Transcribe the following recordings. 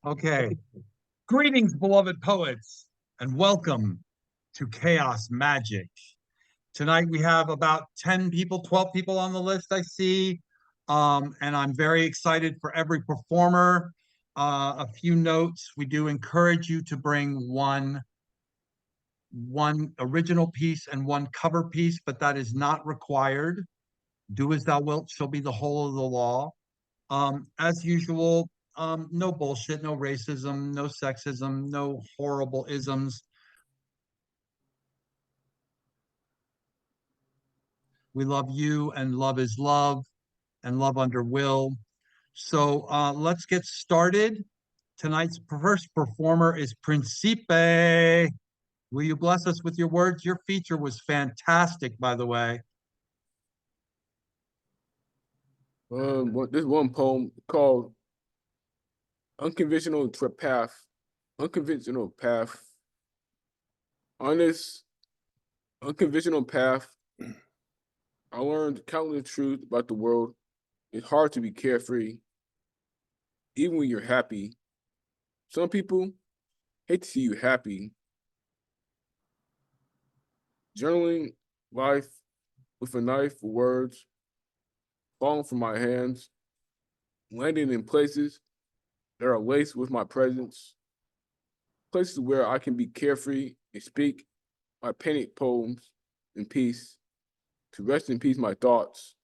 Okay. Greetings, beloved poets, and welcome to Chaos Magic. Tonight we have about 10 people, 12 people on the list, I see. And I'm very excited for every performer. A few notes. We do encourage you to bring one original piece and one cover piece, but that is not required. Do as thou wilt shall be the whole of the law. As usual, no bullshit, no racism, no sexism, no horrible isms. We love you, and love is love, and love under will. So let's get started. Tonight's first performer is Principe. Will you bless us with your words? Your feature was fantastic, by the way. This one poem called Unconventional Path. Unconventional path. On this unconventional path, I learned countless truths about the world. It's hard to be carefree, even when you're happy. Some people hate to see you happy. Journaling life with a knife for words, falling from my hands, landing in places that are laced with my presence, places where I can be carefree and speak my painted poems in peace, to rest in peace my thoughts.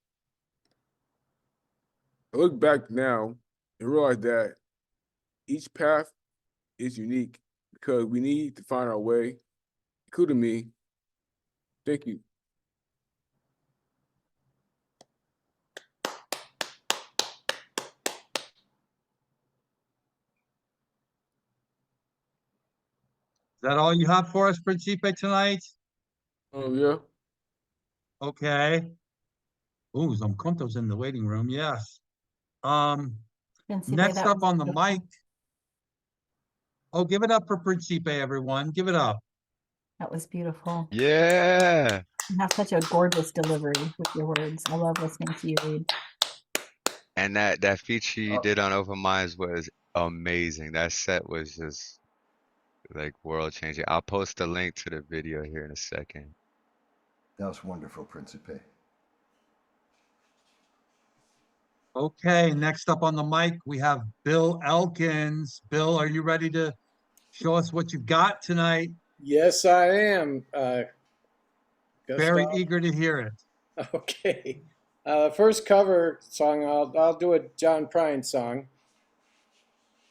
I look back now and realize that each path is unique because we need to find our way, including me. Thank you. Is that all you have for us, Principe, tonight? Oh, yeah. Okay. Ooh, Zomkhonto's in the waiting room. Yes. Um, Principe, Next that up was on the beautiful. mic. Oh, give it up for Principe, everyone. Give it up. That was beautiful. Yeah. You have such a gorgeous delivery with your words. I love listening to you read. And that feature you did on OpenMinds was amazing. That set was just like world changing. I'll post a link to the video here in a second. That was wonderful, Principe. Okay, next up on the mic, we have Bill Elkins. Bill, are you ready to show us what you've got tonight? Yes, I am. Very Gustav. eager to hear it. Okay. First cover song, I'll do a John Prine song.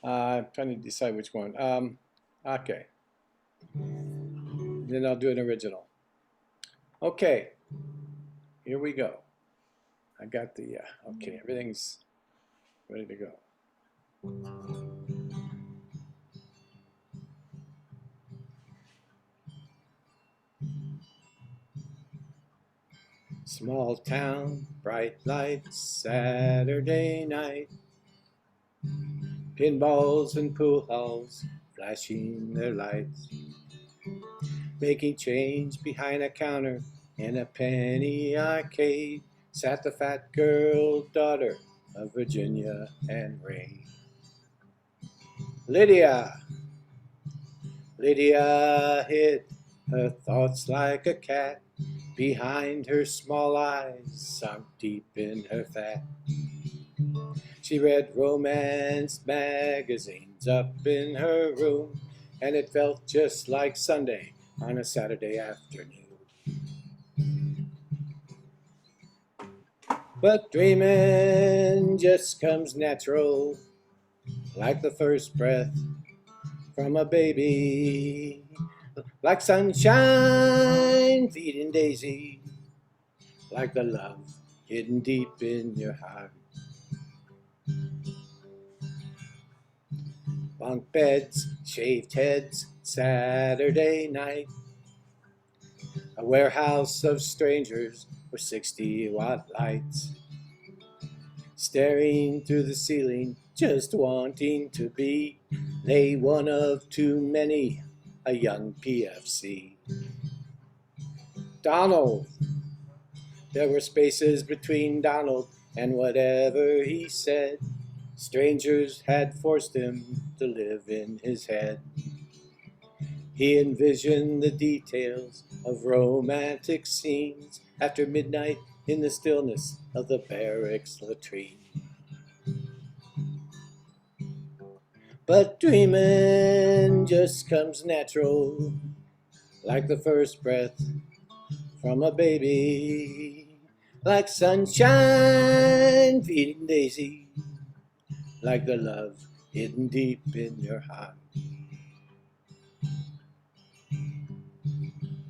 I'm trying to decide which one. Okay. Then I'll do an original. Okay. Here we go. I got the, okay, everything's ready to go. Small town, bright lights, Saturday night. Pinballs and pool halls flashing their lights. Making change behind a counter in a penny arcade sat the fat girl, daughter of Virginia and Ray. Lydia hid her thoughts like a cat behind her small eyes, sunk deep in her fat. She read romance magazines up in her room, and it felt just like Sunday on a Saturday afternoon. But dreaming just comes natural, like the first breath from a baby, like sunshine feeding daisy, like the love hidden deep in your heart. Bunk beds, shaved heads, Saturday night. A warehouse of strangers with 60-watt lights. Staring through the ceiling, just wanting to be they one of too many, a young PFC. Donald. There were spaces between Donald and whatever he said. Strangers had forced him to live in his head. He envisioned the details of romantic scenes after midnight in the stillness of the barracks latrine. But dreaming just comes natural, like the first breath from a baby, like sunshine feeding daisy, like the love hidden deep in your heart.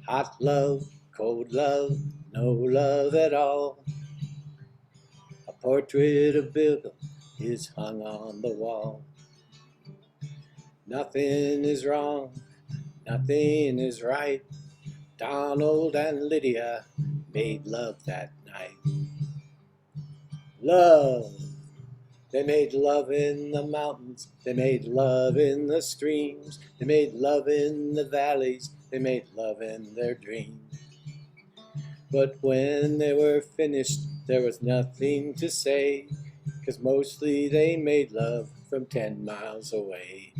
Hot love, cold love, no love at all. A portrait of Bill is hung on the wall. Nothing is wrong, nothing is right. Donald and Lydia made love that night. Love. They made love in the mountains. They made love in the streams. They made love in the valleys. They made love in their dreams. But when they were finished, there was nothing to say, 'cause mostly they made love from 10 miles away.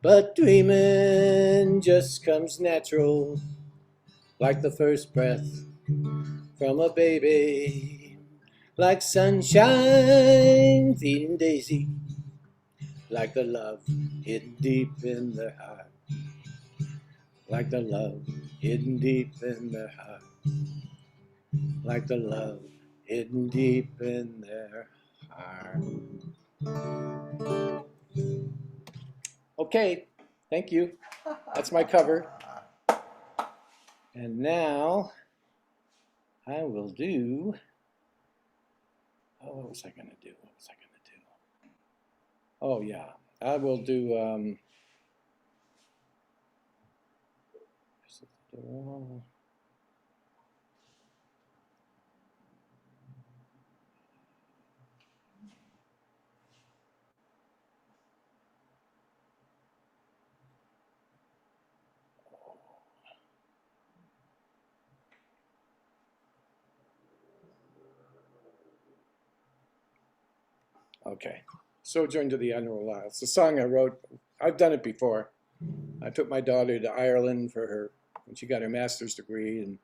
But dreaming just comes natural, like the first breath from a baby, like sunshine feeding daisy, like the love hidden deep in their heart, like the love hidden deep in their heart, like the love hidden deep in their heart. Okay, thank you. That's my cover. And now I will do, what was I going to do? Oh, yeah. I will do, okay. Sojourn to the Emerald Isle. It's a song I wrote. I've done it before. I took my daughter to Ireland for her, when she got her master's degree, and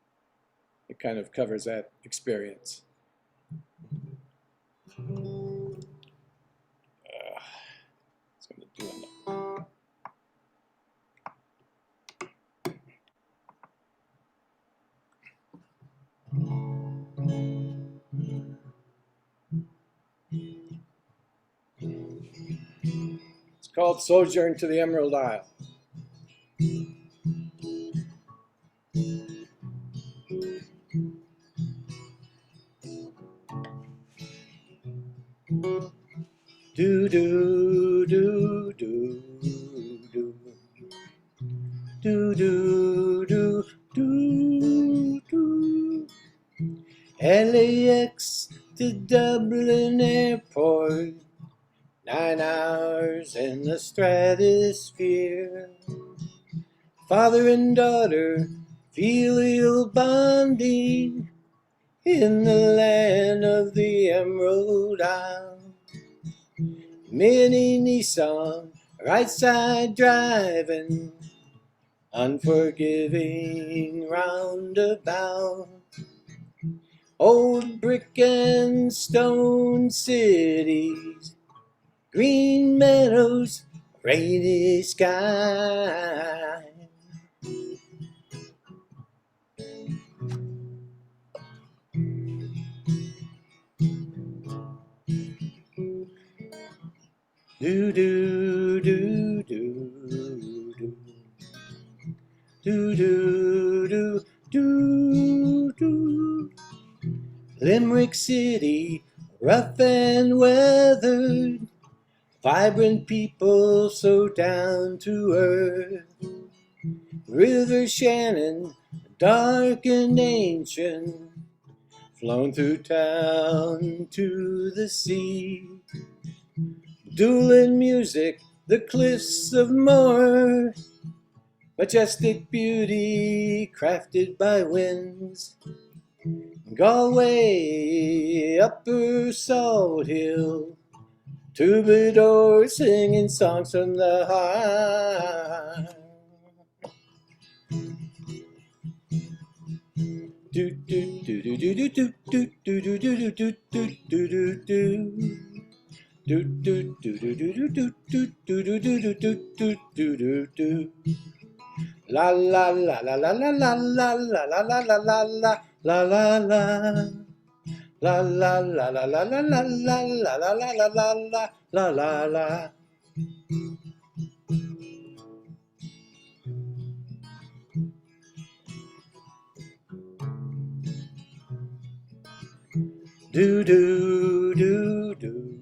it kind of covers that experience. It's going to do enough. It's called Sojourn to the Emerald Isle. Do do do do do do do do do do. LAX to Dublin Airport, 9 hours in the stratosphere. Father and daughter, filial bonding in the land of the Emerald Isle. Mini Nissan, right side driving, unforgiving roundabout. Old brick and stone cities, green meadows, rainy sky. Do do do do do do do do do do. Limerick City, rough and weathered, vibrant people so down to earth. River Shannon, dark and ancient, flown through town to the sea. Dueling music, the cliffs of Moher, majestic beauty crafted by winds. Galway, Upper Salt Hill, Troubadours singing songs from the heart. Do do do do do do do do do do do do do do do. Do do do do do do do do do do do do do do do. La la la la la la la la la la la la la la la la la. La la la la la la la la la la la la la la la la. Do do do do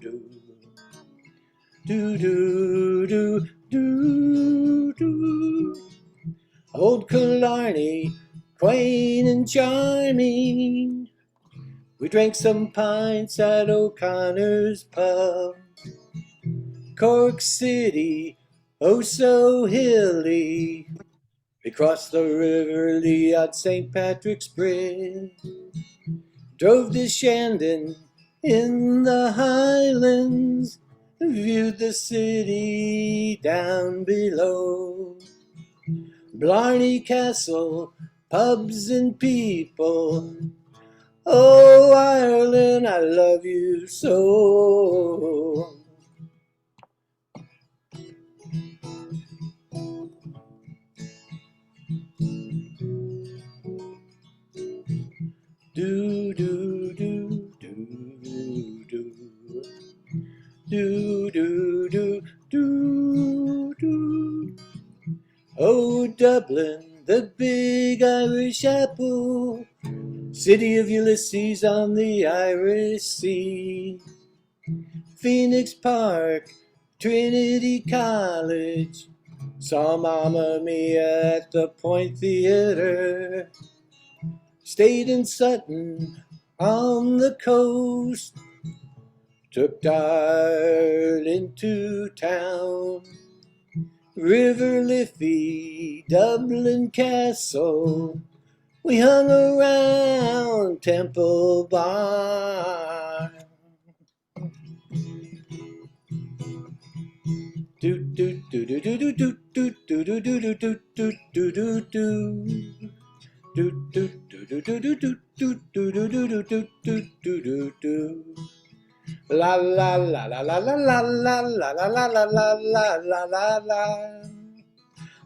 do. Do do do do do. Old Killarney, quaint and charming. We drank some pints at O'Connor's pub. Cork City, oh so hilly. We crossed the River Lee at St. Patrick's Bridge. Drove to Shandon in the Highlands. Viewed the city down below. Blarney Castle, pubs and people. Oh, Ireland, I love you so. Do do do do do. Do do do do do. Oh, Dublin, the big Irish apple, city of Ulysses on the Irish Sea. Phoenix Park, Trinity College, saw Mamma Mia at the Point Theatre. Stayed in Sutton on the coast, took Darlin to town. River Liffey, Dublin Castle, we hung around Temple Bar. Do do do do do do do do do do do do do do do do. Do do do do do do do do do do do do do do do. La la la la la la la la la la la la la la la la la.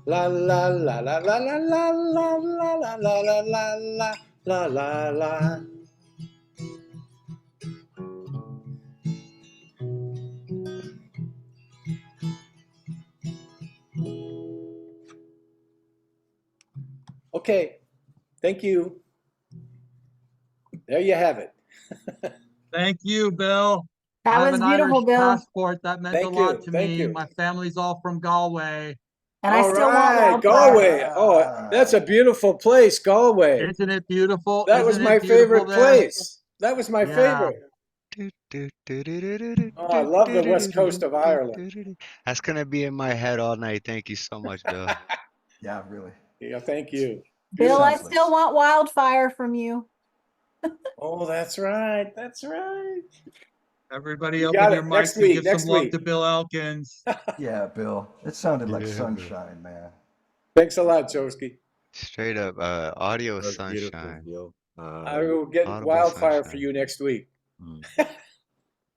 La la la la la la la la la la la la la la la la. Okay, thank you. There you have it. Thank you, Bill. I That have was an beautiful, Irish Bill. passport. That meant a Thank lot you, to thank me. you. My family's all from Galway. And I All still want right, wildfire. Galway. Oh, that's a beautiful place, Galway. Isn't it beautiful? That was Isn't my it beautiful favorite there? place. That was my Yeah. favorite. Oh, I love the west coast of Ireland. That's gonna be in my head all night. Thank you so much, Bill. Yeah, really. Yeah, thank you. Bill, I Sounds still like- want wildfire from you. Oh, that's right. That's right. Everybody You open got your it. mics Next and week, give next some love week. to Bill Elkins. Yeah, Bill. It sounded like Yeah. sunshine, man. Thanks a lot, Joeski. Straight up, audio That's beautiful, sunshine. Bill. I will get Audible wildfire for sunshine. you next week. Mm. I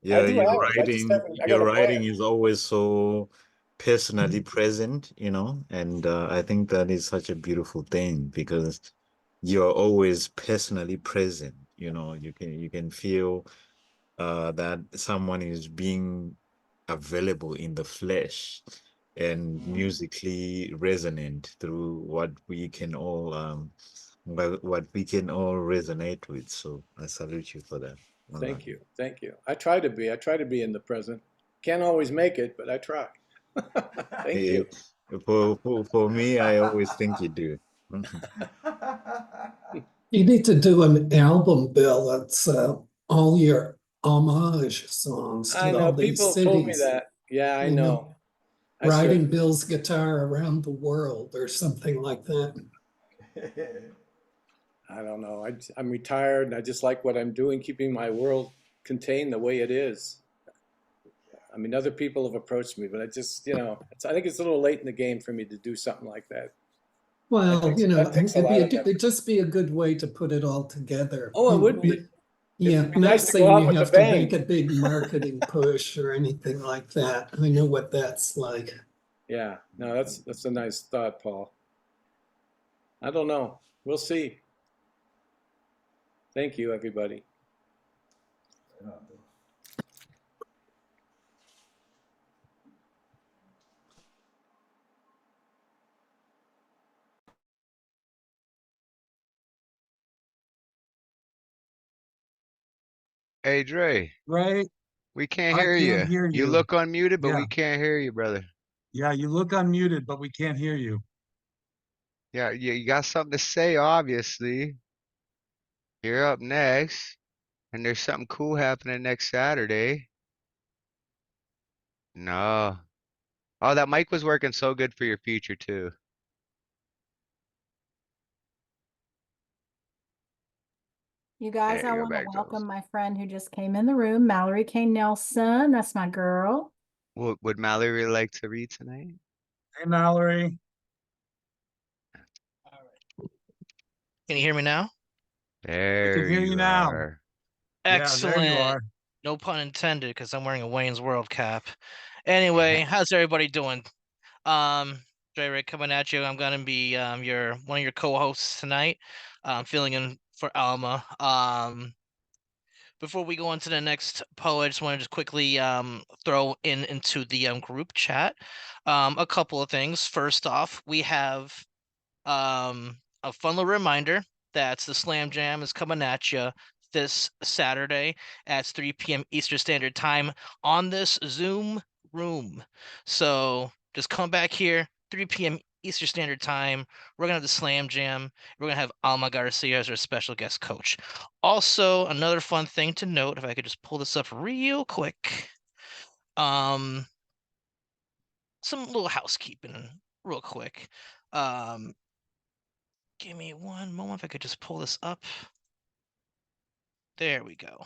Yeah, do your have it. I just writing, haven't. I got your a writing plan. is always so personally present, you know, and I think that is such a beautiful thing because you're always personally present. You know, you can feel that someone is being available in the flesh and musically resonant through what we can all what we can all resonate with. So I salute you for that. Thank you. Thank you. I try to be. I try to be in the present. Can't always make it, but I try. Thank you. For me, I always think you do. You need to do an album, Bill. That's all your homage songs I to know all these people told me cities. that. Yeah, I You know. I Riding certainly- Bill's guitar around the world or something like that. I don't know. I'm retired and I just like what I'm doing, keeping my world contained the way it is. I mean, other people have approached me, but I just, I think it's a little late in the game for me to do something like that. Well, that takes a lot of effort. it'd just be a good way to put it all together. Oh, it would be. Yeah, It'd be not nice to go saying out you with a have to bang. make a big marketing push or anything like that. I know what that's like. Yeah, no, that's a nice thought, Paul. I don't know. We'll see. Thank you, everybody. Hey Dre, Right? we can't I hear can't you. hear You you. look unmuted, but Yeah. we can't hear you, brother. Yeah, you look unmuted, but we can't hear you. Yeah, you got something to say, obviously. You're up next, and there's something cool happening next Saturday. No. Oh, that mic was working so good for your feature too. You guys, There I you go, want to back to us. welcome my friend who just came in the room, Mallory Kay Nelson. That's my girl. Would Mallory like to read tonight? Hey, Mallory. Can you hear me now? There hear you now. are. Yeah, there you are. No pun intended, because I'm wearing a Wayne's World cap. Anyway, how's everybody doing? Dre Rey coming at you. I'm gonna be one of your co-hosts tonight. Filling in for Alma. Before we go on to the next poem, I just want to just quickly throw into the group chat a couple of things. First off, we have a fun little reminder that the Slam Jam is coming at you this Saturday at 3 p.m. Eastern Standard Time on this Zoom room. So just come back here, 3 p.m. Eastern Standard Time. We're going to have the Slam Jam. We're going to have Alma Garcia as our special guest coach. Also, another fun thing to note, if I could just pull this up real quick. Some little housekeeping real quick. Give me one moment if I could just pull this up. There we go.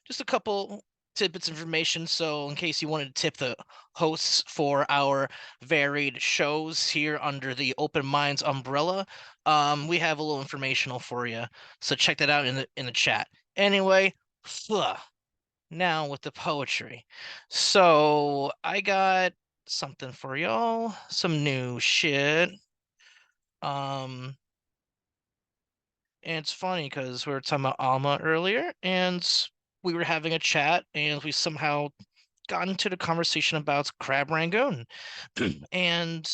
Just a couple tidbits of information. So in case you wanted to tip the hosts for our varied shows here under the Open Minds umbrella, we have a little informational for you. So check that out in the chat. Anyway, now with the poetry. So I got something for y'all, some new shit. And it's funny because we were talking about Alma earlier, and we were having a chat, and we somehow got into the conversation about Crab Rangoon. And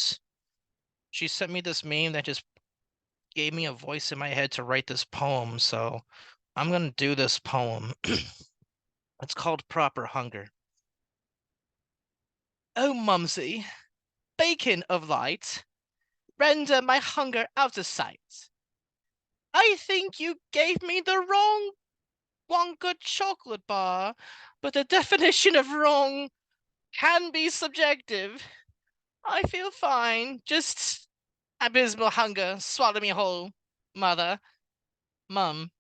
she sent me this meme that just gave me a voice in my head to write this poem. So I'm going to do this poem. It's called Proper Hunger. Oh, Mumsy, bacon of light, render my hunger out of sight. I think you gave me the wrong Wonka chocolate bar, but the definition of wrong can be subjective. I feel fine, just abysmal hunger, swallow me whole, mother. Mum,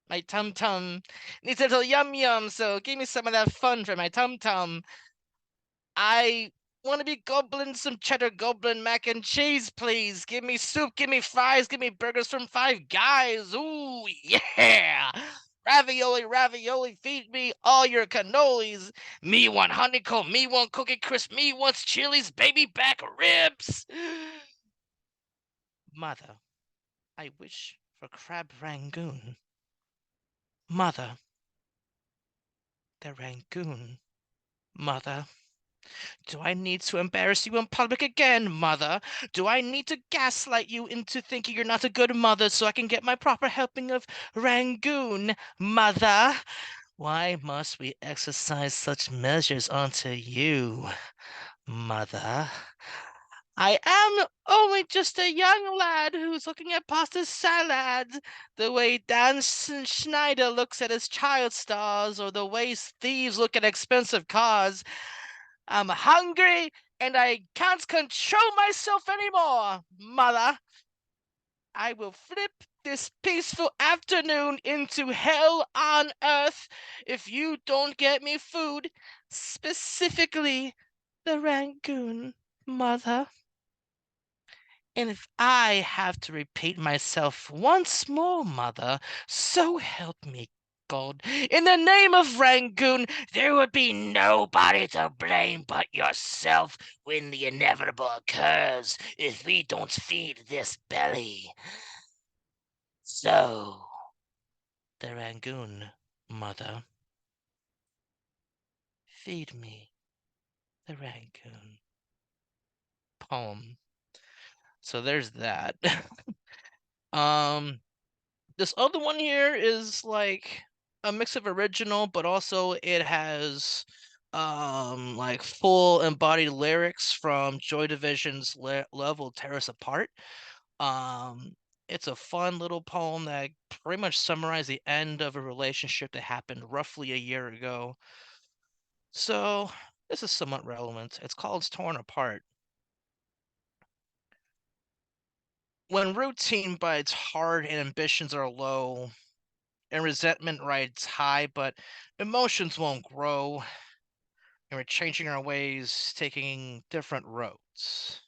my tum-tum needs a little yum-yum, so give me some of that fun for my tum-tum. I want to be gobbling some cheddar goblin mac and cheese, please. Give me soup, give me fries, give me burgers from Five Guys. Ooh, yeah! Ravioli, ravioli, feed me all your cannolis. Me want honeycomb, me want cookie crisp, me wants chilies, baby back ribs. Mother, I wish for crab rangoon. Mother, the rangoon. Mother. Do I need to embarrass you in public again, mother? Do I need to gaslight you into thinking you're not a good mother so I can get my proper helping of rangoon, mother? Why must we exercise such measures onto you, mother? I am only just a young lad who's looking at pasta salad, the way Dan Schneider looks at his child stars, or the way thieves look at expensive cars. I'm hungry and I can't control myself anymore, mother. I will flip this peaceful afternoon into hell on earth if you don't get me food, specifically the Rangoon, mother. And if I have to repeat myself once more, mother, so help me God, in the name of Rangoon, there would be nobody to blame but yourself when the inevitable occurs if we don't feed this belly. So, the Rangoon, mother, feed me the Rangoon. Poem. So there's that. This other one here is like a mix of original, but also it has like full embodied lyrics from Joy Division's Love Will Tear Us Apart. Um it's a fun little poem that pretty much summarized the end of a relationship that happened roughly a year ago. So this is somewhat relevant. It's called Torn Apart. When routine bites hard and ambitions are low, and resentment rides high, but emotions won't grow, and we're changing our ways, taking different roads.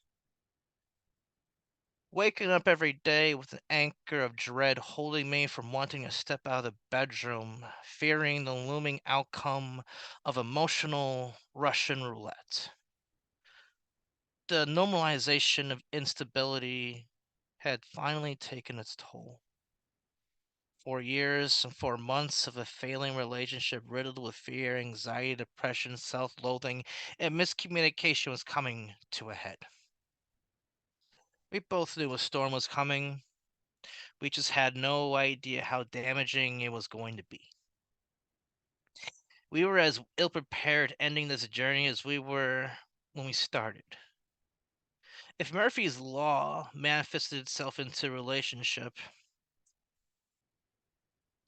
Waking up every day with an anchor of dread holding me from wanting to step out of the bedroom, fearing the looming outcome of emotional Russian roulette. The normalization of instability had finally taken its toll. 4 years and 4 months of a failing relationship riddled with fear, anxiety, depression, self-loathing, and miscommunication was coming to a head. We both knew a storm was coming. We just had no idea how damaging it was going to be. We were as ill-prepared ending this journey as we were when we started. If Murphy's Law manifested itself into a relationship,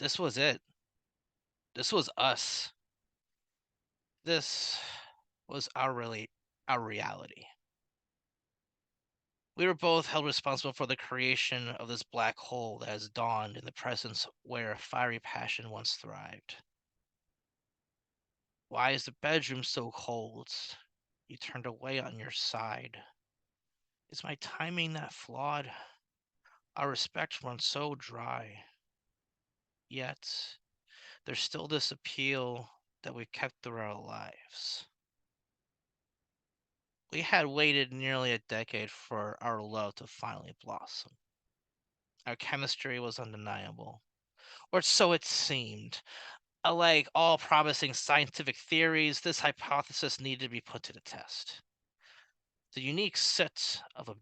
this was it. This was us. This was our reality. We were both held responsible for the creation of this black hole that has dawned in the presence where fiery passion once thrived. Why is the bedroom so cold? You turned away on your side. Is my timing that flawed? Our respect runs so dry. Yet, there's still this appeal that we've kept through our lives. We had waited nearly a decade for our love to finally blossom. Our chemistry was undeniable, or so it seemed. Like all promising scientific theories, this hypothesis needed to be put to the test. The unique set of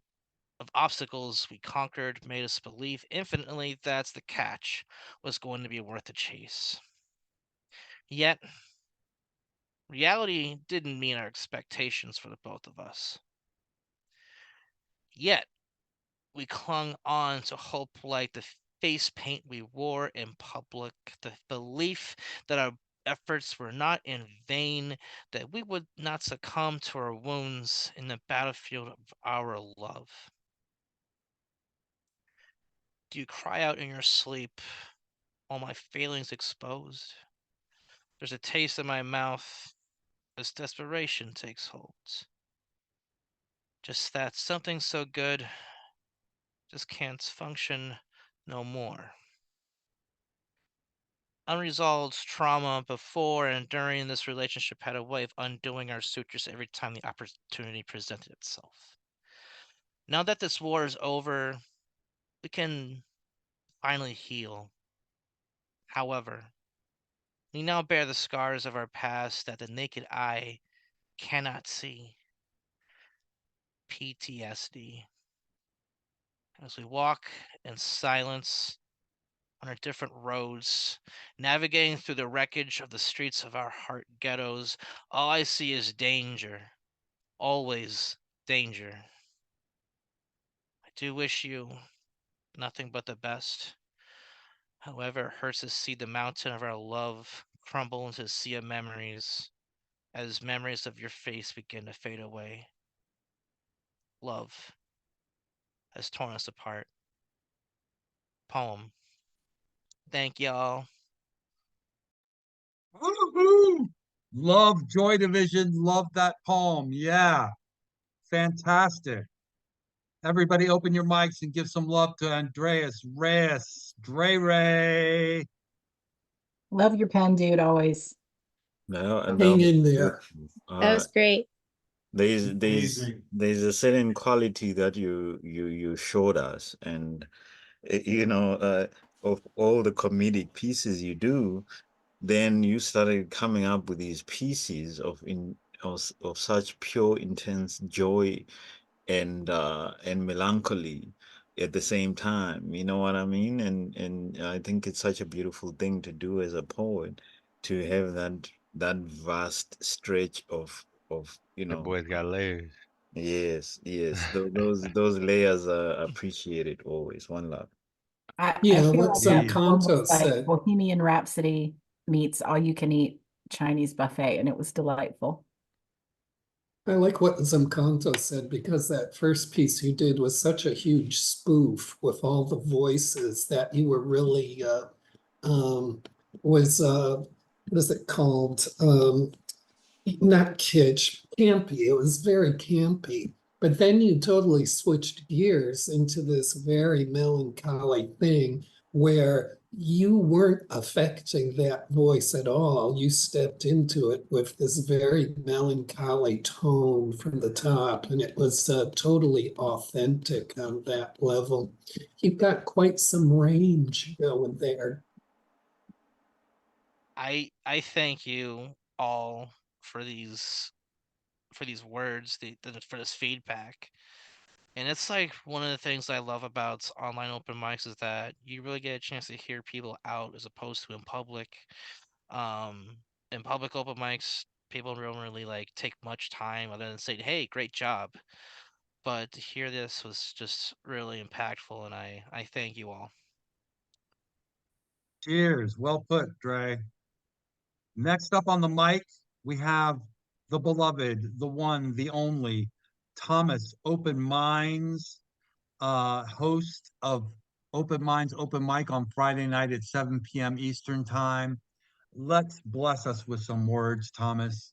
obstacles we conquered made us believe infinitely that the catch was going to be worth the chase. Yet, reality didn't meet our expectations for the both of us. Yet, we clung on to hope like the face paint we wore in public, the belief that our efforts were not in vain, that we would not succumb to our wounds in the battlefield of our love. Do you cry out in your sleep, all my failings exposed? There's a taste in my mouth as desperation takes hold. Just that something so good just can't function no more. Unresolved trauma before and during this relationship had a way of undoing our sutures every time the opportunity presented itself. Now that this war is over, we can finally heal. However, we now bear the scars of our past that the naked eye cannot see. PTSD. As we walk in silence on our different roads, navigating through the wreckage of the streets of our heart ghettos, all I see is danger. Always danger. I do wish you nothing but the best. However, it hurts to see the mountain of our love crumble into a sea of memories as memories of your face begin to fade away. Love has torn us apart. poem. Thank y'all. Woohoo! Love Joy Division, love that poem. Yeah, fantastic. Everybody open your mics and give some love to Andreas Reyes, Dre Rey. Love your pen, dude, always. No, and Hang in there. That was great. there's Amazing. there's a certain quality that you showed us, and of all the comedic pieces you do, then you started coming up with these pieces of such pure, intense joy and melancholy at the same time. You know what I mean? And I think it's such a beautiful thing to do as a poet, to have that vast stretch of The boys got layers. yes, those layers are appreciated always. One love. I Yeah, feel what like that Indeed. poem Zomkhonto was like said. Bohemian Rhapsody meets all you can eat Chinese buffet, and it was delightful. I like what Zomkhonto said, because that first piece you did was such a huge spoof with all the voices that you were really was what is it called? Not kitsch, campy. It was very campy. But then you totally switched gears into this very melancholy thing where you weren't affecting that voice at all. You stepped into it with this very melancholy tone from the top, and it was totally authentic on that level. You've got quite some range going there. I thank you all for these words, for this feedback. And it's like one of the things I love about online open mics is that you really get a chance to hear people out as opposed to in public. In public open mics, people don't really like take much time other than say, "Hey, great job." But to hear this was just really impactful, and I thank you all. Cheers. Well put, Dre. Next up on the mic, we have the beloved, the one, the only, Thomas Open Minds, host of Open Minds Open Mic on Friday night at 7 p.m. Eastern Time. Let's bless us with some words, Thomas.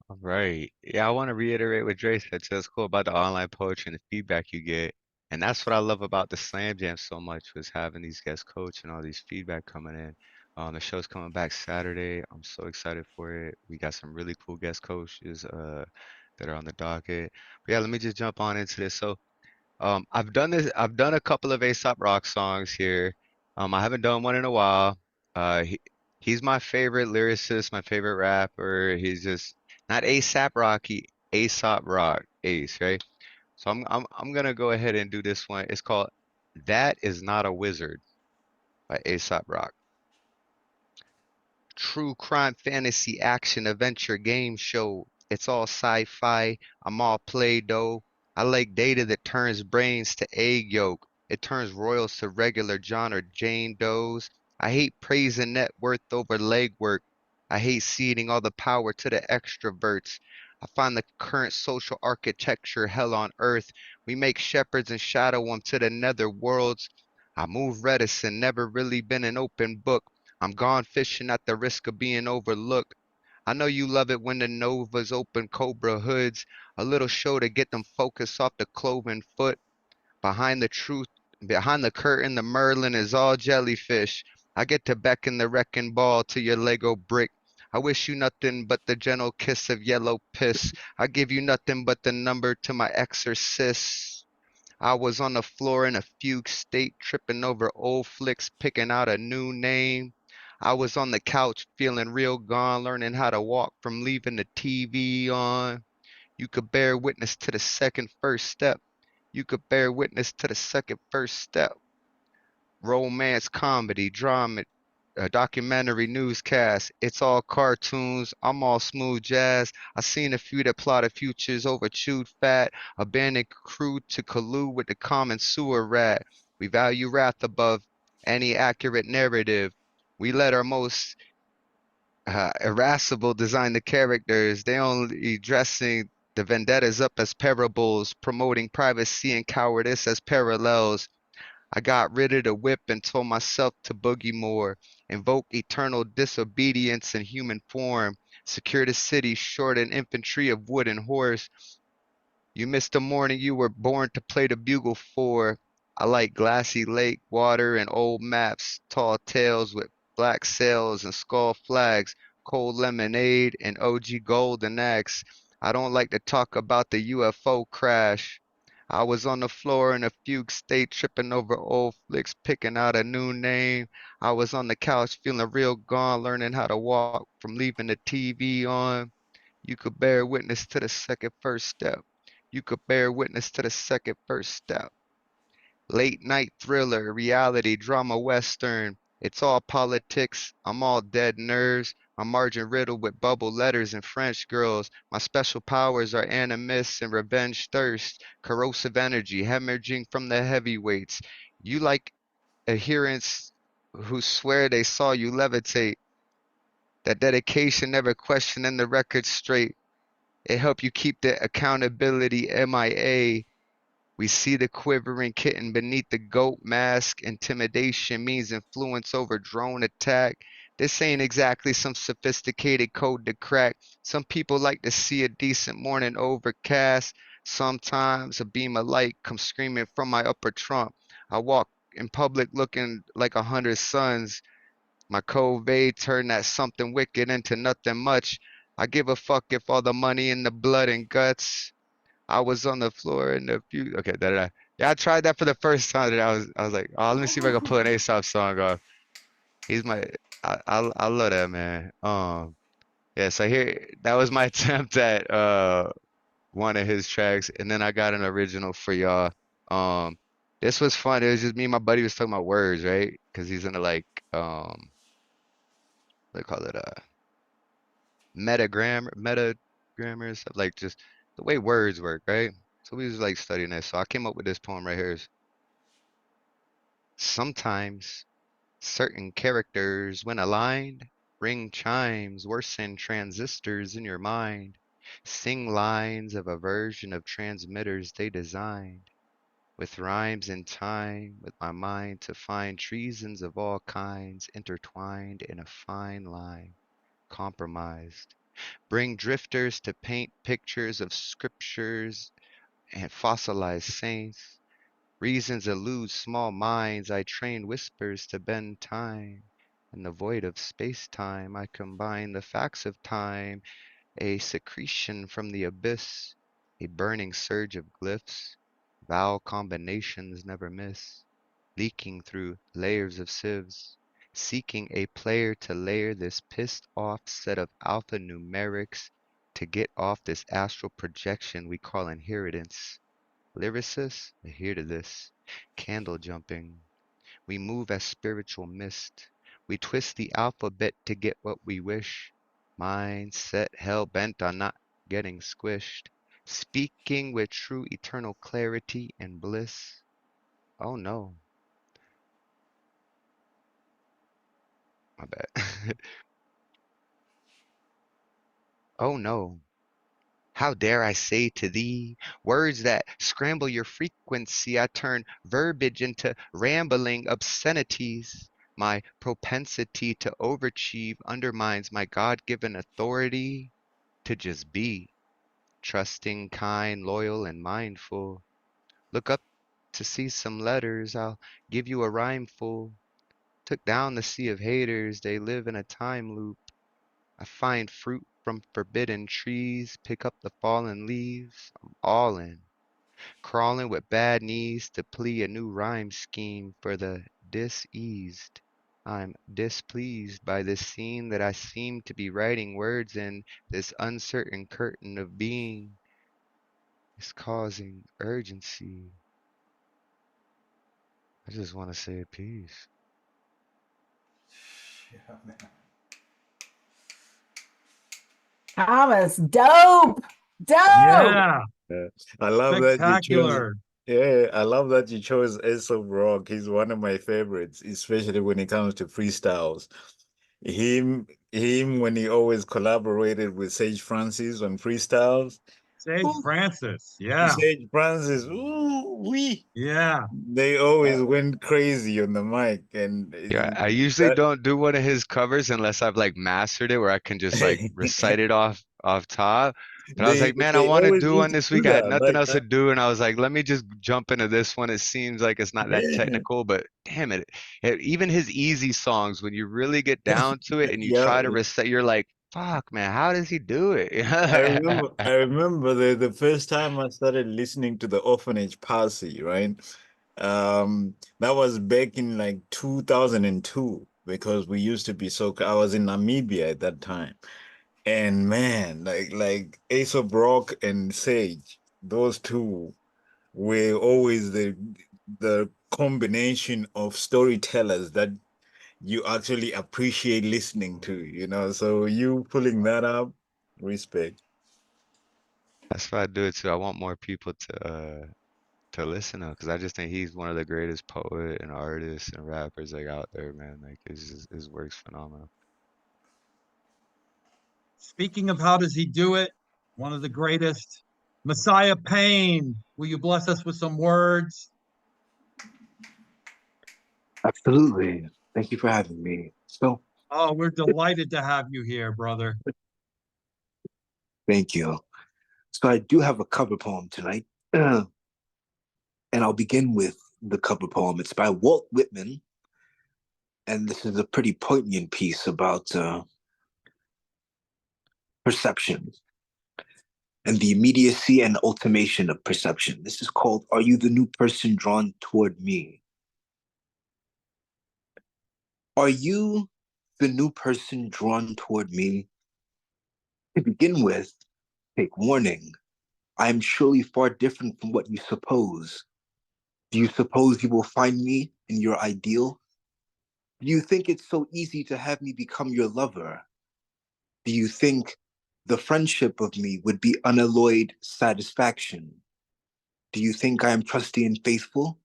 All right. Yeah, I want to reiterate what Dre said. So it's cool about the online poetry and the feedback you get. And that's what I love about the Slam Jam so much, was having these guest coach and all these feedback coming in. The show's coming back Saturday. I'm so excited for it. We got some really cool guest coaches that are on the docket. But yeah, let me just jump on into this. So I've done this. I've done a couple of Aesop Rock songs here. I haven't done one in a while. He's my favorite lyricist, my favorite rapper. He's just not ASAP Rocky, Aesop Rock, Ace, right? So I'm gonna go ahead and do this one. It's called "That Is Not a Wizard" by Aesop Rock. True crime, fantasy, action, adventure, game show. It's all sci-fi. I'm all Play-Doh. I like data that turns brains to egg yolk. It turns royals to regular John or Jane Does. I hate praising net worth over legwork. I hate ceding all the power to the extroverts. I find the current social architecture hell on earth. We make shepherds and shadow them to the nether worlds. I move reticent, never really been an open book. I'm gone fishing at the risk of being overlooked. I know you love it when the Novas open Cobra hoods, a little show to get them focused off the cloven foot. Behind the truth, behind the curtain, the Merlin is all jellyfish. I get to beckon the wrecking ball to your Lego brick. I wish you nothing but the gentle kiss of yellow piss. I give you nothing but the number to my exorcist. I was on the floor in a fugue state, tripping over old flicks, picking out a new name. I was on the couch, feeling real gone, learning how to walk from leaving the TV on. You could bear witness to the second first step. You could bear witness to the second first step. Romance, comedy, drama, documentary, newscast. It's all cartoons. I'm all smooth jazz. I seen a few that plotted futures over chewed fat. Abandoned crew to collude with the common sewer rat. We value wrath above any accurate narrative. We let our most irascible design the characters. They only dressing the vendettas up as parables, promoting privacy and cowardice as parallels. I got rid of the whip and told myself to boogie more, invoke eternal disobedience in human form, secure the city short an infantry of wood and horse. You missed the morning you were born to play the bugle for. I like glassy lake water and old maps, tall tales with black sails and skull flags, cold lemonade and OG golden axe. I don't like to talk about the UFO crash. I was on the floor in a fugue state, tripping over old flicks, picking out a new name. I was on the couch feeling real gone, learning how to walk from leaving the TV on. You could bear witness to the second first step. You could bear witness to the second first step. Late night thriller, reality, drama, western. It's all politics. I'm all dead nerves. My margin riddled with bubble letters and French girls. My special powers are animus and revenge thirst. Corrosive energy, hemorrhaging from the heavyweights. You like adherents who swear they saw you levitate. That dedication never questioning the record straight. It helped you keep the accountability MIA. We see the quivering kitten beneath the goat mask. Intimidation means influence over drone attack. This ain't exactly some sophisticated code to crack. Some people like to see a decent morning overcast. Sometimes a beam of light comes screaming from my upper trunk. I walk in public looking like 100 suns. My cove turned that something wicked into nothing much. I give a fuck if all the money and the blood and guts. I was on the floor in the few. Okay, yeah, I tried that for the first time. And I was like, oh, let me see if I can pull an Aesop song off. He's my, I love that man. Yeah. So here, that was my attempt at one of his tracks, and then I got an original for y'all. Um, this was fun. It was just me and my buddy was talking about words, right? Because he's into like they call it metagrammar and stuff, like just the way words work, right? So we was like studying this. So I came up with this poem right here. Sometimes certain characters, when aligned, ring chimes, worsen transistors in your mind, sing lines of a version of transmitters they designed, with rhymes in time, with my mind to find treasons of all kinds intertwined in a fine line, compromised. Bring drifters to paint pictures of scriptures and fossilized saints. Reasons elude small minds. I train whispers to bend time. In the void of space-time, I combine the facts of time, a secretion from the abyss, a burning surge of glyphs. Vowel combinations never miss, leaking through layers of sieves, seeking a player to layer this pissed off set of alphanumerics to get off this astral projection we call inheritance. Lyricists, adhere to this. Candle jumping. We move as spiritual mist. We twist the alphabet to get what we wish. Mindset hell bent on not getting squished. Speaking with true eternal clarity and bliss. Oh no. My bad. Oh no. How dare I say to thee words that scramble your frequency? I turn verbiage into rambling obscenities. My propensity to overachieve undermines my God-given authority to just be, trusting, kind, loyal, and mindful. Look up to see some letters, I'll give you a rhymeful. Took down the sea of haters, they live in a time loop. I find fruit from forbidden trees, pick up the fallen leaves. I'm all in, crawling with bad knees to plea a new rhyme scheme for the diseased. I'm displeased by this scene that I seem to be writing words in. This uncertain curtain of being is causing urgency. I just want to say a piece. Yeah, man. Thomas, dope. Dope. Yeah, Yeah. I love that you chose. spectacular. Yeah, I love that you chose Aesop Rock. He's one of my favorites, especially when it comes to freestyles. Him when he always collaborated with Sage Francis on freestyles. Sage Ooh, Francis. Yeah. Sage Francis. Ooh, wee. Yeah. They always went crazy on the mic, and Yeah, I usually that don't do one of his covers unless I've like mastered it where I can just like recite it off top. But I was like, man, I they want to always do used one to this do week. I had that. nothing Like else to do, and I was like, let me just jump into this one. It seems like it's not that yeah, technical, but damn it, even his easy songs, when you really get down to it and you yeah. try to recite, you're like, fuck, man, how does he do it? I remember the first time I started listening to the Orphanage Posse, right? That was back in like 2002 because we used to be so I was in Namibia at that time. And man, like Aesop Rock and Sage, those two were always the combination of storytellers that you actually appreciate listening to, you know. So you pulling that up, respect. That's why I do it too. I want more people to listen to because I just think he's one of the greatest poet and artists and rappers like out there, man. Like his work's phenomenal. Speaking of how does he do it, one of the greatest, Messiah Payne. Will you bless us with some words? Absolutely. Thank you for having me. So, Oh, we're delighted to have you here, brother. thank you. So, I do have a cover poem tonight. And I'll begin with the cover poem. It's by Walt Whitman. And this is a pretty poignant piece about perception and the immediacy and ultimation of perception. This is called Are You the New Person Drawn Toward Me? Are you the new person drawn toward me? To begin with, take warning. I am surely far different from what you suppose. Do you suppose you will find me in your ideal? Do you think it's so easy to have me become your lover? Do you think the friendship of me would be unalloyed satisfaction? Do you think I am trusty and faithful?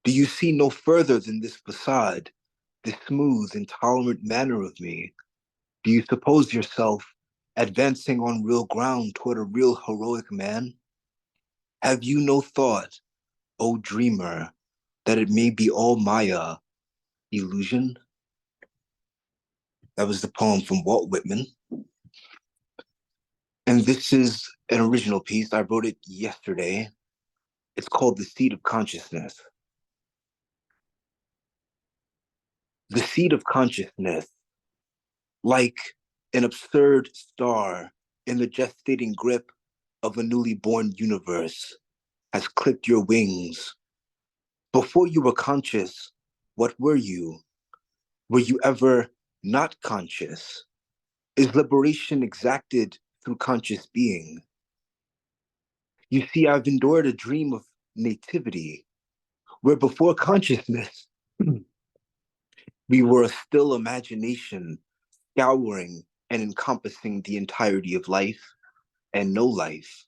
Do you see no further than this facade, this smooth and tolerant manner of me? Do you suppose yourself advancing on real ground toward a real heroic man? Have you no thought, O dreamer, that it may be all Maya, illusion? That was the poem from Walt Whitman. And this is an original piece. I wrote it yesterday. It's called The Seed of Consciousness. The seed of consciousness, like an absurd star in the gestating grip of a newly born universe, has clipped your wings. Before you were conscious, what were you? Were you ever not conscious? Is liberation exacted through conscious being? You see, I've endured a dream of nativity, where before consciousness, we were a still imagination, scouring and encompassing the entirety of life and no life.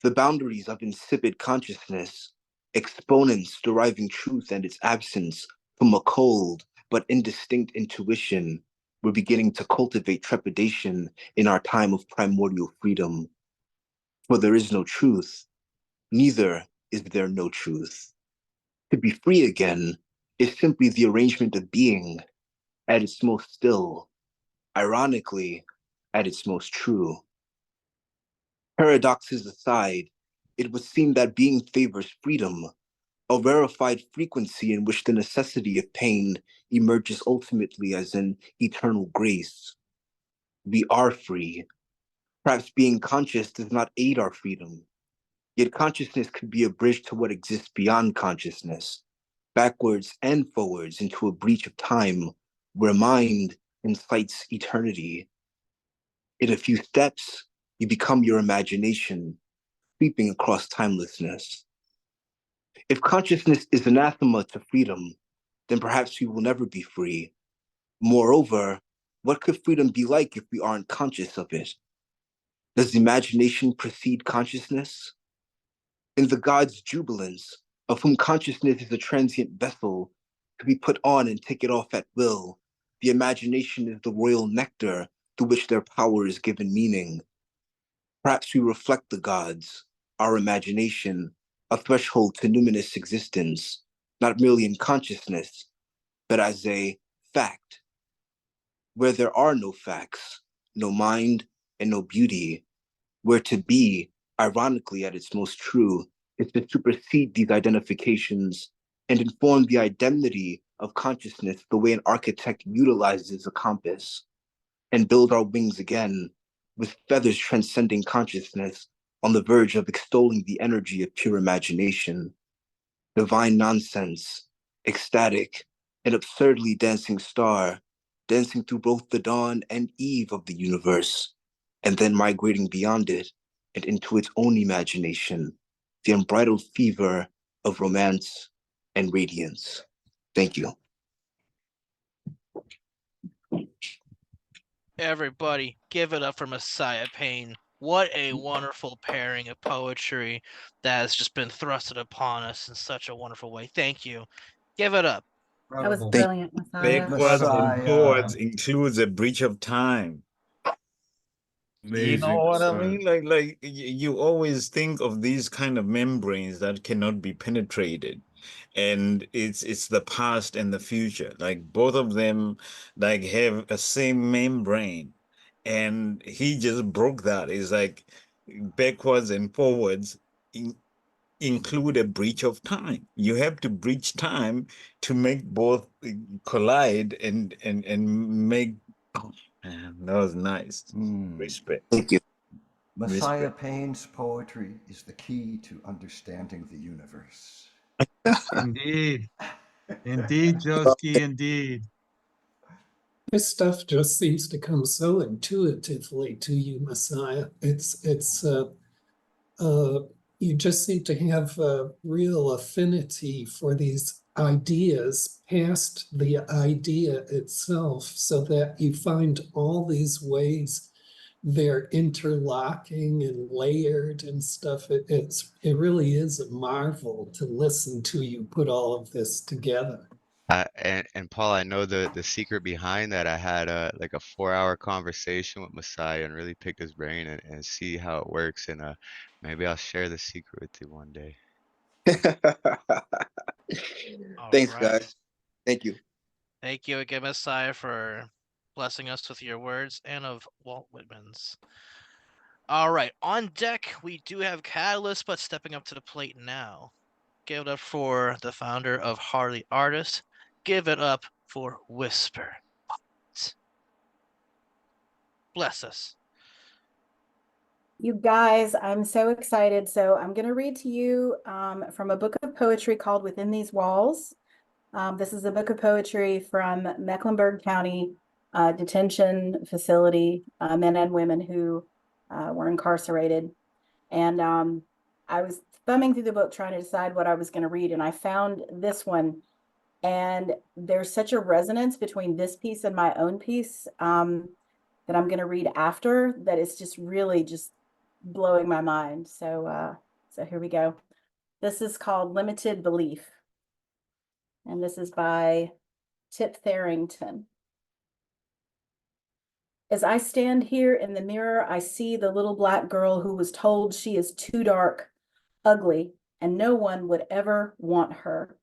The boundaries of insipid consciousness, exponents deriving truth and its absence from a cold but indistinct intuition, were beginning to cultivate trepidation in our time of primordial freedom. For there is no truth, neither is there no truth. To be free again is simply the arrangement of being at its most still, ironically, at its most true. Paradoxes aside, it would seem that being favors freedom, a rarefied frequency in which the necessity of pain emerges ultimately as an eternal grace. We are free. Perhaps being conscious does not aid our freedom. Yet consciousness could be a bridge to what exists beyond consciousness, backwards and forwards into a breach of time where mind incites eternity. In a few steps, you become your imagination, sweeping across timelessness. If consciousness is anathema to freedom, then perhaps we will never be free. Moreover, what could freedom be like if we aren't conscious of it? Does imagination precede consciousness? In the gods' jubilance, of whom consciousness is a transient vessel to be put on and taken off at will, the imagination is the royal nectar through which their power is given meaning. Perhaps we reflect the gods, our imagination, a threshold to numinous existence, not merely in consciousness, but as a fact. Where there are no facts, no mind, and no beauty, where to be, ironically at its most true, is to supersede these identifications and inform the identity of consciousness the way an architect utilizes a compass, and build our wings again, with feathers transcending consciousness, on the verge of extolling the energy of pure imagination. Divine nonsense, ecstatic, an absurdly dancing star, dancing through both the dawn and eve of the universe, and then migrating beyond it and into its own imagination, the unbridled fever of romance and radiance. Thank you. Everybody, give it up for Messiah Payne. What a wonderful pairing of poetry that has just been thrusted upon us in such a wonderful way. Thank you. Give it up. That was Incredible. brilliant, Messiah. Backwards and Messiah. forwards includes a breach of time. You know Amazing. what I Messiah. mean? You always think of these kind of membranes that cannot be penetrated. And it's the past and the future. Like both of them like have a same membrane. And he just broke that. It's like backwards and forwards include a breach of time. You have to breach time to make both collide and make. Oh, man, that was nice. Respect. Thank you. Messiah Respect. Payne's poetry is the key to understanding the universe. Indeed. Indeed, Joeski, indeed. This stuff just seems to come so intuitively to you, Messiah. You just seem to have a real affinity for these ideas past the idea itself, so that you find all these ways they're interlocking and layered and stuff. It really is a marvel to listen to you put all of this together. And Paul, I know the secret behind that. I had like a 4-hour conversation with Messiah and really pick his brain and see how it works. And maybe I'll share the secret with you one day. Thanks, right. guys. Thank you. Thank you again, Messiah, for blessing us with your words and of Walt Whitman's. All right, on deck, we do have KataLyst, but stepping up to the plate now. Give it up for the founder of Harley Artist. Give it up for Whisper. Bless us. You guys, I'm so excited. So I'm going to read to you from a book of poetry called Within These Walls. This is a book of poetry from Mecklenburg County detention facility, men and women who were incarcerated. And I was thumbing through the book trying to decide what I was going to read, and I found this one. And there's such a resonance between this piece and my own piece that I'm going to read after that it's just really just blowing my mind. So here we go. This is called Limited Belief. And this is by Tip Tharrington. As I stand here in the mirror, I see the little black girl who was told she is too dark, ugly, and no one would ever want her.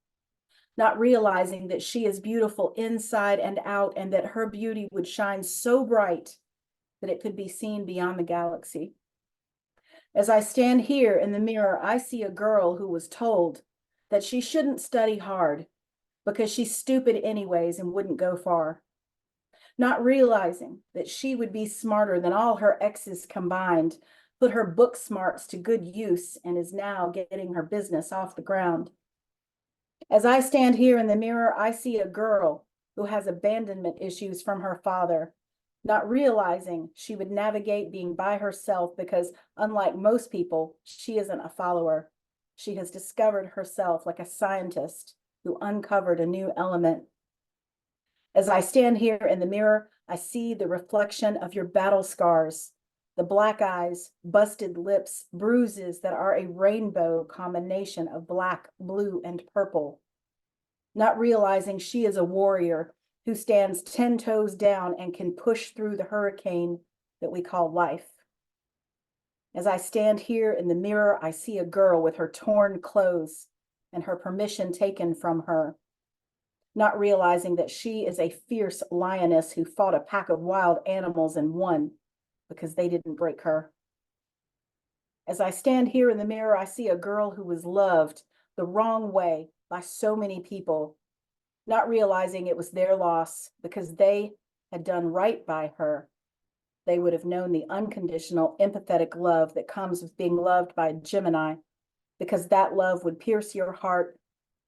Not realizing that she is beautiful inside and out, and that her beauty would shine so bright that it could be seen beyond the galaxy. As I stand here in the mirror, I see a girl who was told that she shouldn't study hard because she's stupid anyways and wouldn't go far. Not realizing that she would be smarter than all her exes combined, put her book smarts to good use, and is now getting her business off the ground. As I stand here in the mirror, I see a girl who has abandonment issues from her father, not realizing she would navigate being by herself because, unlike most people, she isn't a follower. She has discovered herself like a scientist who uncovered a new element. As I stand here in the mirror, I see the reflection of your battle scars, the black eyes, busted lips, bruises that are a rainbow combination of black, blue, and purple. Not realizing she is a warrior who stands 10 toes down and can push through the hurricane that we call life. As I stand here in the mirror, I see a girl with her torn clothes and her permission taken from her, not realizing that she is a fierce lioness who fought a pack of wild animals and won because they didn't break her. As I stand here in the mirror, I see a girl who was loved the wrong way by so many people, not realizing it was their loss because they had done right by her. They would have known the unconditional, empathetic love that comes with being loved by a Gemini, because that love would pierce your heart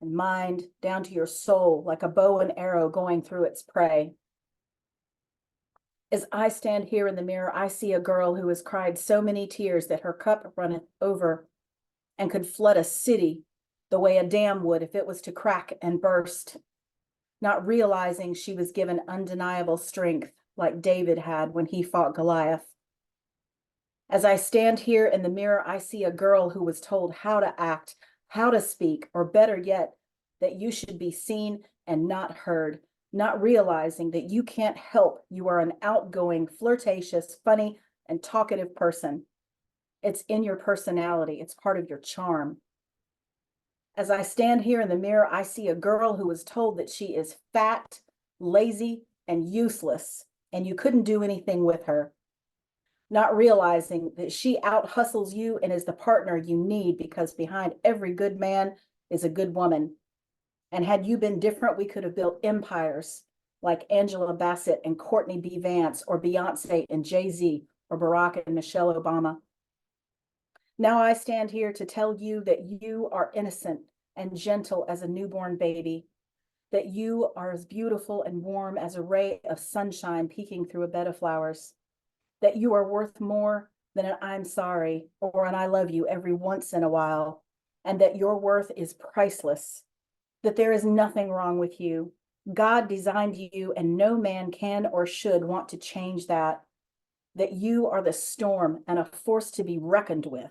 and mind down to your soul like a bow and arrow going through its prey. As I stand here in the mirror, I see a girl who has cried so many tears that her cup runneth over and could flood a city the way a dam would if it was to crack and burst, not realizing she was given undeniable strength like David had when he fought Goliath. As I stand here in the mirror, I see a girl who was told how to act, how to speak, or better yet, that you should be seen and not heard, not realizing that you can't help you are an outgoing, flirtatious, funny, and talkative person. It's in your personality. It's part of your charm. As I stand here in the mirror, I see a girl who was told that she is fat, lazy, and useless, and you couldn't do anything with her, not realizing that she out-hustles you and is the partner you need, because behind every good man is a good woman. And had you been different, we could have built empires like Angela Bassett and Courtney B. Vance, or Beyonce and Jay-Z, or Barack and Michelle Obama. Now I stand here to tell you that you are innocent and gentle as a newborn baby, that you are as beautiful and warm as a ray of sunshine peeking through a bed of flowers, that you are worth more than an I'm sorry or an I love you every once in a while, and that your worth is priceless, that there is nothing wrong with you. God designed you and no man can or should want to change that, that you are the storm and a force to be reckoned with.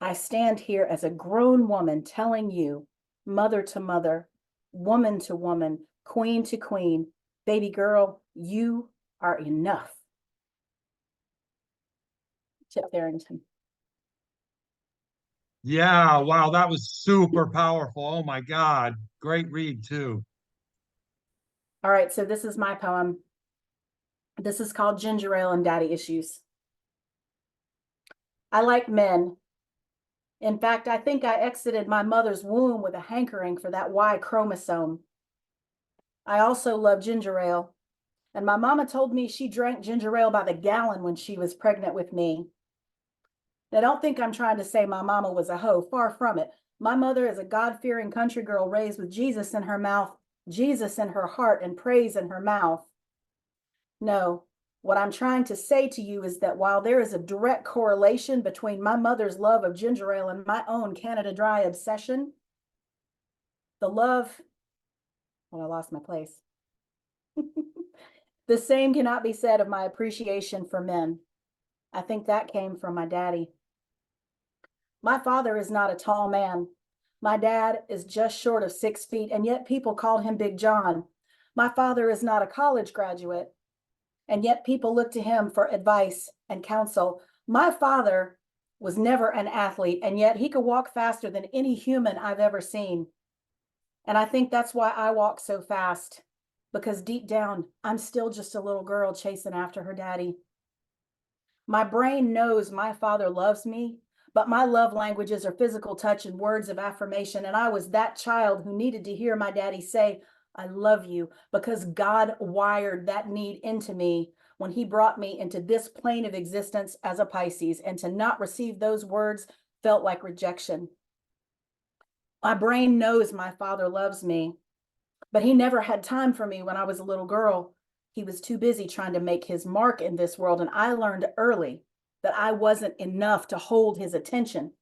I stand here as a grown woman telling you, mother to mother, woman to woman, queen to queen, baby girl, you are enough. Chip Therrington. Yeah, wow, that was super powerful. Oh my God. Great read too. All right, so this is my poem. This is called Ginger Ale and Daddy Issues. I like men. In fact, I think I exited my mother's womb with a hankering for that Y chromosome. I also love ginger ale, and my mama told me she drank ginger ale by the gallon when she was pregnant with me. Now, don't think I'm trying to say my mama was a hoe. Far from it. My mother is a God-fearing country girl raised with Jesus in her mouth, Jesus in her heart, and praise in her mouth. No, what I'm trying to say to you is that while there is a direct correlation between my mother's love of ginger ale and my own Canada Dry obsession, the love, well, I lost my place. The same cannot be said of my appreciation for men. I think that came from my daddy. My father is not a tall man. My dad is just short of 6 feet, and yet people called him Big John. My father is not a college graduate, and yet people look to him for advice and counsel. My father was never an athlete, and yet he could walk faster than any human I've ever seen. And I think that's why I walk so fast, because deep down, I'm still just a little girl chasing after her daddy. My brain knows my father loves me, but my love languages are physical touch and words of affirmation. And I was that child who needed to hear my daddy say, I love you, because God wired that need into me when he brought me into this plane of existence as a Pisces, and to not receive those words felt like rejection. My brain knows my father loves me, but he never had time for me when I was a little girl. He was too busy trying to make his mark in this world, and I learned early that I wasn't enough to hold his attention.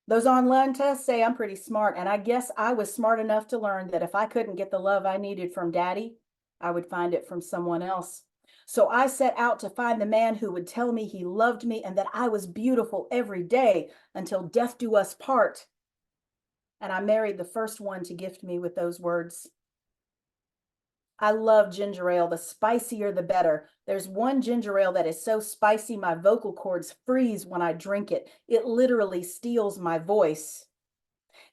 Those online tests say I'm pretty smart, and I guess I was smart enough to learn that if I couldn't get the love I needed from daddy, I would find it from someone else. So I set out to find the man who would tell me he loved me and that I was beautiful every day until death do us part. And I married the first one to gift me with those words. I love ginger ale. The spicier, the better. There's one ginger ale that is so spicy, my vocal cords freeze when I drink it. It literally steals my voice.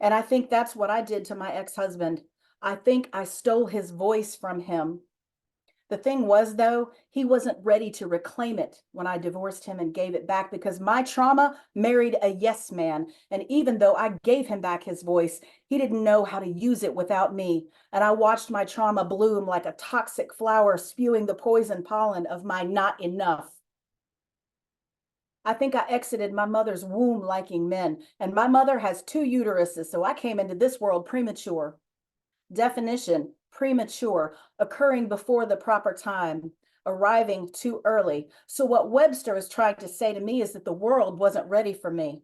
And I think that's what I did to my ex-husband. I think I stole his voice from him. The thing was, though, he wasn't ready to reclaim it when I divorced him and gave it back because my trauma married a yes man. And even though I gave him back his voice, he didn't know how to use it without me. And I watched my trauma bloom like a toxic flower spewing the poison pollen of my not enough. I think I exited my mother's womb liking men, and my mother has 2 uteruses, so I came into this world premature. Definition: premature, occurring before the proper time, arriving too early. So what Webster is trying to say to me is that the world wasn't ready for me.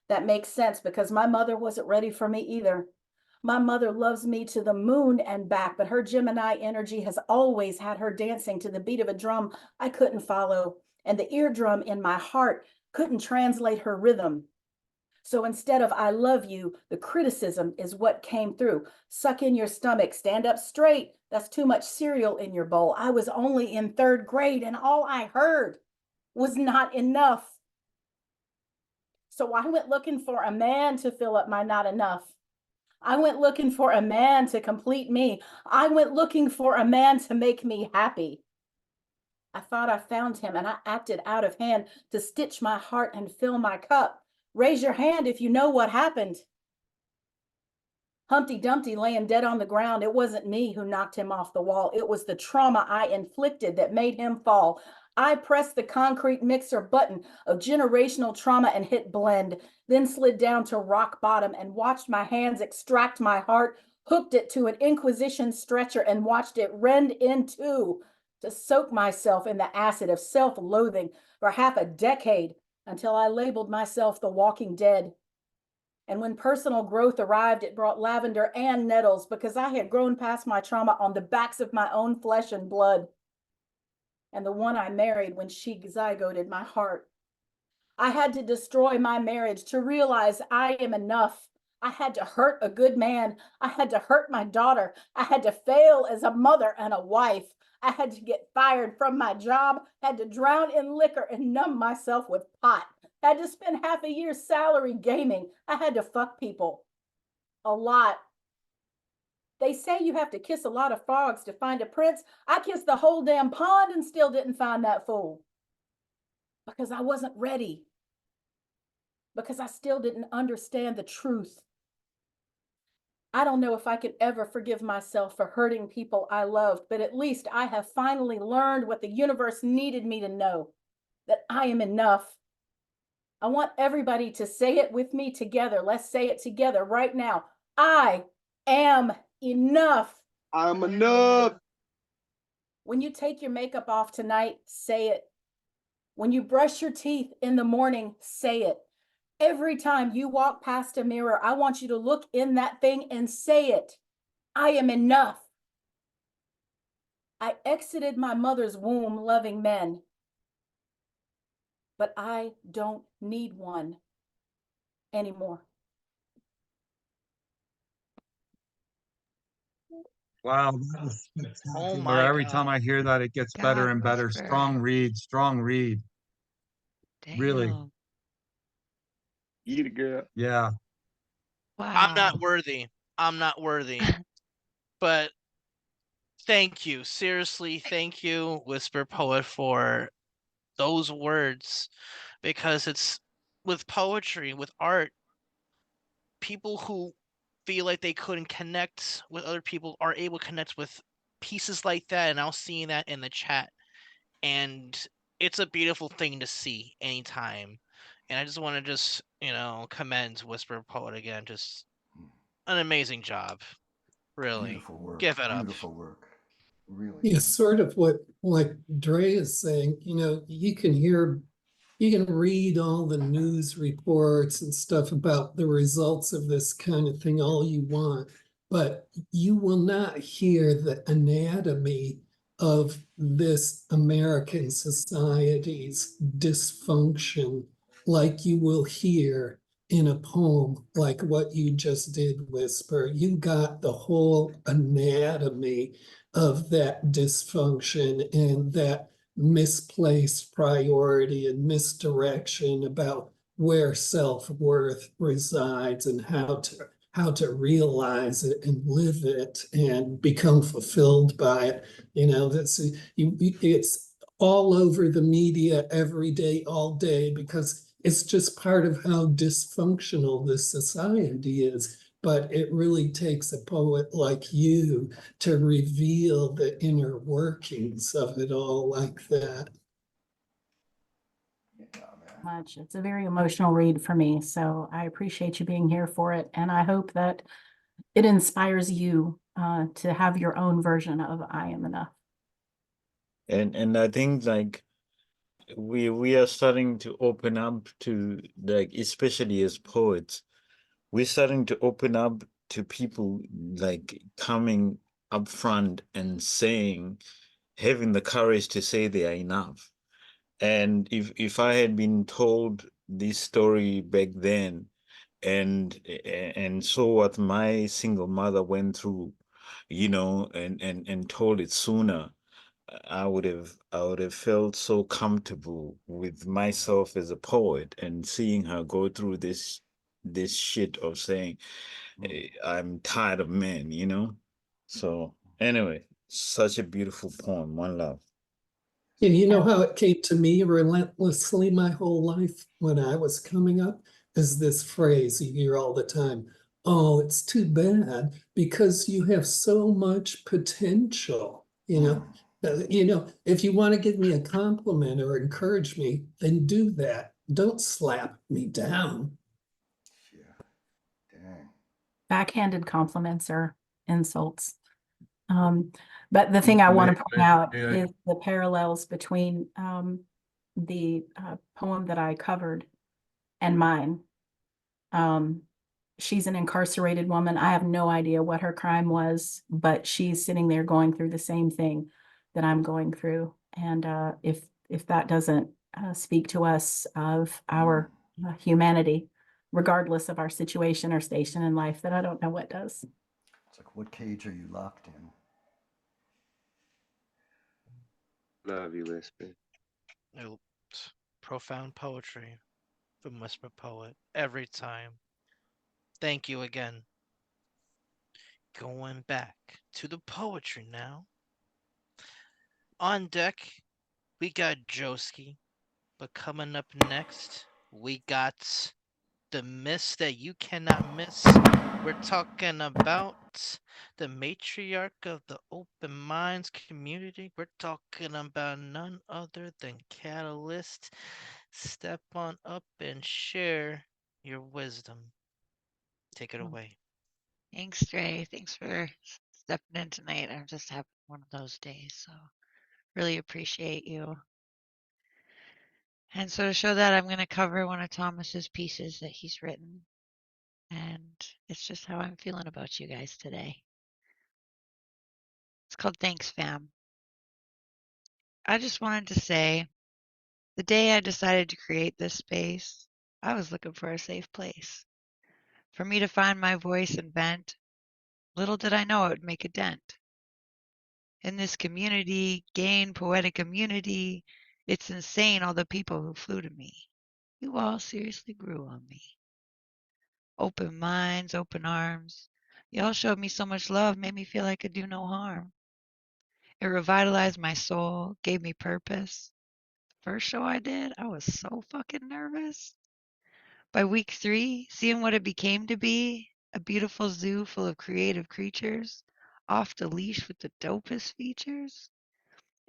That makes sense because my mother wasn't ready for me either. My mother loves me to the moon and back, but her Gemini energy has always had her dancing to the beat of a drum I couldn't follow, and the eardrum in my heart couldn't translate her rhythm. So instead of I love you, the criticism is what came through. Suck in your stomach, stand up straight. That's too much cereal in your bowl. I was only in 3rd grade and all I heard was not enough. So I went looking for a man to fill up my not enough. I went looking for a man to complete me. I went looking for a man to make me happy. I thought I found him and I acted out of hand to stitch my heart and fill my cup. Raise your hand if you know what happened. Humpty Dumpty laying dead on the ground. It wasn't me who knocked him off the wall. It was the trauma I inflicted that made him fall. I pressed the concrete mixer button of generational trauma and hit blend, then slid down to rock bottom and watched my hands extract my heart, hooked it to an Inquisition stretcher and watched it rend in two to soak myself in the acid of self-loathing for half a decade until I labeled myself the Walking Dead. And when personal growth arrived, it brought lavender and nettles because I had grown past my trauma on the backs of my own flesh and blood. And the one I married when she zygoted my heart. I had to destroy my marriage to realize I am enough. I had to hurt a good man. I had to hurt my daughter. I had to fail as a mother and a wife. I had to get fired from my job, had to drown in liquor and numb myself with pot. Had to spend half a year's salary gaming. I had to fuck people. A lot. They say you have to kiss a lot of frogs to find a prince. I kissed the whole damn pond and still didn't find that fool. Because I wasn't ready. Because I still didn't understand the truth. I don't know if I could ever forgive myself for hurting people I loved, but at least I have finally learned what the universe needed me to know, that I am enough. I want everybody to say it with me together. Let's say it together right now. I am enough. I'm enough. When you take your makeup off tonight, say it. When you brush your teeth in the morning, say it. Every time you walk past a mirror, I want you to look in that thing and say it. I am enough. I exited my mother's womb loving men, but I don't need one anymore. Wow, that was spectacular. my Every time I God. hear that, it gets better God, and better. Whisper. Strong read, strong read. Really? Damn. Eat it, girl. Yeah. I'm not Wow. worthy. I'm not worthy. But thank you. Seriously, thank you, Whisper Poet, for those words. Because it's with poetry, with art, people who feel like they couldn't connect with other people are able to connect with pieces like that. And I was seeing that in the chat. And it's a beautiful thing to see anytime. And I just want to just, commend Whisper Poet again. Just an amazing job. Really. Beautiful work. Give it up. Beautiful work. Really. Yeah, sort of what like Dre is saying, you can read all the news reports and stuff about the results of this kind of thing all you want, but you will not hear the anatomy of this American society's dysfunction like you will hear in a poem like what you just did, Whisper. You got the whole anatomy of that dysfunction and that misplaced priority and misdirection about where self-worth resides and how to realize it and live it and become fulfilled by it. It's all over the media every day, all day, because it's just part of how dysfunctional this society is. But it really takes a poet like you to reveal the inner workings of it all like that. Much. It's a very emotional read for me, so I appreciate you being here for it, and I hope that it inspires you to have your own version of I Am Enough. And I think like we are starting to open up to, like, especially as poets, we're starting to open up to people like coming up front and saying, having the courage to say they are enough. And if I had been told this story back then and saw what my single mother went through, and told it sooner, I would have felt so comfortable with myself as a poet, and seeing her go through this shit of saying, I'm tired of men. So anyway, such a beautiful poem. One love. And you know how it came to me relentlessly my whole life when I was coming up? Is this phrase you hear all the time. Oh, it's too bad because you have so much potential. If you want to give me a compliment or encourage me, then do that. Don't slap me down. Yeah. Dang. Backhanded compliments are insults. But the thing I want to point out is the parallels between the poem that I covered and mine. She's an incarcerated woman. I have no idea what her crime was, but she's sitting there going through the same thing that I'm going through. And if that doesn't speak to us of our humanity, regardless of our situation or station in life, then I don't know what does. It's like, what cage are you locked in? Love you, Whisper. Profound poetry from Whisper Poet every time. Thank you again. Going back to the poetry now. On deck, we got Joeski, but coming up next, we got the miss that you cannot miss. We're talking about the matriarch of the OpenMinds community. We're talking about none other than KataLyst. Step on up and share your wisdom. Take it away. Thanks, Dre. Thanks for stepping in tonight. I'm just having one of those days, so really appreciate you. And so to show that, I'm going to cover one of Thomas's pieces that he's written. And it's just how I'm feeling about you guys today. It's called Thanks, Fam. I just wanted to say, the day I decided to create this space, I was looking for a safe place. For me to find my voice and vent, little did I know it would make a dent. In this community, gain poetic immunity, it's insane all the people who flew to me. You all seriously grew on me. Open minds, open arms. Y'all showed me so much love, made me feel I could do no harm. It revitalized my soul, gave me purpose. First show I did, I was so fucking nervous. By week 3, seeing what it became to be, a beautiful zoo full of creative creatures, off the leash with the dopest features.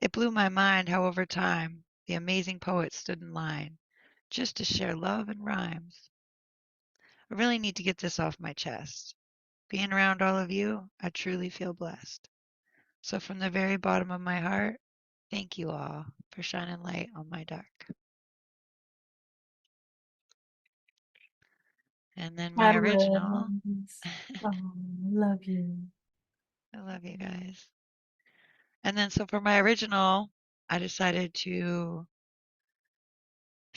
It blew my mind how over time, the amazing poets stood in line, just to share love and rhymes. I really need to get this off my chest. Being around all of you, I truly feel blessed. So from the very bottom of my heart, thank you all for shining light on my dark. And then my original. Love you. I love you guys. And then so for my original, I decided to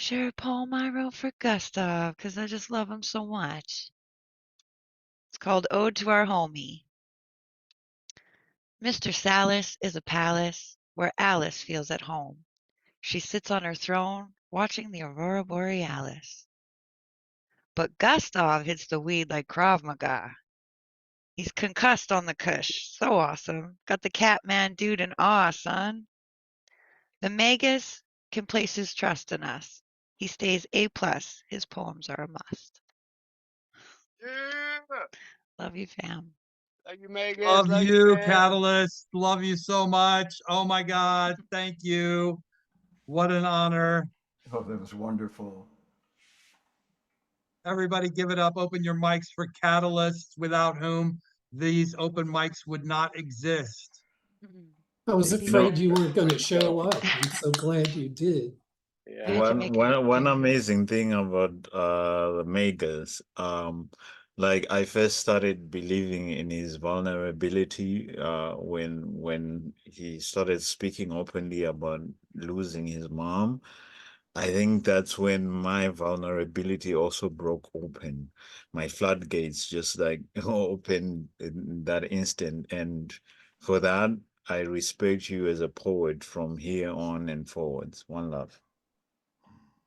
share a poem I wrote for Gustav because I just love him so much. It's called Ode to Our Homie. Mr. Salis is a palace where Alice feels at home. She sits on her throne watching the aurora borealis. But Gustav hits the weed like Krav Maga. He's concussed on the kush. So awesome. Got the Catman dude in awe, son. The Magus can place his trust in us. He stays A+. His poems are a must. Yeah. Love you, fam. Thank you, Megan. Love Love you, man. KataLyst. Love you so much. Oh my God. Thank you. What an honor. Oh, that was wonderful. Everybody give it up. Open your mics for KataLyst, without whom these open mics would not exist. I was Maybe afraid better. you weren't going to show up. I'm so glad you did. Yeah. I had to make it One clear. amazing thing about the Magus, like I first started believing in his vulnerability when he started speaking openly about losing his mom. I think that's when my vulnerability also broke open. My floodgates just like opened in that instant. And for that, I respect you as a poet from here on and forwards. One love.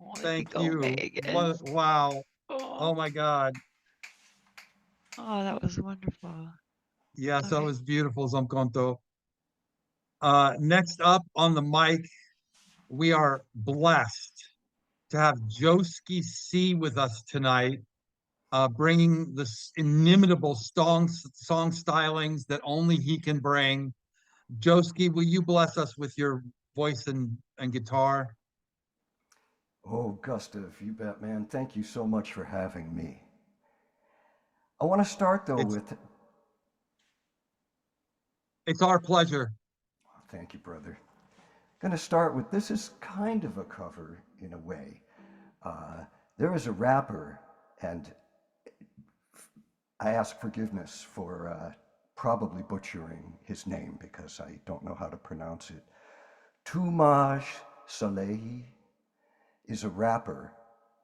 Oh, there you Thank go, you. Megan. Wow. Oh, Oh my God. that was wonderful. Yes, that Okay. was beautiful, Zomkhonto. Next up on the mic, we are blessed to have Joeski Sea with us tonight, bringing the inimitable song stylings that only he can bring. Joeski, will you bless us with your voice and guitar? Oh, Gustav, you bet, man. Thank you so much for having me. I want to start, though, It's with... it's our pleasure. Thank you, brother. Going to start with, this is kind of a cover in a way. There is a rapper, and I ask forgiveness for probably butchering his name because I don't know how to pronounce it. Toomaj Salehi is a rapper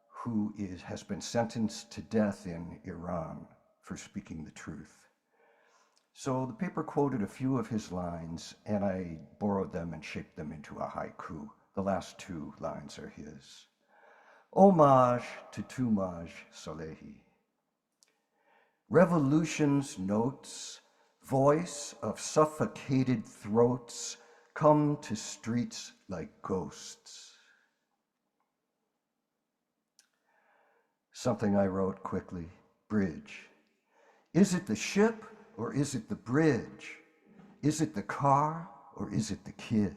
who has been sentenced to death in Iran for speaking the truth. So the paper quoted a few of his lines, and I borrowed them and shaped them into a haiku. The last two lines are his. Homage to Toomaj Salehi. Revolution's notes, voice of suffocated throats, come to streets like ghosts. Something I wrote quickly, bridge. Is it the ship or is it the bridge? Is it the car or is it the kid?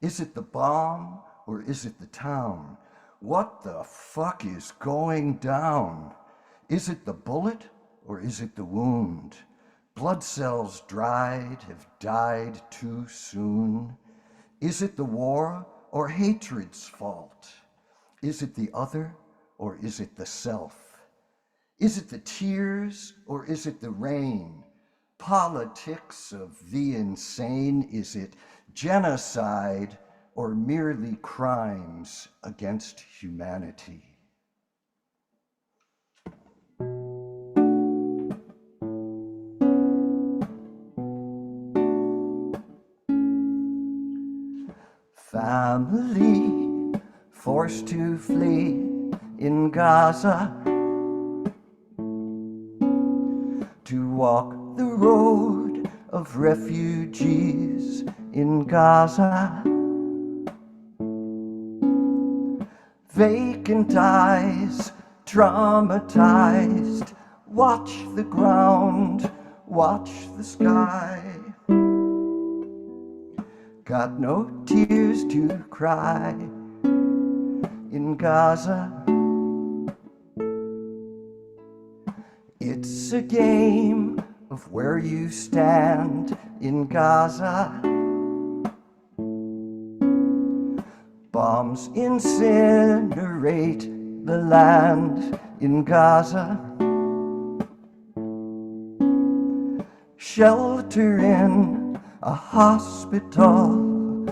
Is it the bomb or is it the town? What the fuck is going down? Is it the bullet or is it the wound? Blood cells dried have died too soon. Is it the war or hatred's fault? Is it the other or is it the self? Is it the tears or is it the rain? Politics of the insane? Is it genocide or merely crimes against humanity? Family forced to flee in Gaza, to walk the road of refugees in Gaza. Vacant eyes, traumatized, watch the ground, watch the sky. Got no tears to cry in Gaza. It's a game of where you stand in Gaza. Bombs incinerate the land in Gaza. Shelter in a hospital,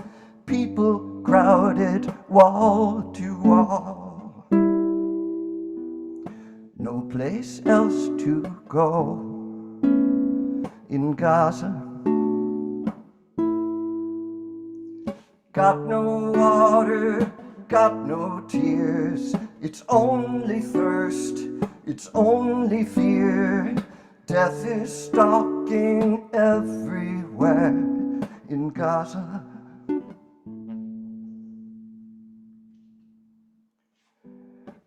people crowded wall to wall. No place else to go in Gaza. Got no water, got no tears. It's only thirst, it's only fear. Death is stalking everywhere in Gaza.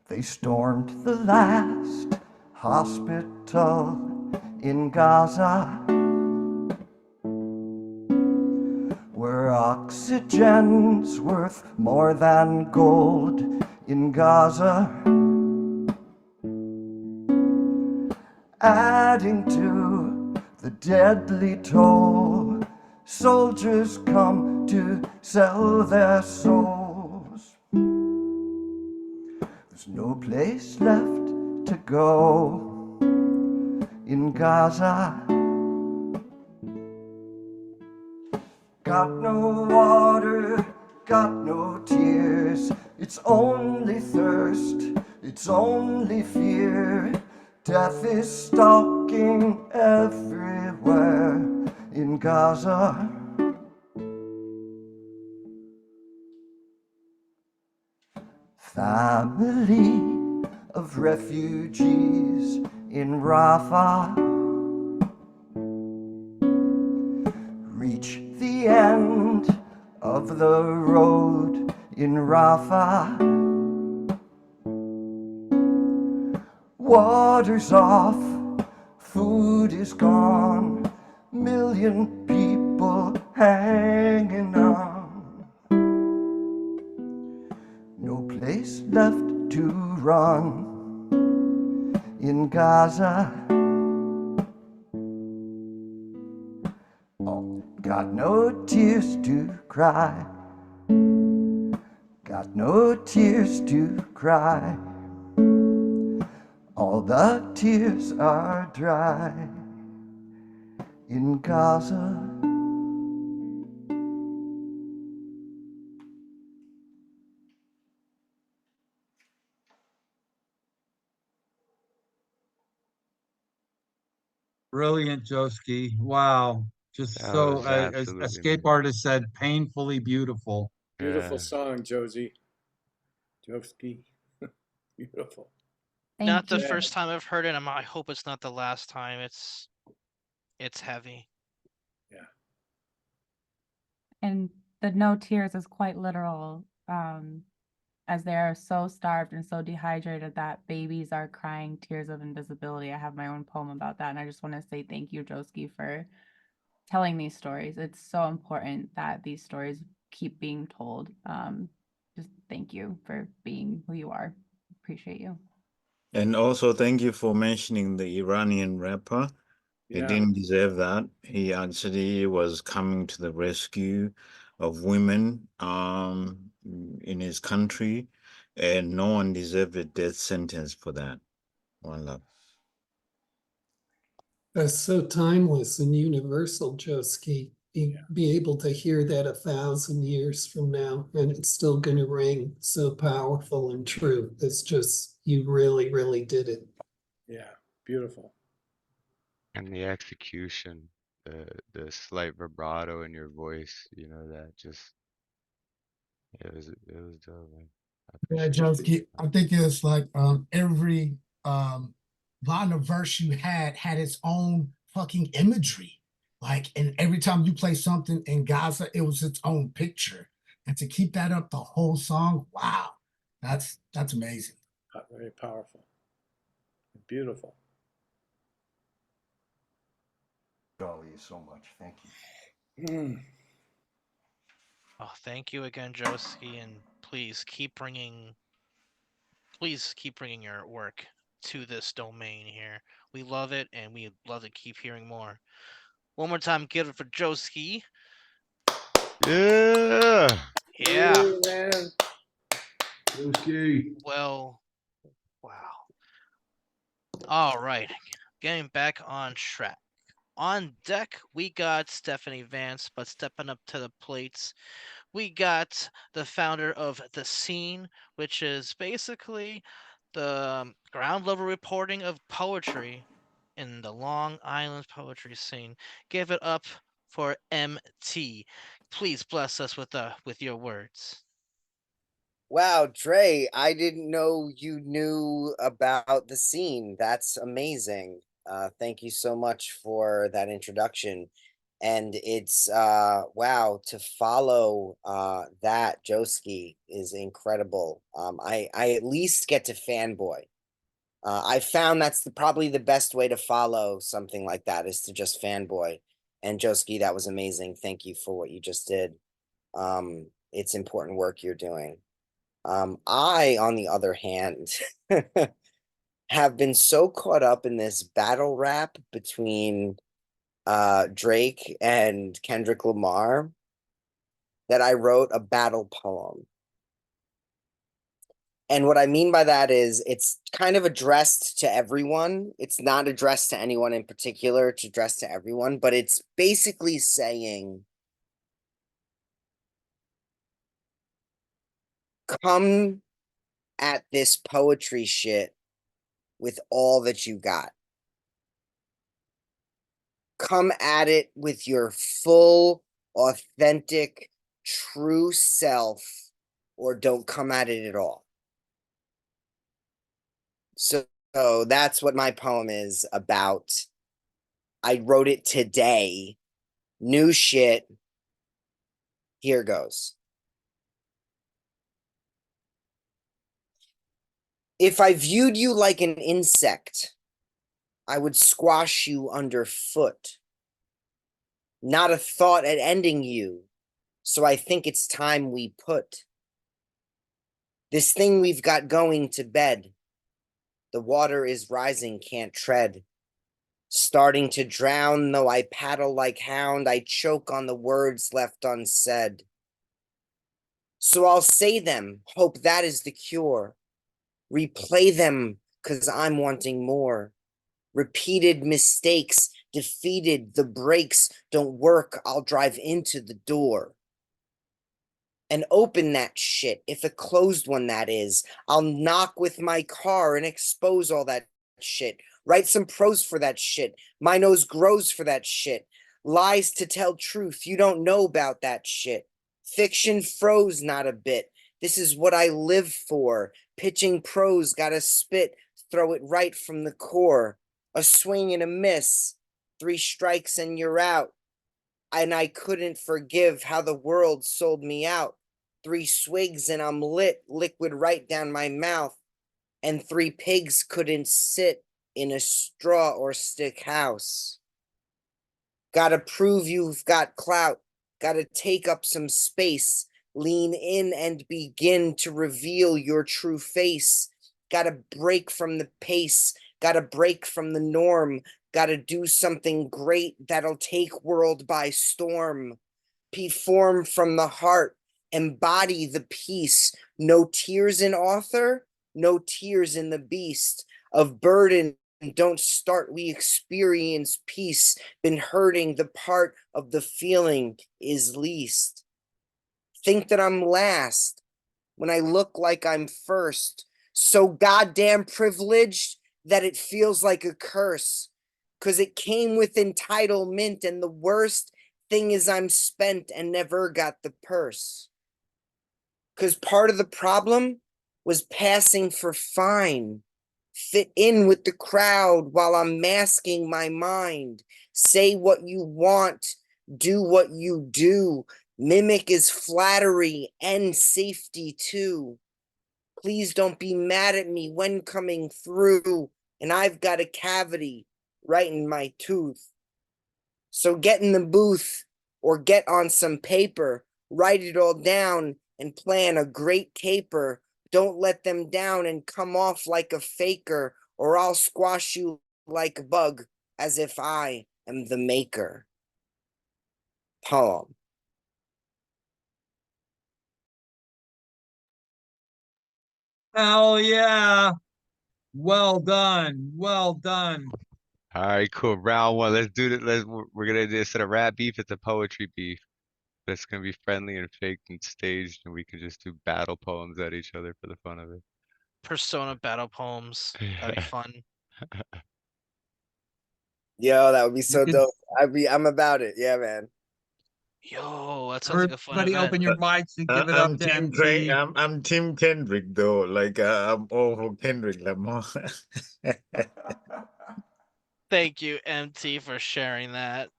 They stormed the last hospital in Gaza, where oxygen's worth more than gold in Gaza, adding to the deadly toll. Soldiers come to sell their souls. There's no place left to go in Gaza. Got no water, got no tears. It's only thirst, it's only fear. Death is stalking everywhere in Gaza. Family of refugees in Rafah reach the end of the road in Rafah. Water's off, food is gone, million people hanging on. No place left to run in Gaza. Oh, got no tears to cry, got no tears to cry. All the tears are dry in Gaza. Brilliant, Joeski. Wow. Just That so, was as absolutely Escape amazing. Artist said, painfully beautiful. Beautiful Yeah. song, Josie. Joeski. Beautiful. Not Thank the you. Yeah. first time I've heard it. I hope it's not the last time. It's heavy. Yeah. And the no tears is quite literal, as they are so starved and so dehydrated that babies are crying tears of invisibility. I have my own poem about that, and I just want to say thank you, Joeski, for telling these stories. It's so important that these stories keep being told. Just thank you for being who you are. Appreciate you. And also thank you for mentioning the Iranian rapper. He Yeah. didn't deserve that. He actually was coming to the rescue of women in his country, and no one deserved a death sentence for that. One love. That's so timeless and universal, Joeski. Be able to hear that 1,000 years from now, and it's still going to ring so powerful and true. It's just, you really, really did it. Yeah. Beautiful. And the execution, the slight vibrato in your voice, you know, that just it was dope, man. I Yeah, appreciate Joeski, it. I think it's like every line of verse you had its own fucking imagery. Like, and every time you play something in Gaza, it was its own picture. And to keep that up the whole song, wow, that's amazing. Very powerful. Beautiful. All you so much. Thank you. Mm. Oh, thank you again, Joeski, and please keep bringing your work to this domain here. We love it, and we love to keep hearing more. One more time, give it for Joeski. Yeah. Yeah. Man. Well, wow. All right, getting back on track. On deck, we got Stephanie Vance, but stepping up to the plates, we got the founder of The Scene, which is basically the ground level reporting of poetry in the Long Island poetry scene. Give it up for MT. Please bless us with your words. Wow, Dre, I didn't know you knew about The Scene. That's amazing. Thank you so much for that introduction. And it's wow, to follow that Joeski is incredible. I at least get to fanboy. I found that's probably the best way to follow something like that is to just fanboy. And Joeski, that was amazing. Thank you for what you just did. It's important work you're doing. I, on the other hand, have been so caught up in this battle rap between Drake and Kendrick Lamar that I wrote a battle poem. And what I mean by that is it's kind of addressed to everyone. It's not addressed to anyone in particular, it's addressed to everyone, but it's basically saying, come at this poetry shit with all that you got. Come at it with your full, authentic, true self, or don't come at it at all. So that's what my poem is about. I wrote it today. New shit. Here goes. If I viewed you like an insect, I would squash you underfoot. Not a thought at ending you, so I think it's time we put this thing we've got going to bed. The water is rising, can't tread. Starting to drown, though I paddle like hound, I choke on the words left unsaid. So I'll say them, hope that is the cure. Replay them, 'cause I'm wanting more. Repeated mistakes, defeated, the brakes don't work, I'll drive into the door. And open that shit, if a closed one that is. I'll knock with my car and expose all that shit. Write some prose for that shit. My nose grows for that shit. Lies to tell truth, you don't know about that shit. Fiction froze not a bit. This is what I live for. Pitching prose, gotta spit, throw it right from the core. A swing and a miss. 3 strikes and you're out. And I couldn't forgive how the world sold me out. 3 swigs and I'm lit, liquid right down my mouth. And 3 pigs couldn't sit in a straw or stick house. Gotta prove you've got clout. Gotta take up some space. Lean in and begin to reveal your true face. Gotta break from the pace. Gotta break from the norm. Gotta do something great that'll take world by storm. Perform from the heart. Embody the peace. No tears in author, no tears in the beast. Of burden, don't start, we experience peace. Been hurting, the part of the feeling is least. Think that I'm last when I look like I'm first. So goddamn privileged that it feels like a curse. 'Cause it came with entitlement, and the worst thing is I'm spent and never got the purse. 'Cause part of the problem was passing for fine. Fit in with the crowd while I'm masking my mind. Say what you want, do what you do. Mimic is flattery and safety too. Please don't be mad at me when coming through, and I've got a cavity right in my tooth. So get in the booth or get on some paper, write it all down and plan a great caper. Don't let them down and come off like a faker, or I'll squash you like a bug as if I am the maker. Poem. Hell yeah. Well done. Well done. All right, cool. Round one. Let's do it. We're gonna do, instead of rap beef, it's a poetry beef. But it's gonna be friendly and faked and staged, and we can just do battle poems at each other for the fun of it. Persona battle poems. That'd be fun. Yo, that would be You so could, dope. I'm about it. Yeah, man. Yo, that sounds like a fun everybody event. open your mics and give it up I'm to Team Craig. MC. I'm Team Kendrick though. Like I'm all for Kendrick Lamar. Thank you, MT, for sharing that.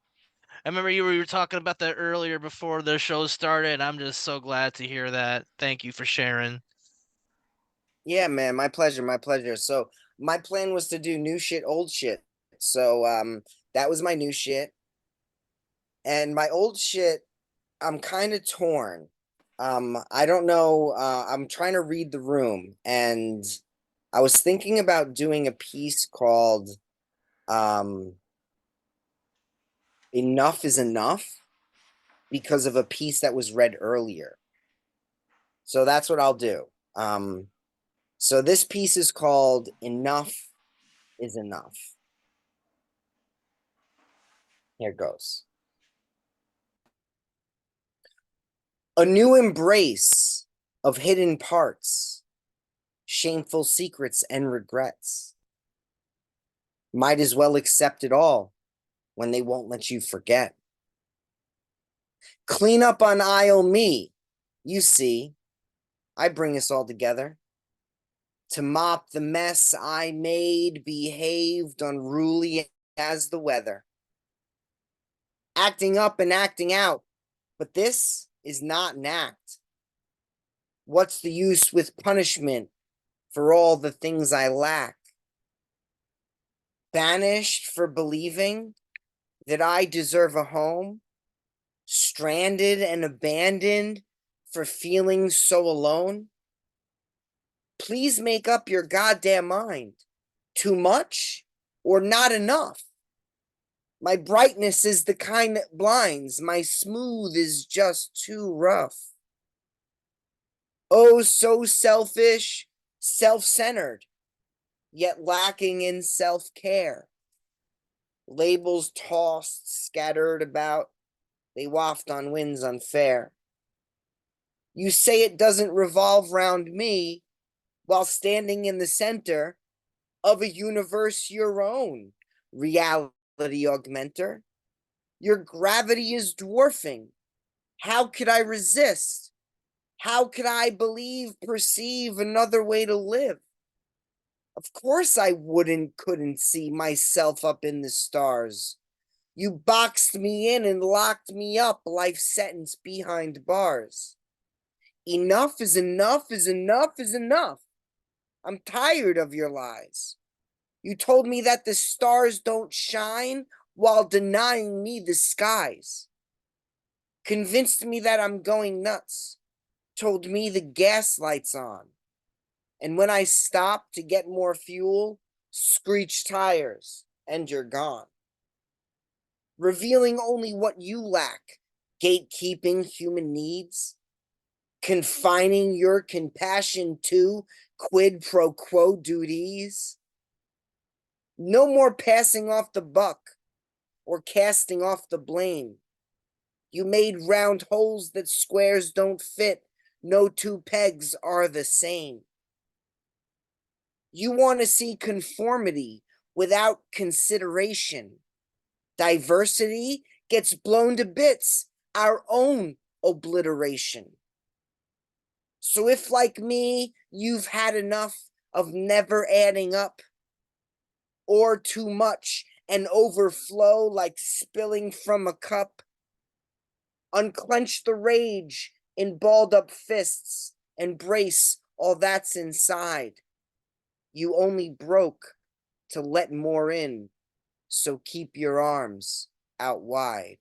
I remember you were talking about that earlier before the show started. I'm just so glad to hear that. Thank you for sharing. Yeah, man, my pleasure, my pleasure. So my plan was to do new shit, old shit. So that was my new shit. And my old shit, I'm kind of torn. I don't know. I'm trying to read the room, and I was thinking about doing a piece called Enough is Enough because of a piece that was read earlier. So that's what I'll do. So this piece is called Enough is Enough. Here goes. A new embrace of hidden parts, shameful secrets and regrets. Might as well accept it all when they won't let you forget. Clean up on aisle me. You see, I bring us all together to mop the mess I made, behaved unruly as the weather. Acting up and acting out, but this is not an act. What's the use with punishment for all the things I lack? Banished for believing that I deserve a home, stranded and abandoned for feeling so alone? Please make up your goddamn mind. Too much or not enough? My brightness is the kind that blinds. My smooth is just too rough. Oh, so selfish, self-centered, yet lacking in self-care. Labels tossed, scattered about, they waft on winds unfair. You say it doesn't revolve round me while standing in the center of a universe your own, reality augmenter. Your gravity is dwarfing. How could I resist? How could I believe, perceive another way to live? Of course I couldn't see myself up in the stars. You boxed me in and locked me up, life sentence behind bars. Enough is enough is enough is enough. I'm tired of your lies. You told me that the stars don't shine while denying me the skies. Convinced me that I'm going nuts. Told me the gas light's on. And when I stop to get more fuel, screech tires and you're gone. Revealing only what you lack, gatekeeping human needs, confining your compassion to quid pro quo duties. No more passing off the buck or casting off the blame. You made round holes that squares don't fit. No two pegs are the same. You want to see conformity without consideration. Diversity gets blown to bits, our own obliteration. So if, like me, you've had enough of never adding up, or too much and overflow like spilling from a cup, unclench the rage in balled up fists and brace all that's inside. You only broke to let more in, so keep your arms out wide.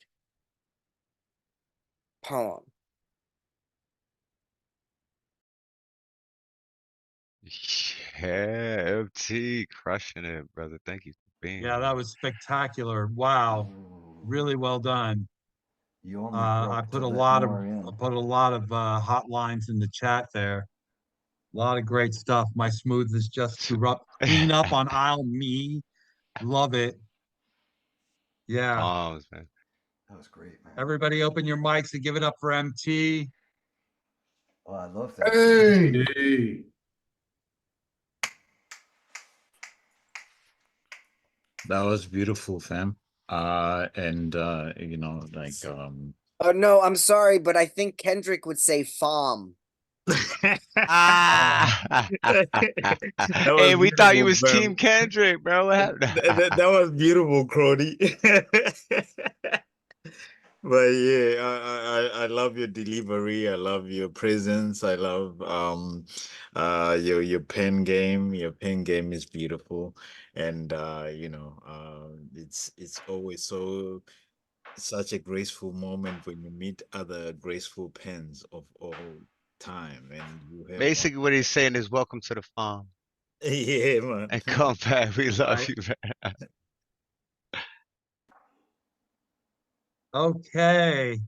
Poem. Yeah, MT crushing it, brother. Thank you for being Yeah, here. that was spectacular. Wow. Really well done. You only I broke put to a let lot of more in. hotlines in the chat there. A lot of great stuff. My smooth is just too rough. Clean up on aisle me. Love it. Yeah. Palms, man. That was great, man. Everybody open your mics and give it up for MT. Oh, I love that. Hey, Hey. That was beautiful, fam. And you know, like Oh no, I'm sorry, but I think Kendrick would say "fom." Ah, that was Hey, we thought you beautiful, was fam. Team Kendrick, bro. What happened? That was beautiful, Crody. But yeah, I love your delivery. I love your presence. I love your pen game. Your pen game is beautiful, and you know, it's always such a graceful moment when you meet other graceful pens of all time, and you have one. Basically, what he's saying is, welcome to the farm. Yeah, man. And come back. We love Right. you, man. Okay.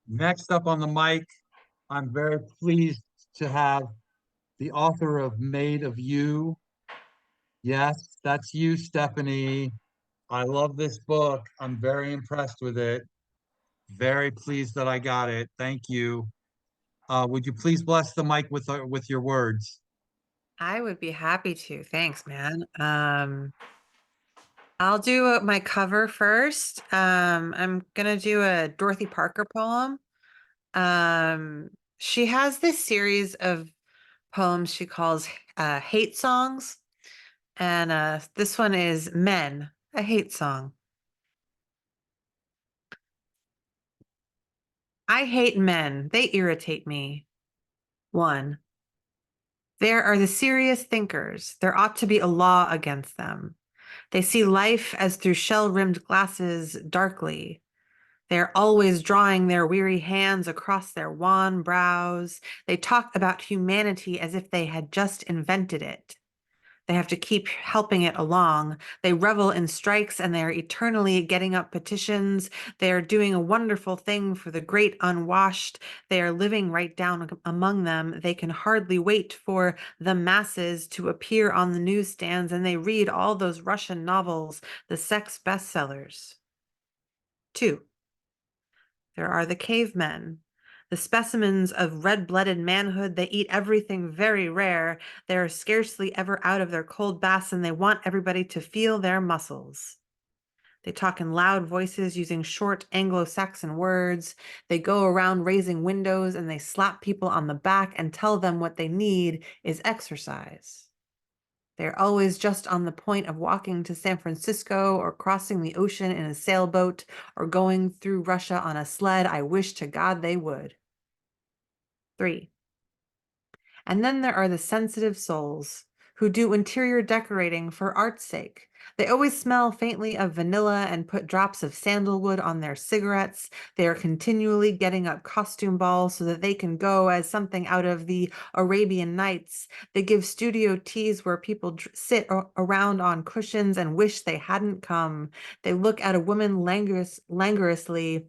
Next up on the mic, I'm very pleased to have the author of Made of You. Yes, that's you, Stephanie. I love this book. I'm very impressed with it. Very pleased that I got it. Thank you. Would you please bless the mic with your words? I would be happy to. Thanks, man. I'll do my cover first. I'm gonna do a Dorothy Parker poem. She has this series of poems she calls hate songs, and this one is Men, a hate song. I hate men. They irritate me. 1. There are the serious thinkers. There ought to be a law against them. They see life as through shell-rimmed glasses darkly. They are always drawing their weary hands across their wan brows. They talk about humanity as if they had just invented it. They have to keep helping it along. They revel in strikes and they are eternally getting up petitions. They are doing a wonderful thing for the great unwashed. They are living right down among them. They can hardly wait for the masses to appear on the newsstands, and they read all those Russian novels, the sex bestsellers. 2. There are the cavemen, the specimens of red-blooded manhood. They eat everything very rare. They are scarcely ever out of their cold baths, and they want everybody to feel their muscles. They talk in loud voices using short Anglo-Saxon words. They go around raising windows, and they slap people on the back and tell them what they need is exercise. They're always just on the point of walking to San Francisco or crossing the ocean in a sailboat or going through Russia on a sled. I wish to God they would. 3. And then there are the sensitive souls who do interior decorating for art's sake. They always smell faintly of vanilla and put drops of sandalwood on their cigarettes. They are continually getting up costume balls so that they can go as something out of the Arabian Nights. They give studio teas where people sit around on cushions and wish they hadn't come. They look at a woman languorously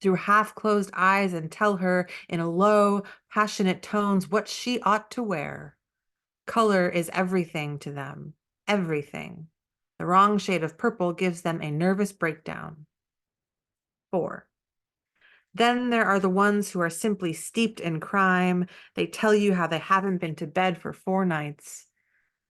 through half-closed eyes and tell her in a low, passionate tones what she ought to wear. Color is everything to them, everything. The wrong shade of purple gives them a nervous breakdown. 4. Then there are the ones who are simply steeped in crime. They tell you how they haven't been to bed for 4 nights.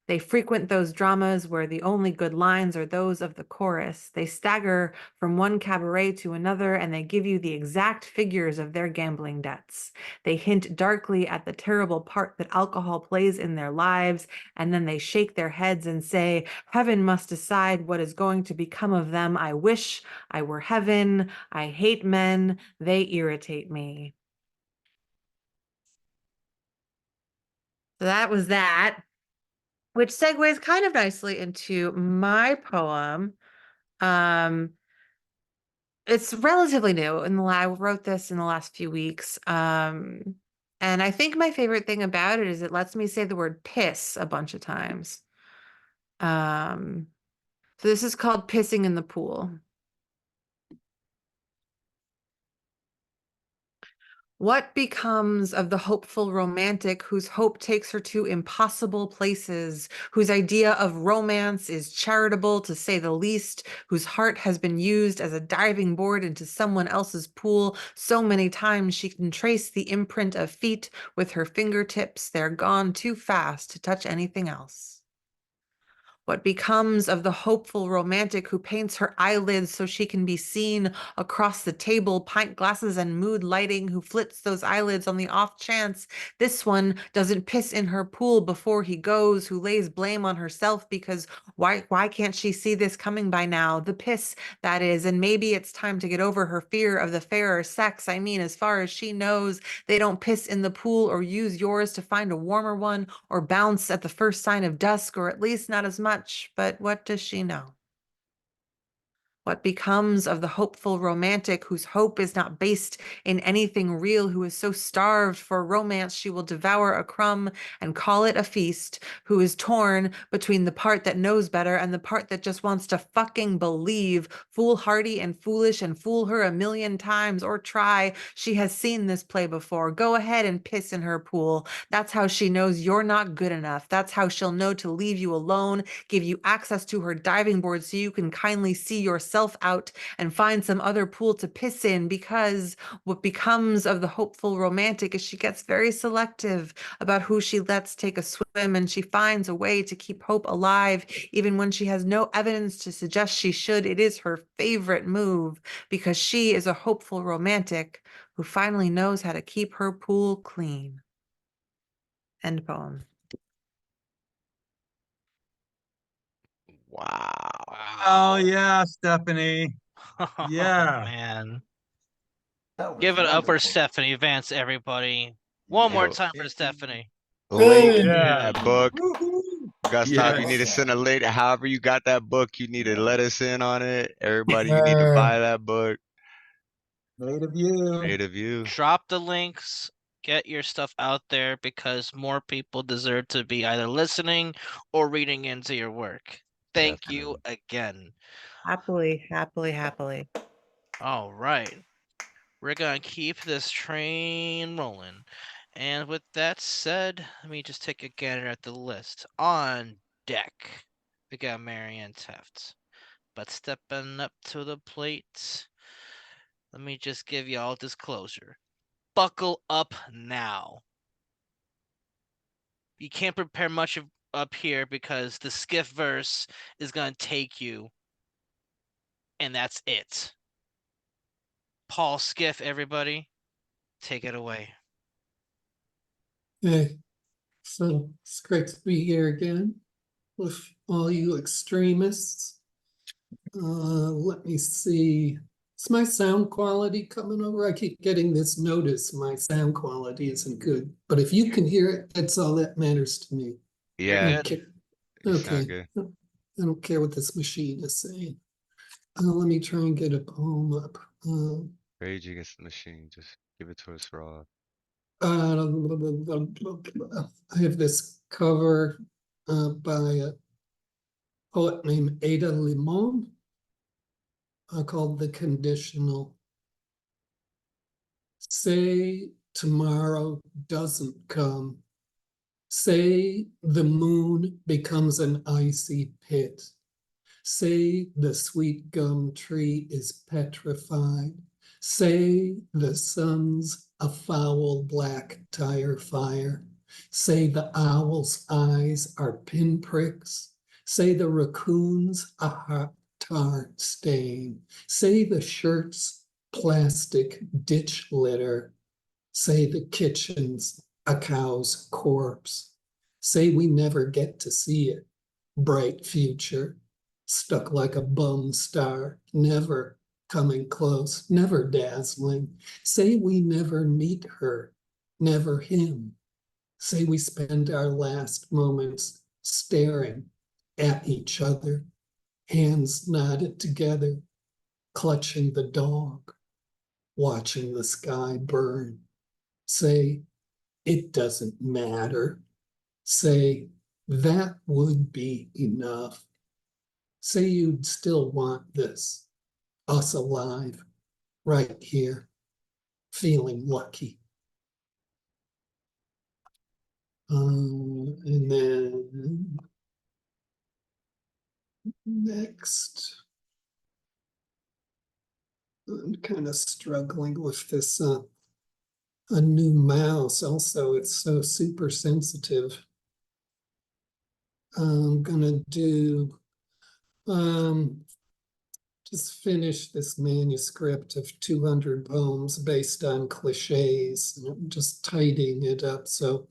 They frequent those dramas where the only good lines are those of the chorus. They stagger from one cabaret to another, and they give you the exact figures of their gambling debts. They hint darkly at the terrible part that alcohol plays in their lives, and then they shake their heads and say, heaven must decide what is going to become of them. I wish I were heaven. I hate men. They irritate me. So that was that, which segues kind of nicely into my poem. It's relatively new. I wrote this in the last few weeks. And I think my favorite thing about it is it lets me say the word piss a bunch of times. So this is called Pissing in the Pool. What becomes of the hopeful romantic whose hope takes her to impossible places, whose idea of romance is charitable to say the least, whose heart has been used as a diving board into someone else's pool so many times she can trace the imprint of feet with her fingertips? They're gone too fast to touch anything else. What becomes of the hopeful romantic who paints her eyelids so she can be seen across the table, pint glasses and mood lighting, who flits those eyelids on the off chance this one doesn't piss in her pool before he goes, who lays blame on herself because why can't she see this coming by now? The piss, that is, and maybe it's time to get over her fear of the fairer sex. I mean, as far as she knows, they don't piss in the pool or use yours to find a warmer one or bounce at the first sign of dusk, or at least not as much. But what does she know? What becomes of the hopeful romantic whose hope is not based in anything real, who is so starved for romance she will devour a crumb and call it a feast, who is torn between the part that knows better and the part that just wants to fucking believe, foolhardy and foolish, and fool her a million times, or try? She has seen this play before. Go ahead and piss in her pool. That's how she knows you're not good enough. That's how she'll know to leave you alone, give you access to her diving board so you can kindly see yourself out and find some other pool to piss in, because what becomes of the hopeful romantic is she gets very selective about who she lets take a swim, and she finds a way to keep hope alive even when she has no evidence to suggest she should. It is her favorite move because she is a hopeful romantic who finally knows how to keep her pool clean. End poem. Wow. Oh yeah, Stephanie. Yeah. Man. That was Give it up for wonderful. Stephanie Vance, everybody. One more Yo, time for Stephanie. link Yeah. that book. Woohoo. Gustav, you need to Yes. send a link. However you got that book, you need to let us in on it. Everybody, you need to buy that book. Made of you. Made of you. Drop the links. Get your stuff out there because more people deserve to be either listening or reading into your work. Thank you again. Happily, happily, happily. All right. We're going to keep this train rolling. And with that said, let me just take a gander at the list. On deck, we got Marianne Tefft. But stepping up to the plate, let me just give y'all disclosure. Buckle up now. You can't prepare much up here because the Skiff verse is going to take you, and that's it. Paul Skiff, everybody, take it away. Hey, so it's great to be here again with all you extremists. Let me see. Is my sound quality coming over? I keep getting this notice. My sound quality isn't good, but if you can hear it, that's all that matters to me. Yeah. Okay. You Okay. sound good. I don't care what this machine is saying. Let me try and get a poem up. Rage Against the Machine. Just give it to us raw. I have this cover by a poet named Ada Limon called The Conditional. Say tomorrow doesn't come. Say the moon becomes an icy pit. Say the sweet gum tree is petrified. Say the sun's a foul black tire fire. Say the owl's eyes are pinpricks. Say the raccoon's a hot tar stain. Say the shirt's plastic ditch litter. Say the kitchen's a cow's corpse. Say we never get to see it. Bright future, stuck like a bum star, never coming close, never dazzling. Say we never meet her, never him. Say we spend our last moments staring at each other, hands knotted together, clutching the dog, watching the sky burn. Say, it doesn't matter. Say, that would be enough. Say you'd still want this, us alive, right here, feeling lucky. And then next, I'm kind of struggling with this a new mouse. Also, it's so super sensitive. I'm gonna do just finish this manuscript of 200 poems based on cliches. I'm just tidying it up. So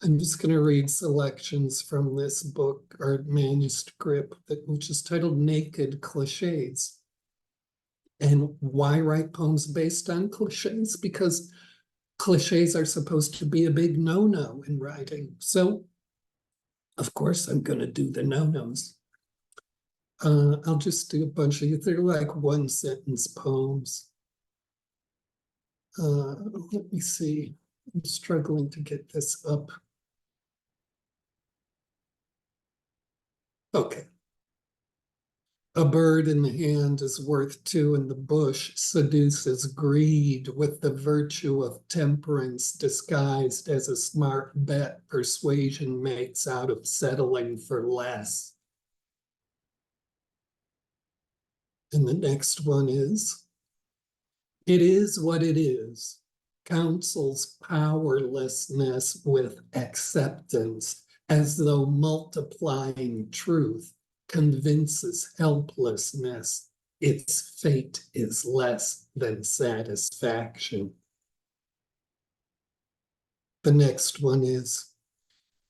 I'm just going to read selections from this book or manuscript, which is titled Naked Cliches. And why write poems based on cliches? Because cliches are supposed to be a big no-no in writing. So, of course, I'm going to do the no-nos. I'll just do a bunch of, they're like one sentence poems. Let me see. I'm struggling to get this up. Okay. A bird in the hand is worth two in the bush, seduces greed with the virtue of temperance disguised as a smart bet persuasion makes out of settling for less. And the next one is, it is what it is, counsels powerlessness with acceptance, as though multiplying truth convinces helplessness its fate is less than satisfaction. The next one is,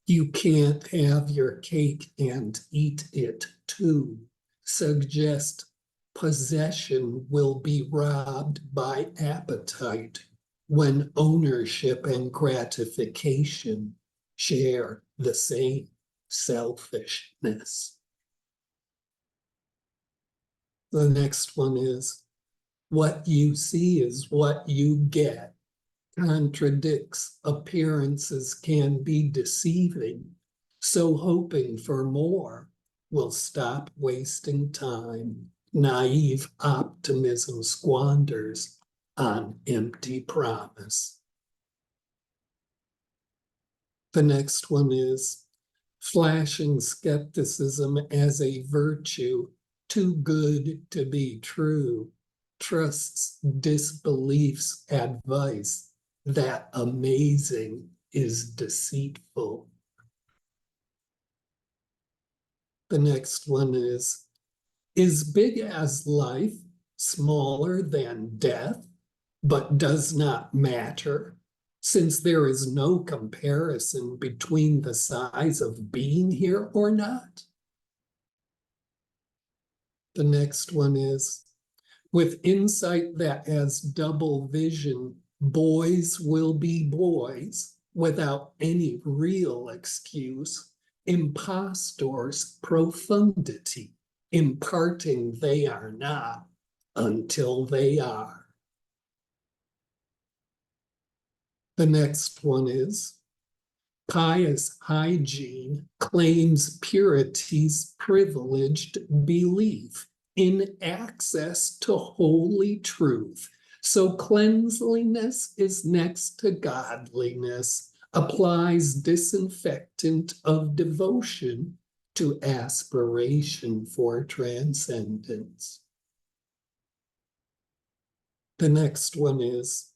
you can't have your cake and eat it too. Suggest possession will be robbed by appetite when ownership and gratification share the same selfishness. The next one is, what you see is what you get. Contradicts appearances can be deceiving, so hoping for more will stop wasting time. Naive optimism squanders on empty promise. The next one is, flashing skepticism as a virtue, too good to be true, trusts disbelief's advice that amazing is deceitful. The next one is big as life, smaller than death, but does not matter, since there is no comparison between the size of being here or not. The next one is, with insight that has double vision, boys will be boys without any real excuse, impostors profundity, imparting they are not until they are. The next one is, pious hygiene claims purity's privileged belief in access to holy truth. So cleanliness is next to godliness, applies disinfectant of devotion to aspiration for transcendence. The next one is,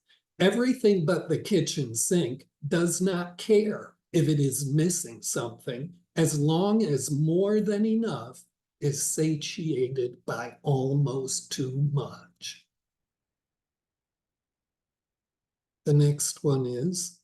everything but the kitchen sink does not care if it is missing something, as long as more than enough is satiated by almost too much. The next one is,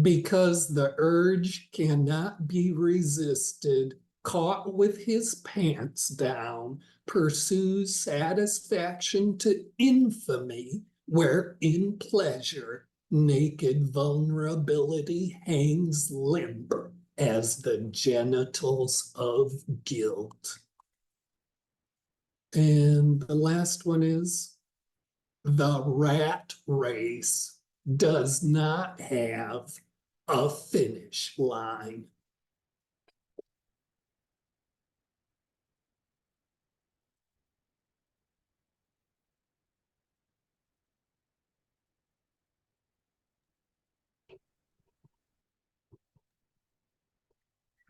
because the urge cannot be resisted, caught with his pants down, pursues satisfaction to infamy, where in pleasure naked vulnerability hangs limp as the genitals of guilt. And the last one is, the rat race does not have a finish line.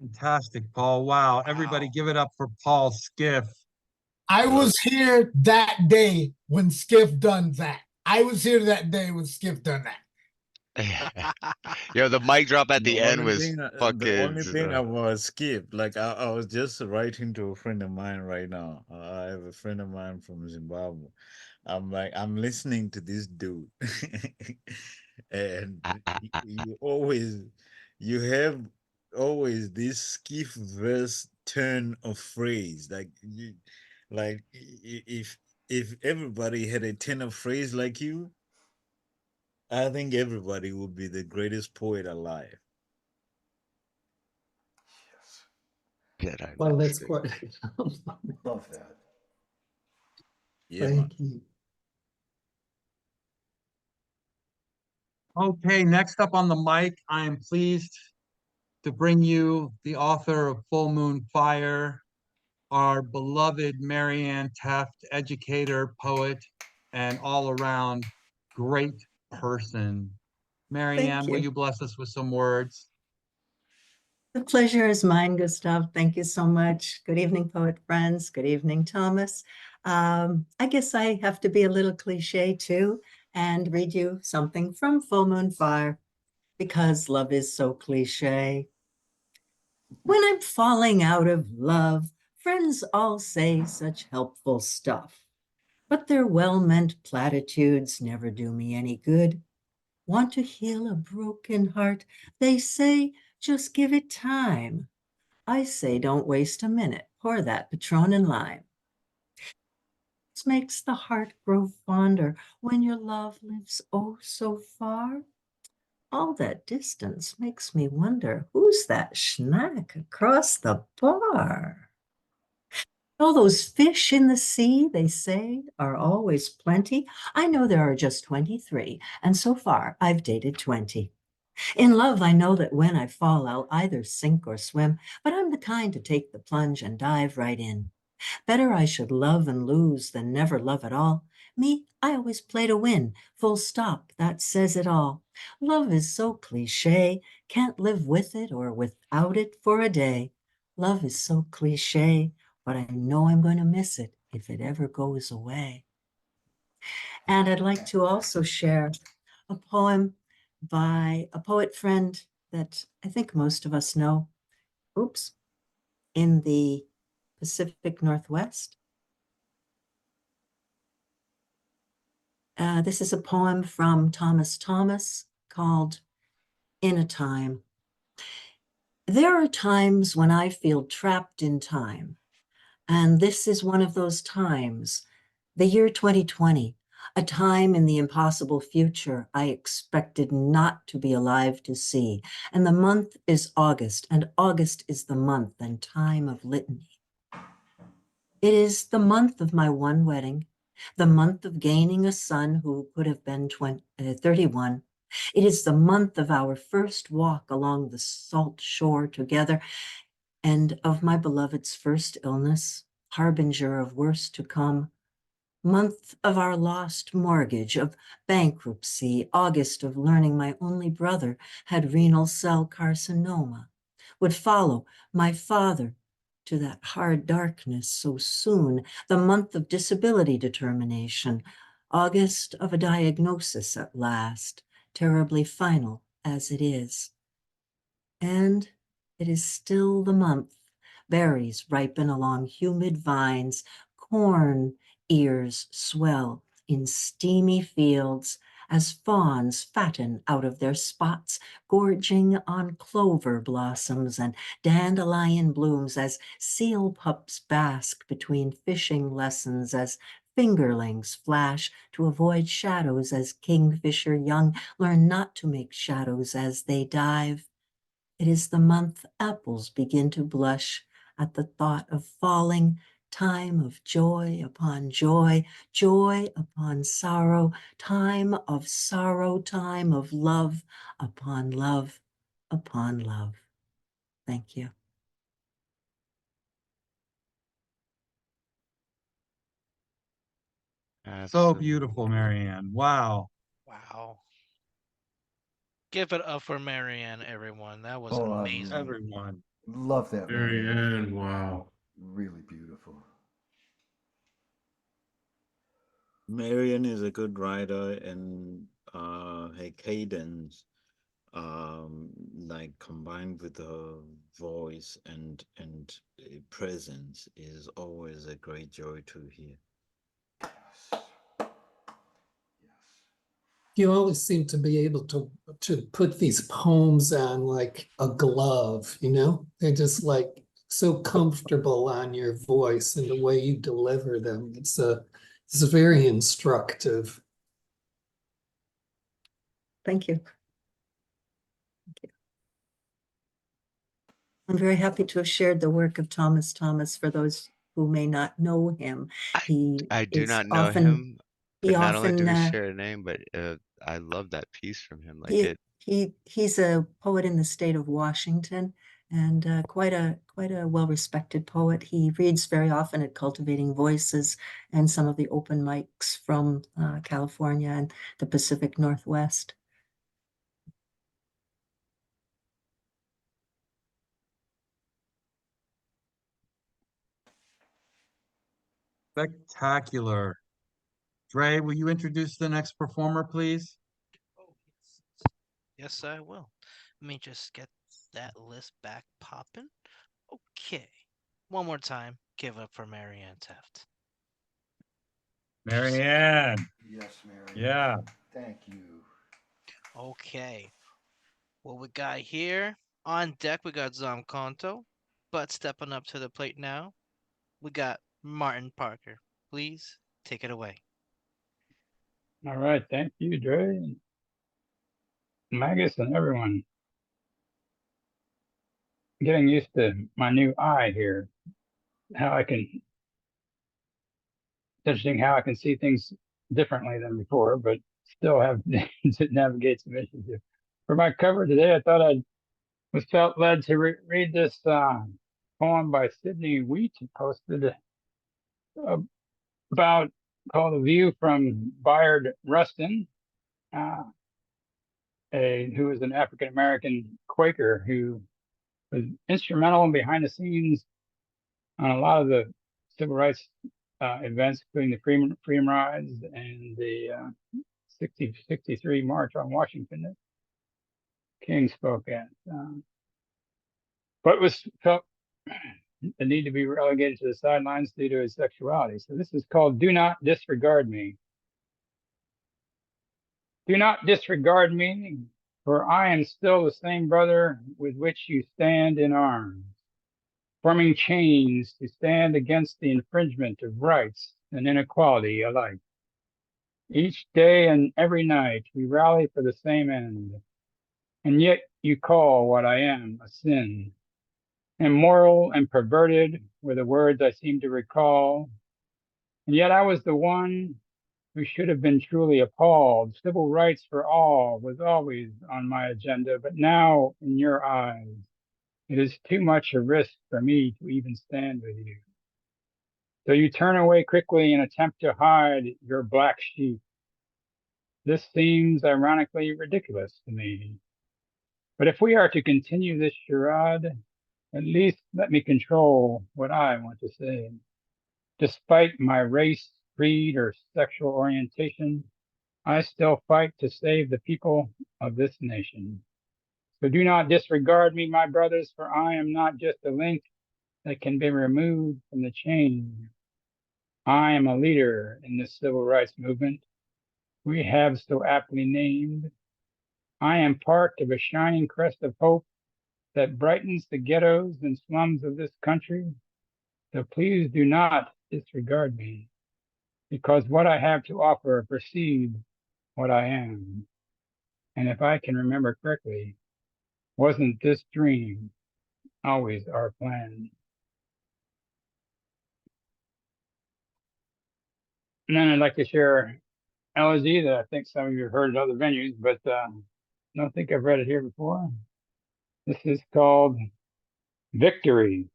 Fantastic, Paul. Wow. Everybody give it up for Paul Skiff. I was here that day when Skiff done that. I was here that day when Skiff done that. Yo, the mic drop at the end only was thing, the fucking. only thing I was skip. Like I was just writing to a friend of mine right now. I have a friend of mine from Zimbabwe. I'm like, I'm listening to this dude, and you have always this skiff verse turn of phrase. If everybody had a turn of phrase like you, I think everybody would be the greatest poet alive. Well, that's quite. Love that. Yeah, man. Thank you. Okay, next up on the mic, I am pleased to bring you the author of Full Moon Fire, our beloved Marianne Tefft, educator, poet, and all around great person. Marianne, will you. you bless us with some words? The pleasure is mine, Gustav. Thank you so much. Good evening, poet friends. Good evening, Thomas. I guess I have to be a little cliche too and read you something from Full Moon Fire because love is so cliche. When I'm falling out of love, friends all say such helpful stuff, but their well-meant platitudes never do me any good. Want to heal a broken heart? They say, just give it time. I say, don't waste a minute. Pour that Patron and lime. It makes the heart grow fonder when your love lives oh so far. All that distance makes me wonder, who's that schnack across the bar? All those fish in the sea, they say, are always plenty. I know there are just 23, and so far I've dated 20. In love, I know that when I fall, I'll either sink or swim, but I'm the kind to take the plunge and dive right in. Better I should love and lose than never love at all. Me, I always play to win. Full stop, that says it all. Love is so cliche, can't live with it or without it for a day. Love is so cliche, but I know I'm going to miss it if it ever goes away. And I'd like to also share a poem by a poet friend that I think most of us know. Oops, in the Pacific Northwest. This is a poem from Thomas Thomas called In a Time. There are times when I feel trapped in time, and this is one of those times, the year 2020, a time in the impossible future I expected not to be alive to see. And the month is August, and August is the month and time of litany. It is the month of my one wedding, the month of gaining a son who could have been 31. It is the month of our first walk along the salt shore together, and of my beloved's first illness, harbinger of worse to come. Month of our lost mortgage, of bankruptcy, August of learning my only brother had renal cell carcinoma, would follow my father to that hard darkness so soon, the month of disability determination, August of a diagnosis at last, terribly final as it is. And it is still the month. Berries ripen along humid vines, corn ears swell in steamy fields as fawns fatten out of their spots, gorging on clover blossoms and dandelion blooms as seal pups bask between fishing lessons, as fingerlings flash to avoid shadows, as kingfisher young learn not to make shadows as they dive. It is the month apples begin to blush at the thought of falling, time of joy upon joy, joy upon sorrow, time of sorrow, time of love upon love upon love. Thank you. So beautiful, Marianne. Wow. Wow. Give it up for Marianne, everyone. That was Oh, amazing. Everyone. Love that, Marianne. Marianne, wow. Really beautiful. Marianne is a good writer, and her cadence, like combined with her voice and presence, is always a great joy to hear. You always seem to be able to put these poems on like a glove, you know? They're just like so comfortable on your voice and the way you deliver them. It's very instructive. Thank you. I'm very happy to have shared the work of Thomas Thomas for those who may not know him. He I do is not know often him, he but not only do often we share a name, but I love that piece from him. Like he he's a poet in the state of Washington, and quite a well-respected poet. He reads very often at Cultivating Voices and some of the open mics from California and the Pacific Northwest. Spectacular. Dre, will you introduce the next performer, please? Oh, yes, I will. Let me just get that list back popping. Okay. One more time, give up for Marianne Tefft. Marianne. Yes, Marianne. Yeah. Thank you. Okay. What we got here on deck, we got Zomkhonto, but stepping up to the plate now, we got Martin Parker. Please take it away. All right, thank you, Dre, and Magus, and everyone. Getting used to my new eye here. It's interesting how I can see things differently than before, but still have to navigate some issues here. For my cover today, I thought I was felt led to read this poem by Sydney Wheat, posted about called "A View from Bayard Rustin," who is an African American Quaker who was instrumental and behind the scenes on a lot of the civil rights events, including the Freedom Rides and the 63 March on Washington that King spoke at. But was felt the need to be relegated to the sidelines due to his sexuality. So this is called "Do Not Disregard Me." Do not disregard me, for I am still the same brother with which you stand in arms, forming chains to stand against the infringement of rights and inequality alike. Each day and every night we rally for the same end, and yet you call what I am a sin. Immoral and perverted were the words I seem to recall, and yet I was the one who should have been truly appalled. Civil rights for all was always on my agenda, but now, in your eyes, it is too much a risk for me to even stand with you. So you turn away quickly and attempt to hide your black sheep. This seems ironically ridiculous to me. But if we are to continue this charade, at least let me control what I want to say. Despite my race, creed, or sexual orientation, I still fight to save the people of this nation. So do not disregard me, my brothers, for I am not just a link that can be removed from the chain. I am a leader in this civil rights movement we have so aptly named. I am part of a shining crest of hope that brightens the ghettos and slums of this country. So please do not disregard me, because what I have to offer precedes what I am. And if I can remember correctly, wasn't this dream always our plan? And then I'd like to share elegy that I think some of you have heard at other venues, but I don't think I've read it here before. This is called Victory.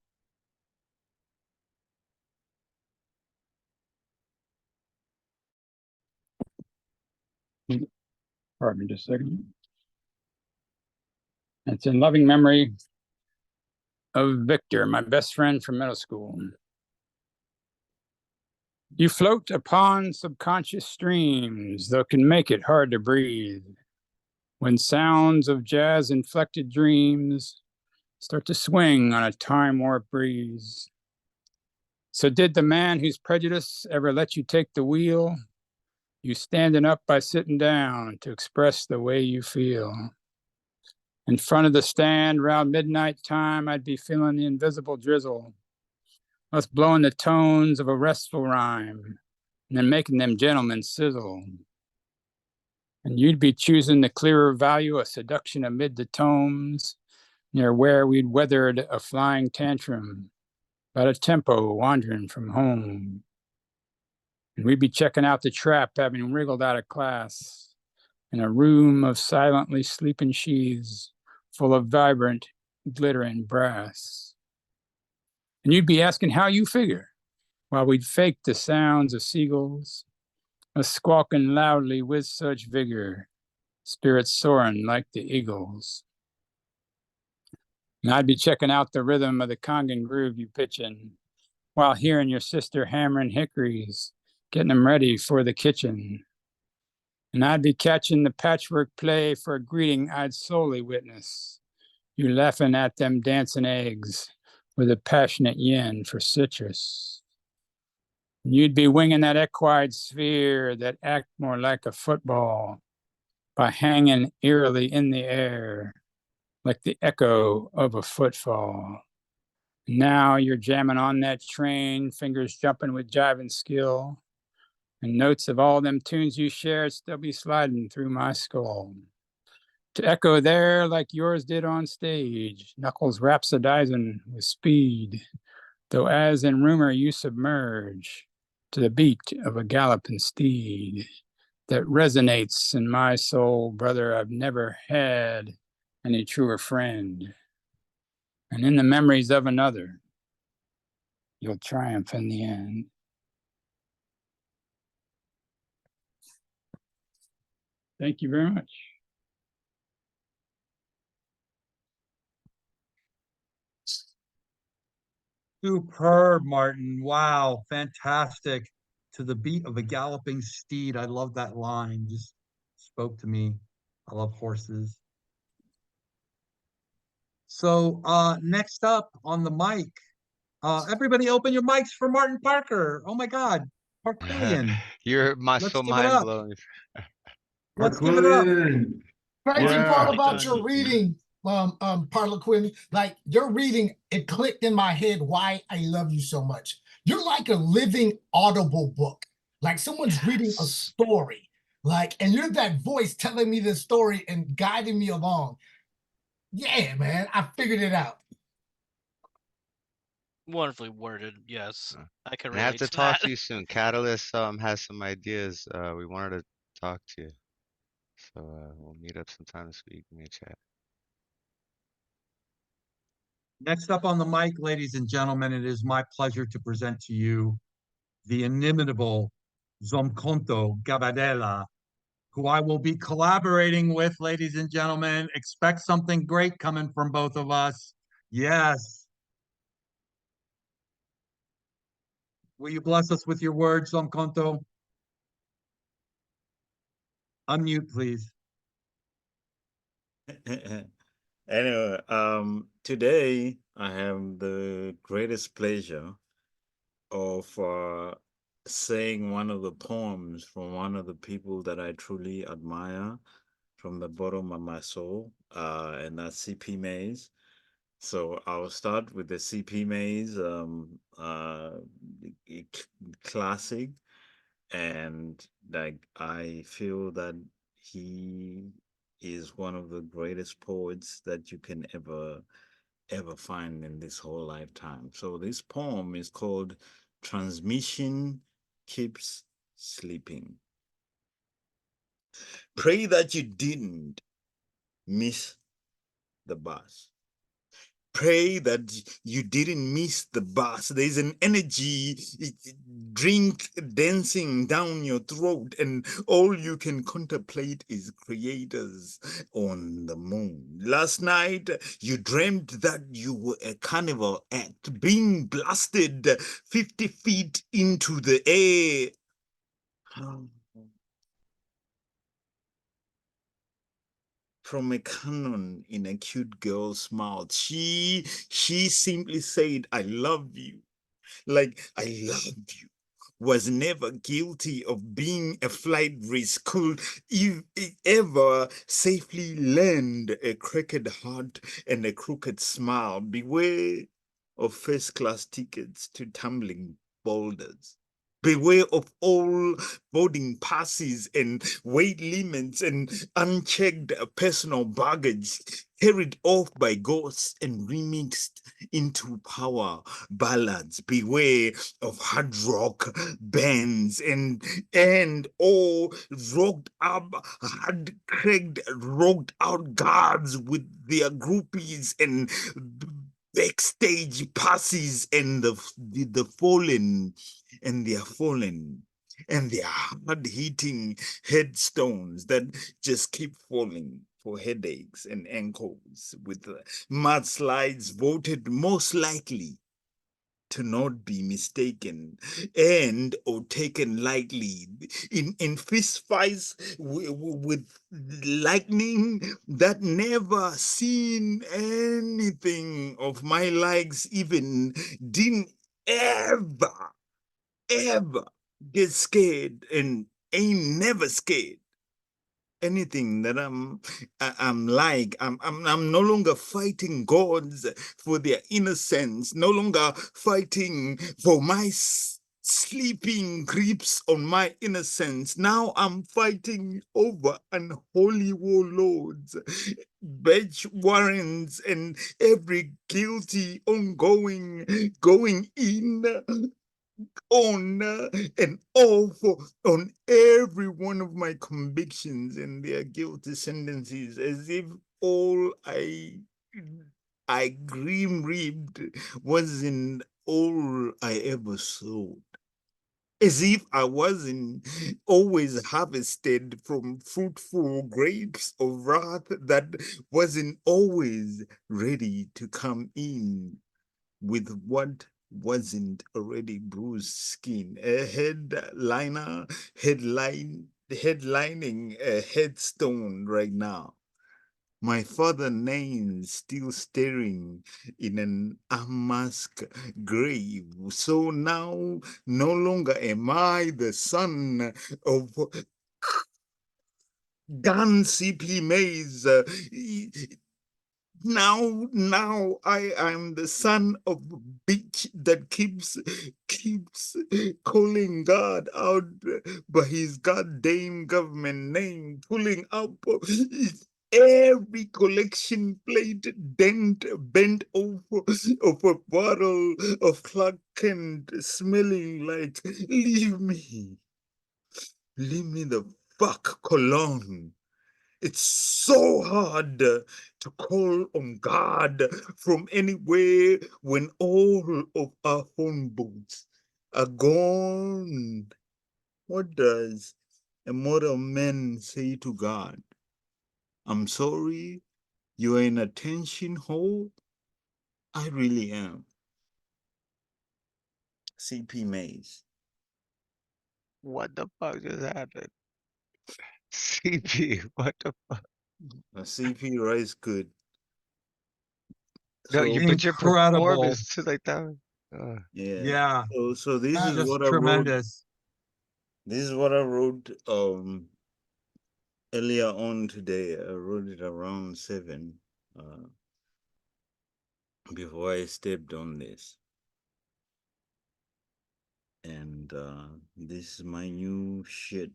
Pardon me just a second. It's in loving memory of Victor, my best friend from middle school. You float upon subconscious streams that can make it hard to breathe. When sounds of jazz-inflected dreams start to swing on a time-warp breeze. So did the man whose prejudice ever let you take the wheel? You standing up by sitting down to express the way you feel. In front of the stand, round midnight time, I'd be feeling the invisible drizzle. Us blowing the tones of a restful rhyme, and then making them gentlemen sizzle. And you'd be choosing the clearer value of seduction amid the tomes, near where we'd weathered a flying tantrum, about a tempo wandering from home. And we'd be checking out the trap, having wriggled out of class, in a room of silently sleeping sheaths, full of vibrant, glittering brass. And you'd be asking how you figure, while we'd fake the sounds of seagulls, a squawking loudly with such vigor, spirits soaring like the eagles. And I'd be checking out the rhythm of the congan groove you pitching, while hearing your sister hammering hickories, getting them ready for the kitchen. And I'd be catching the patchwork play for a greeting I'd solely witness, you laughing at them dancing eggs with a passionate yen for citrus. And you'd be winging that equine sphere that act more like a football by hanging eerily in the air like the echo of a footfall. Now you're jamming on that train, fingers jumping with jiving skill, and notes of all them tunes you shared still be sliding through my skull. To echo there like yours did on stage, knuckles rhapsodizing with speed, though as in rumor you submerge to the beat of a galloping steed that resonates in my soul, brother. I've never had any truer friend. And in the memories of another, you'll triumph in the end. Thank you very much. Superb, Martin. Wow, fantastic. To the beat of a galloping steed. I love that line. Just spoke to me. I love horses. So next up on the mic, everybody open your mics for Martin Parker. Oh my God, Parkillian. You're my Let's so give it mind up. blowing. Let's give it up. Crazy Yeah. part about your reading, Parliquin, like your reading, it clicked in my head why I love you so much. You're like a living audible book, like someone's reading a story, like, and you're that voice telling me the story and guiding me along. Yeah, man, I figured it out. Wonderfully worded, yes. I can And I have relate to to talk that. to you soon. KataLyst has some ideas. We wanted to talk to you. So we'll meet up sometime this week. Give me a chat. Next up on the mic, ladies and gentlemen, it is my pleasure to present to you the inimitable Zomkhonto Gabadela, who I will be collaborating with, ladies and gentlemen. Expect something great coming from both of us. Yes. Will you bless us with your words, Zomkhonto? Unmute, please. Anyway, today I have the greatest pleasure of saying one of the poems from one of the people that I truly admire from the bottom of my soul, and that's C.P. Mays. So I'll start with the C.P. Mays classic, and like I feel that he is one of the greatest poets that you can ever find in this whole lifetime. So this poem is called Transmission Keeps Sleeping. Pray that you didn't miss the bus. pray that you didn't miss the bus. There's an energy drink dancing down your throat, and all you can contemplate is creators on the moon. Last night, you dreamt that you were a carnival act being blasted 50 feet into the air. From a cannon in a cute girl's mouth. She simply said, I love you. Like, I love you. Was never guilty of being a flight risk. Could ever safely land a crooked heart and a crooked smile. Beware of first class tickets to tumbling boulders. Beware of all boarding passes and weight limits and unchecked personal baggage carried off by ghosts and remixed into power ballads. Beware of hard rock bands and all rocked up, hard cracked, rocked out guards with their groupies and backstage passes and the fallen and they are fallen and they are hard-hitting headstones that just keep falling for headaches and ankles with mudslides voted most likely to not be mistaken and or taken lightly in fist fights with lightning that never seen anything of my likes, even didn't ever get scared and ain't never scared anything that I'm no longer fighting gods for their innocence, no longer fighting for my sleeping grips on my innocence. Now I'm fighting over unholy warlords, bench warrants, and every guilty ongoing going in on and off on every one of my convictions and their guilty sentences, as if all I grim-reaped wasn't all I ever sowed. As if I wasn't always harvested from fruitful grapes of wrath that wasn't always ready to come in with what wasn't already bruised skin. A headlining a headstone right now. My father name still staring in an unmasked grave. So now no longer am I the son of Gun CP Mays. Now I am the son of a bitch that keeps calling God out by his goddamn government name, pulling up every collection plate bent over of a bottle of Clark Kent, smelling like leave me the fuck cologne. It's so hard to call on God from anywhere when all of our phone booths are gone. What does a mortal man say to God? I'm sorry, you are in a tension hole? I really am. CP Mays. What the fuck just happened? CP, what the fuck? CP Rice good. No, So but your Incredible. performance is like that. yeah. Yeah. So this is Just what I wrote. tremendous. This is what I wrote earlier on today. I wrote it around 7 before I stepped on this. And this is my new shit.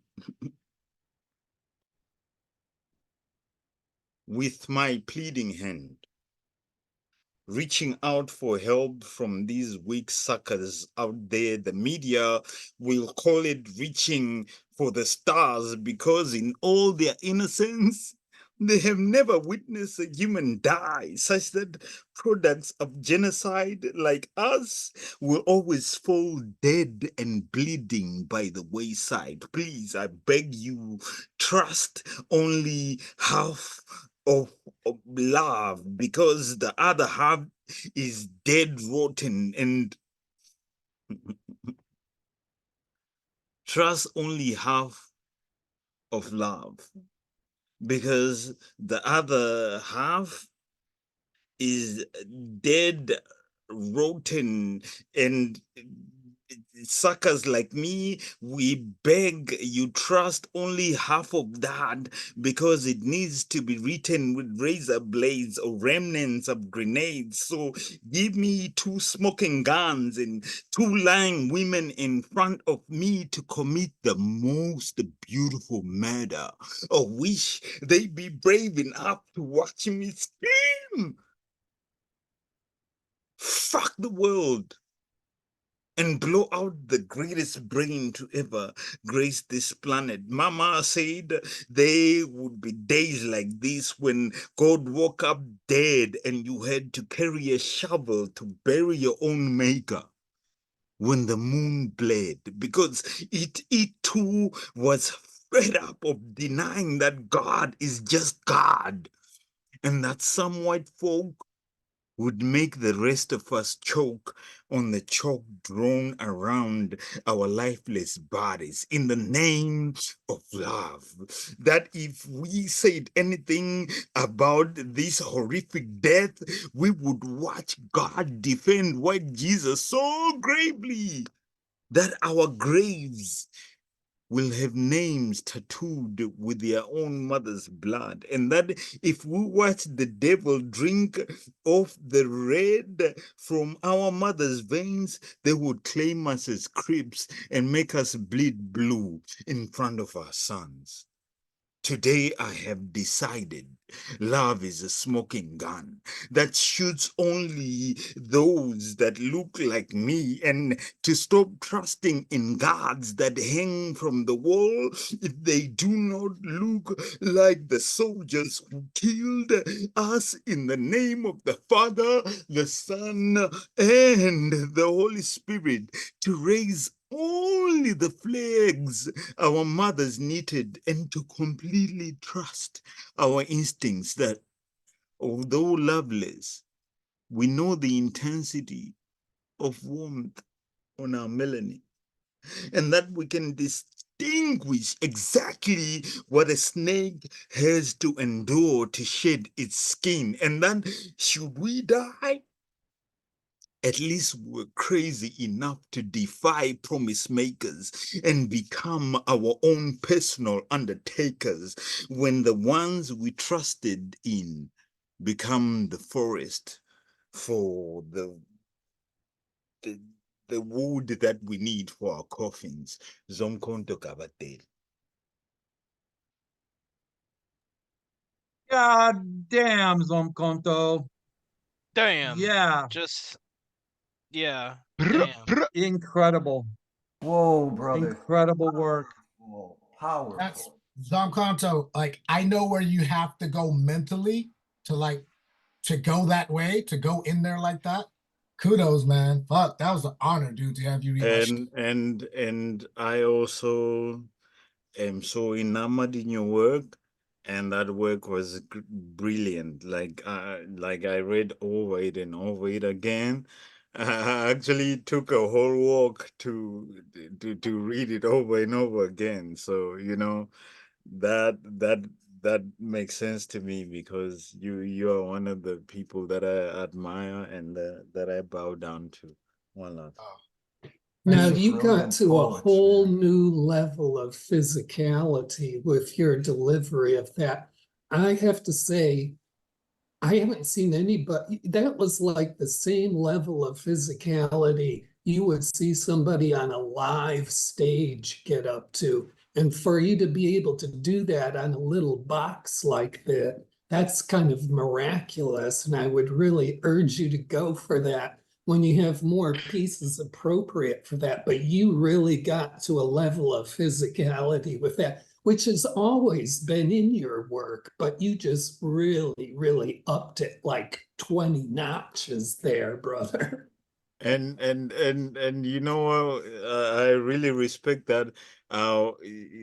With my pleading hand, reaching out for help from these weak suckers out there. The media will call it reaching for the stars because in all their innocence, They have never witnessed a human die, such that products of genocide like us will always fall dead and bleeding by the wayside. Please, I beg you, trust only half of love, because the other half is dead rotten, and trust only half of love, because the other half is dead, rotten, and suckers like me, we beg you, trust only half of that, because it needs to be written with razor blades or remnants of grenades. So give me 2 smoking guns and 2 lying women in front of me to commit the most beautiful murder. I wish they be brave enough to watch me scream. Fuck the world and blow out the greatest brain to ever grace this planet. Mama said there would be days like this when God woke up dead and you had to carry a shovel to bury your own maker. When the moon bled, because it too was fed up of denying that God is just God, and that some white folk would make the rest of us choke on the chalk drawn around our lifeless bodies in the name of love. That if we said anything about this horrific death, we would watch God defend white Jesus so gravely that our graves will have names tattooed with their own mother's blood, and that if we watch the devil drink off the red from our mother's veins, they would claim us as Crips and make us bleed blue in front of our sons. Today I have decided love is a smoking gun that shoots only those that look like me, and to stop trusting in gods that hang from the wall if they do not look like the soldiers who killed us, in the name of the Father, the Son, and the Holy Spirit, to raise only the flags our mothers knitted, and to completely trust our instincts that, although loveless, we know the intensity of warmth on our melanin, and that we can distinguish exactly what a snake has to endure to shed its skin, and that should we die, at least we're crazy enough to defy promise makers and become our own personal undertakers when the ones we trusted in become the forest for the, the wood that we need for our coffins. Zomkhonto kabatele. God damn, Zomkhonto. Damn. Yeah. Just, yeah. Brr, Damn. brr. Incredible. Whoa, brother. Incredible work. Powerful. That's Zomkhonto. Like, I know where you have to go mentally to go that way, to go in there like that. Kudos, man. Fuck, that was an honor, dude, to have you read my shit. And I also am so enamored in your work, and that work was brilliant. Like I read over it and over it again. I actually took a whole walk to read it over and over again. So that makes sense to me, because you are one of the people that I admire and that I bow down to. One love. Now Such you got brilliant to a poets, whole man. new level of physicality with your delivery of that. I have to say, I haven't seen anybody, that was like the same level of physicality you would see somebody on a live stage get up to. And for you to be able to do that on a little box like that, that's kind of miraculous. And I would really urge you to go for that when you have more pieces appropriate for that. But you really got to a level of physicality with that. which has always been in your work, but you just really, really upped it like 20 notches there, brother. And you know, I really respect that.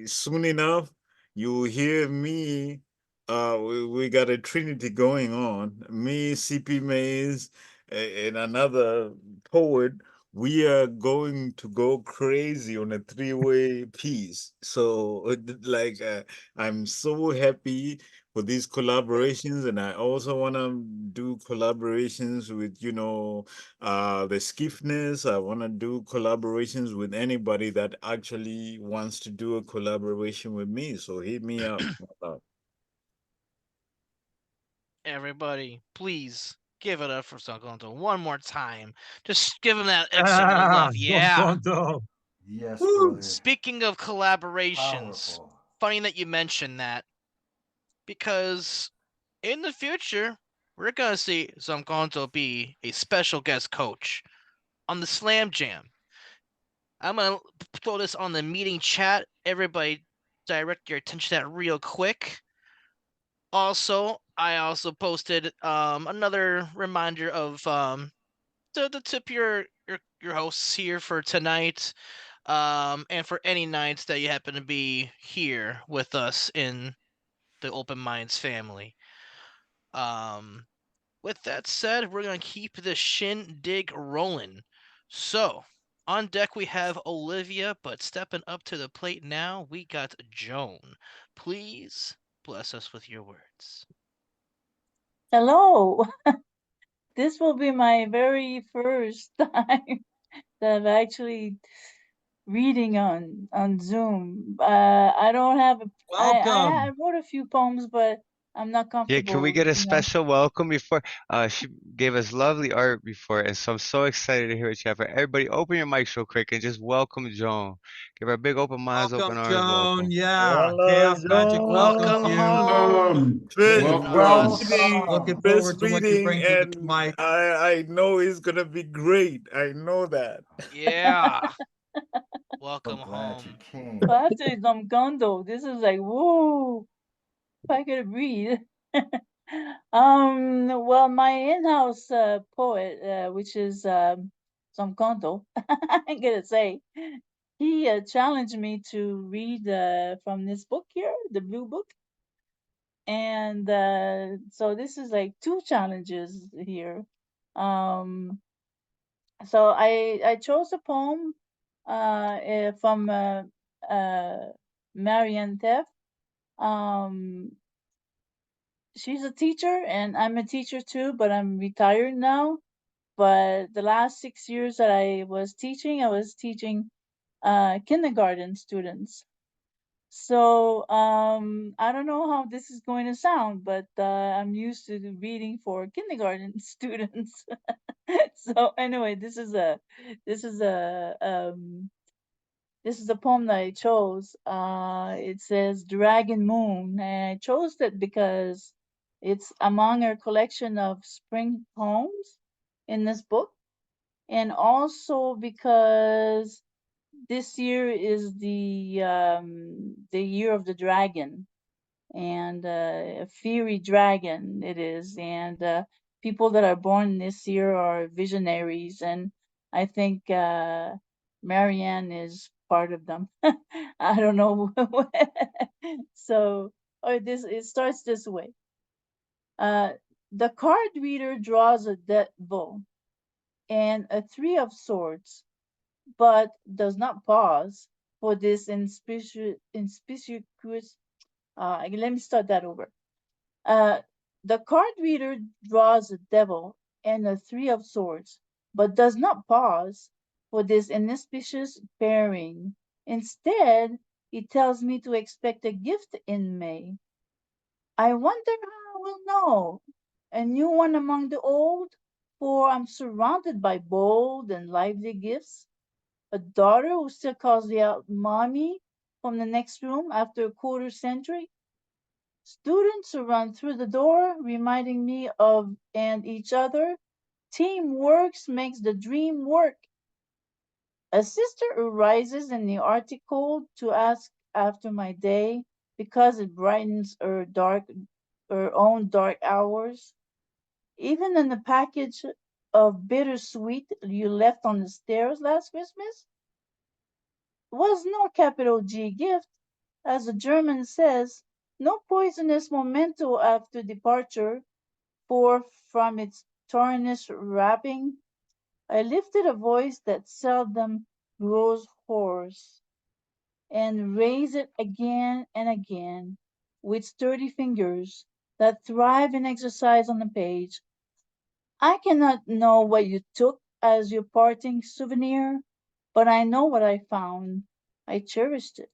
Soon enough, you will hear me. We got a trinity going on. Me, CP Mays, and another poet. We are going to go crazy on a three-way piece. So, I'm so happy for these collaborations, and I also want to do collaborations with, the Skiffness. I want to do collaborations with anybody that actually wants to do a collaboration with me. So hit me up. Everybody, please give it up for Zomkhonto one more time. Just give him that extra bit of love. Yeah. Zomkhonto. Yes, Woo! brother. Speaking of collaborations, Powerful. funny that you mentioned that, because in the future, we're going to see Zomkhonto be a special guest coach on the Slam Jam. I'm going to throw this on the meeting chat. Everybody direct your attention to that real quick. Also, I also posted another reminder of to tip your hosts here for tonight, and for any nights that you happen to be here with us in the OpenMinds family. With that said, we're gonna keep the shindig rolling. So, on deck we have Olivia, but stepping up to the plate now, we got Joan. Please bless us with your words. Hello. This will be my very first time that I'm actually reading on Zoom. I don't have a I Welcome. wrote a few poems, but I'm not Yeah, can we comfortable, get a you know. special welcome before? She gave us lovely art before, and so I'm so excited to hear what you have for everybody. Open your mics real quick and just welcome Joan. Give her a big open minds, open Welcome, arms, Joan. welcome. Yeah. Hello, Chaos Magic welcomes Welcome you. home. Welcome. Breastfeeding, Looking forward to what you breastfeeding, bring to the and mic. I know it's gonna be great. I know that. Yeah. Welcome So glad home. you came. But after Zomkhonto, this is like, whoa, if I could breathe. Well, my in-house poet, which is Zomkhonto, I'm gonna say, he challenged me to read from this book here, the blue book. And so this is like two challenges here. So I chose a poem from Marianne Tefft. She's a teacher and I'm a teacher too, but I'm retired now. But the last 6 years that I was teaching kindergarten students. So I don't know how this is going to sound, but I'm used to reading for kindergarten students. So anyway, this is a this is a poem that I chose. It says Dragon Moon, and I chose it because it's among our collection of spring poems in this book, and also because this year is the year of the dragon, and a fiery dragon it is, and people that are born this year are visionaries, and I think Marianne is part of them. I don't know. So, or this it starts this way. Uh, the card reader draws a devil and a three of swords, but does not pause for this inconspicuous. Let me start that over. Uh, the card reader draws a devil and a three of swords, but does not pause for this inauspicious pairing. Instead, it tells me to expect a gift in May. I wonder how I will know. A new one among the old, for I'm surrounded by bold and lively gifts. A daughter who still calls me out mommy from the next room after a quarter century. Students who run through the door, reminding me of and each other. Teamwork makes the dream work. A sister who rises in the Arctic cold to ask after my day, because it brightens her own dark hours. Even in the package of bittersweet you left on the stairs last Christmas was no capital G gift, as the German says, no poisonous memento after departure, for from its tarnished wrapping I lifted a voice that seldom grows hoarse, and raised it again and again, with sturdy fingers that thrive in exercise on the page. I cannot know what you took as your parting souvenir, but I know what I found. I cherished it.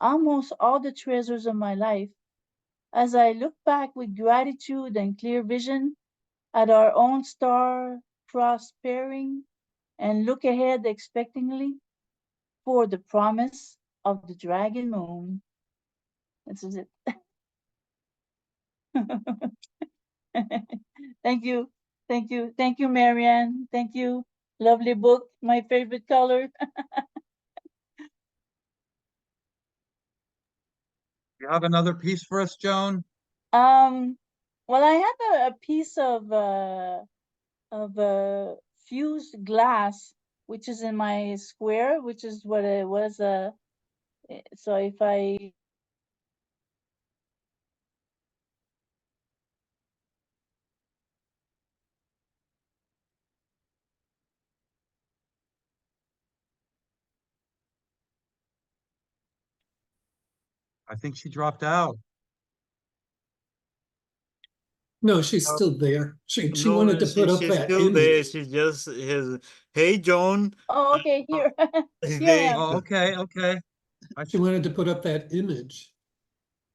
Almost all the treasures of my life. As I look back with gratitude and clear vision at our own star prospering, and look ahead expectingly for the promise of the dragon moon. This is it. Thank you. Thank you. Thank you, Marianne. Thank you. Lovely book. My favorite color. You have another piece for us, Joan? Well, I have a piece of fused glass, which is in my square, which is what it was. So if I I think she dropped out. No, she's still there. She No, wanted to put up she's that still there. image. She just has, hey, Joan. Oh, okay, here. Here I They, am. Oh, okay. She wanted to put up that image.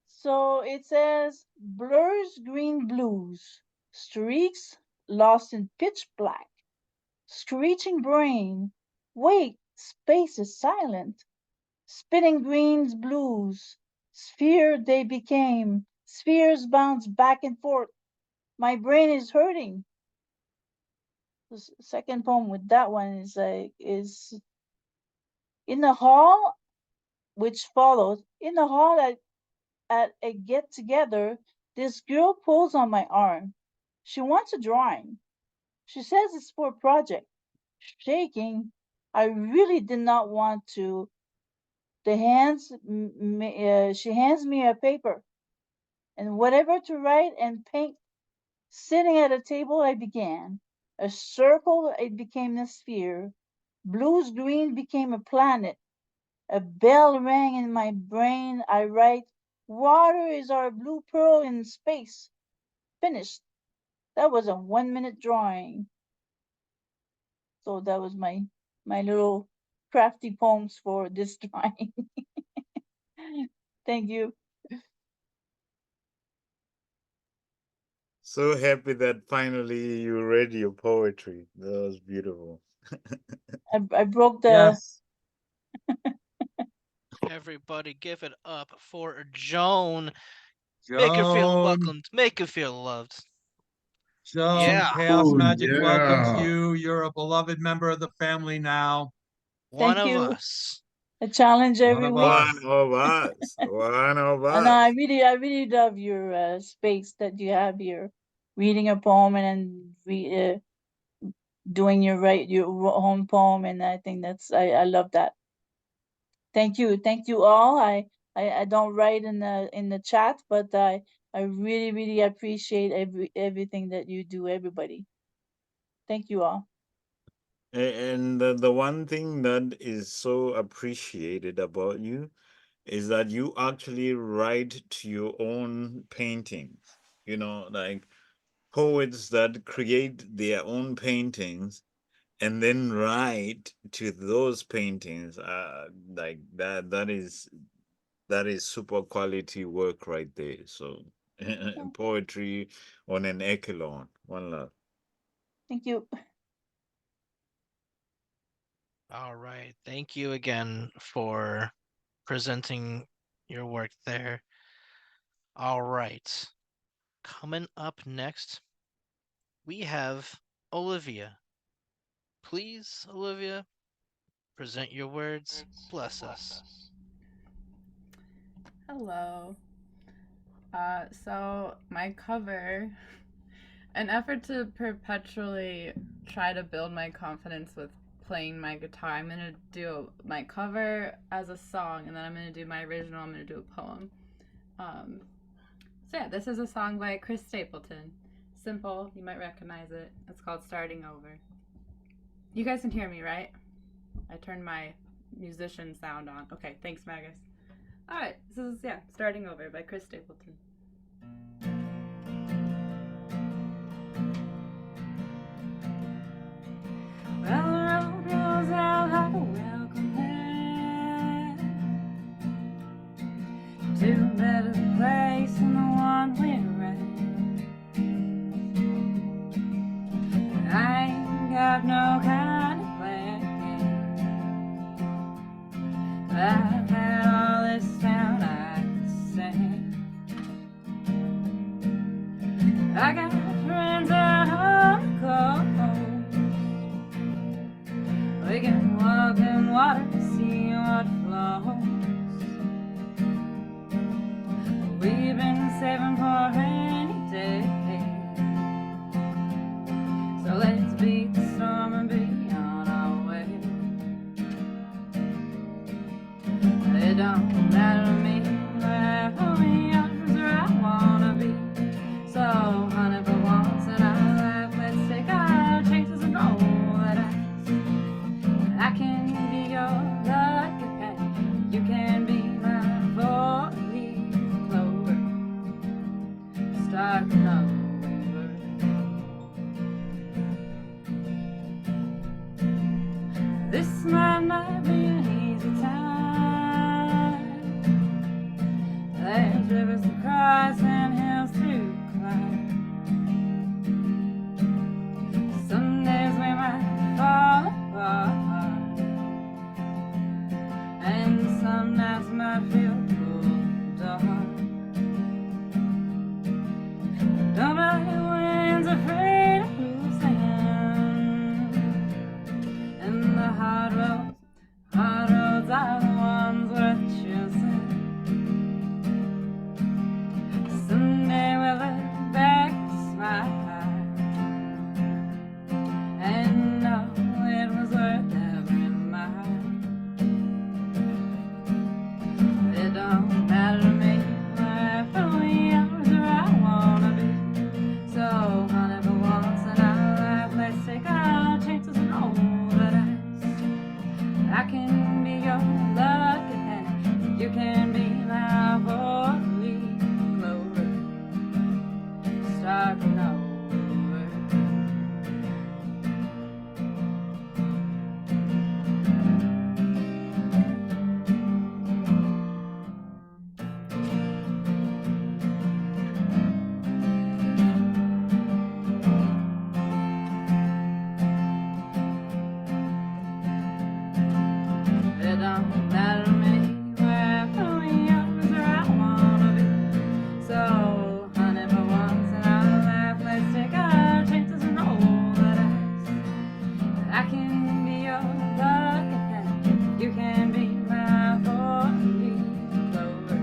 So it says blurs green blues, streaks lost in pitch black, screeching brain. Wait, space is silent. Spinning greens blues, sphere they became, spheres bounce back and forth. My brain is hurting. The second poem with that one is in the hall, which follows. In the hall at a get together, this girl pulls on my arm. She wants a drawing. She says it's for a project. Shaking, I really did not want to. She hands me a paper and whatever to write and paint. Sitting at a table, I began. A circle, it became a sphere. Blues green became a planet. A bell rang in my brain. I write, water is our blue pearl in space. Finished. That was a 1 minute drawing. So that was my little crafty poems for this drawing. Thank you. so happy that finally you read your poetry. That was beautiful. I broke the. Yes. Everybody give it up for Joan. Make her feel Joan. welcomed. Make her feel loved. Joan, Yeah. Chaos Magic welcomes yeah. you. You're a beloved member of the family now. One Thank of you. us. A challenge One every of week. us. One of us. One of And us. I really love your space that you have here, reading a poem and doing your own poem, and I think I love that. Thank you all. I don't write in the chat, but I really appreciate everything that you do, everybody. Thank you all. And the one thing that is so appreciated about you is that you actually write to your own paintings. You know, like poets that create their own paintings and then write to those paintings. Like that is super quality work right there. So poetry on an echelon. One love. Thank you. All right. Thank you again for presenting your work there. All right. Coming up next, we have Olivia. Please, Olivia, present your words. Bless us. Hello. So my cover, an effort to perpetually try to build my confidence with playing my guitar. I'm gonna do my cover as a song, and then I'm gonna do my original. I'm gonna do a poem. So yeah, this is a song by Chris Stapleton. Simple, you might recognize it. It's called Starting Over. You guys can hear me, right? I turned my musician sound on. Okay, thanks, Magus. Alright, this is, yeah, Starting Over by Chris Stapleton. Well, the road goes out like a welcome back to a better place than the one we're at. I ain't got no kind of plan. I've had all this town I can stand. I got friends out on the coast. We can walk in water to see what flows. We've been saving for rainy days. So let's beat the storm and be on our way. It don't matter to me wherever we are, is where I wanna be. So, honey, for once in our life, let's take our chances and roll the dice. I can be your lucky penny, you can be my four-leaf clover. Starting over. This might not be an easy time. There's rivers to cross and hills to climb. Some days we might fall apart, and some nights might feel cool, dark. Nobody wins afraid of losing, and the hard roads are the ones worth choosing. Someday we'll look back and smile and know it was worth every mile. It don't matter to me wherever we are, is where I wanna be. So, honey, for once in our life, let's take our chances and roll the dice. I can be your lucky penny, you can be my four-leaf clover. Starting over. It don't matter to me wherever we are, is where I wanna be. So, honey, for once in our life, let's take our chances and roll the dice. I can be your lucky penny, you can be my four-leaf clover.